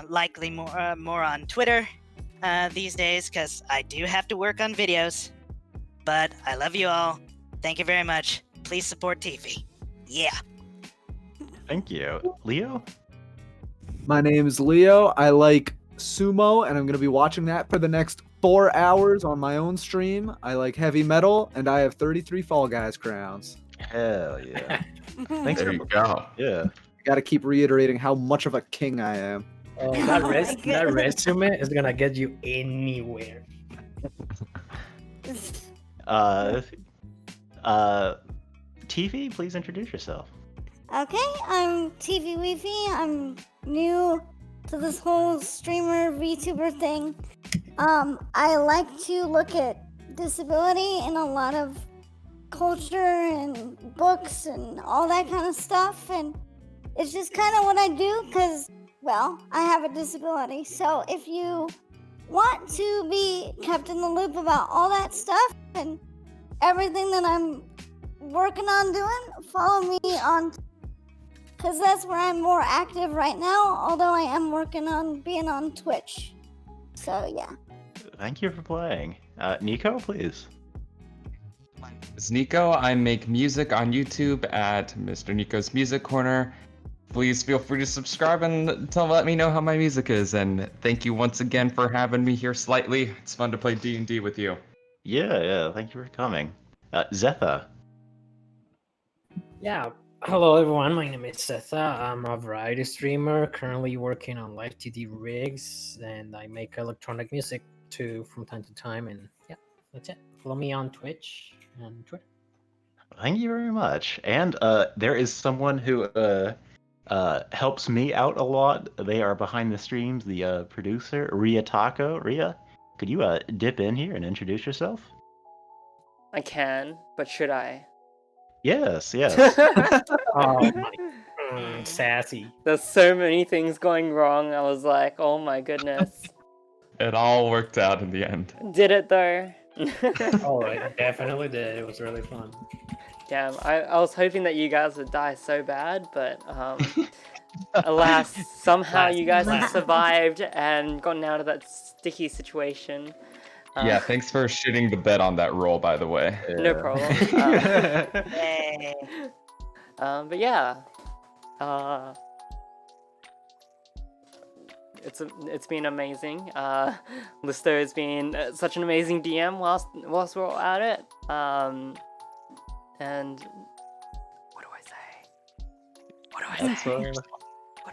Likely more on Twitter these days, because I do have to work on videos. But I love you all. Thank you very much. Please support Tiffy. Yeah. Thank you. Leo? My name is Leo. I like sumo, and I'm going to be watching that for the next 4 hours on my own stream. I like heavy metal, and I have 33 Fall Guys crowns. Hell yeah. Thanks There for you go. Yeah. Got to keep reiterating how much of a king I am. Oh, Oh that, my that goodness. resume is gonna get you anywhere. TV, please introduce yourself. Okay, I'm TV Weefy. I'm new to this whole streamer VTuber thing. I like to look at disability in a lot of culture and books and all that kind of stuff, and it's just kind of what I do because, well, I have a disability. So if you want to be kept in the loop about all that stuff and everything that I'm working on doing, follow me on, because that's where I'm more active right now, although I am working on being on Twitch. So yeah. Thank you for playing. Nico, please. My name is Nico. I make music on YouTube at Mr. Nico's Music Corner. Please feel free to subscribe and let me know how my music is. And thank you once again for having me here slightly. It's fun to play D&D with you. Yeah, thank you for coming. Zetha. Yeah. Hello, everyone. My name is Setha. I'm a variety streamer, currently working on live TD rigs, and I make electronic music too from time to time. And yeah, that's it. Follow me on Twitch and Twitter. Thank you very much. And there is someone who helps me out a lot. They are behind the streams, the producer, Ria Taco. Ria, could you dip in here and introduce yourself? I can, but should I? Yes. Oh my, sassy. There's so many things going wrong. I was like, oh my goodness. It all worked out in the end. Did it though? Oh, it definitely did. It was really fun. Damn, I was hoping that you guys would die so bad, but Alas, somehow Last- you guys have last. survived and gotten out of that sticky situation. Yeah, thanks for shitting the bed on that roll, by the way. No Yeah. problem. Yay. But yeah, it's been amazing. Lister has been such an amazing DM whilst we're all at it. And what do I say? What do I That's, say?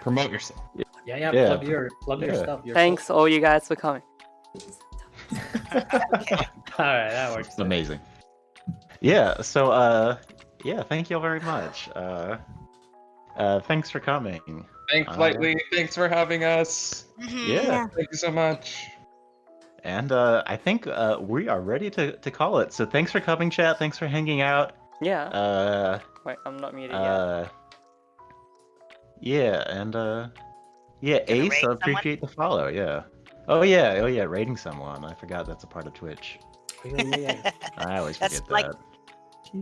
Promote yourself. Yeah, Yeah. plug your Yeah. stuff. Your Thanks all you guys for coming. All right, that works. Amazing. Yeah, so yeah, thank you all very much. Thanks for coming. Thanks, Lightly. Thanks for having us. Yeah. Thank you so much. And I think we are ready to call it. So thanks for coming, chat. Thanks for hanging out. Yeah. Wait, I'm not muted yet. Yeah, and yeah, Gonna Ace, raid I appreciate the follow. Yeah. Oh yeah, raiding someone. I forgot that's a part of Twitch. Yeah. I always That's forget like that.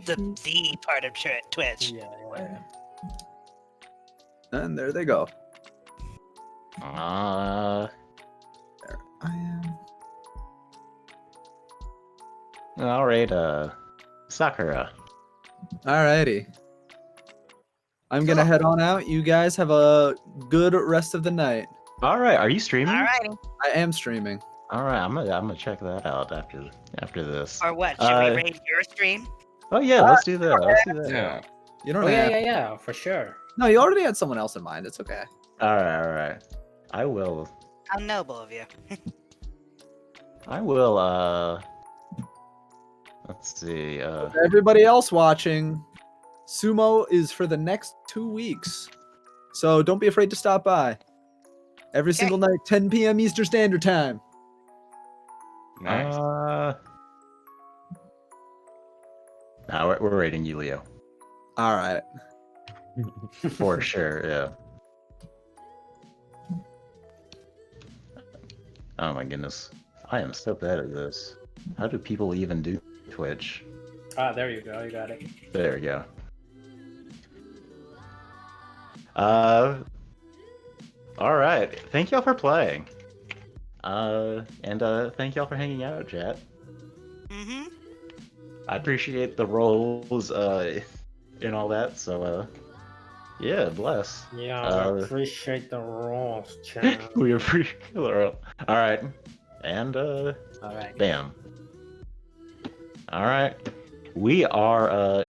the part of Twitch. Yeah. And there they go. Uh, There I am. all right, Sakura. Alrighty. I'm gonna head on out. You guys have a good rest of the night. All right, are you streaming? Alrighty. I am streaming. All right, I'm gonna check that out after this. Or what? Should we raid your stream? Oh yeah, let's do that. Let's do that. Yeah. You don't Oh have. yeah, for sure. No, you already had someone else in mind. It's okay. All right. I will. How noble of you. I will. Let's see. Everybody else watching, sumo is for the next 2 weeks, so don't be afraid to stop by. Every single night, 10 p.m. Eastern Standard Time. Nice. No, we're rating you, Leo. All right. For sure, yeah. Oh my goodness. I am so bad at this. How do people even do Twitch? Ah, there you go. You got it. There we go. Alright. Thank y'all for playing. And thank y'all for hanging out, chat. Mm-hmm. I appreciate the roles, and all that, so, yeah, bless. Yeah, I appreciate the rolls, chat. We appreciate the role. Alright. And, All right. bam. Alright. We are,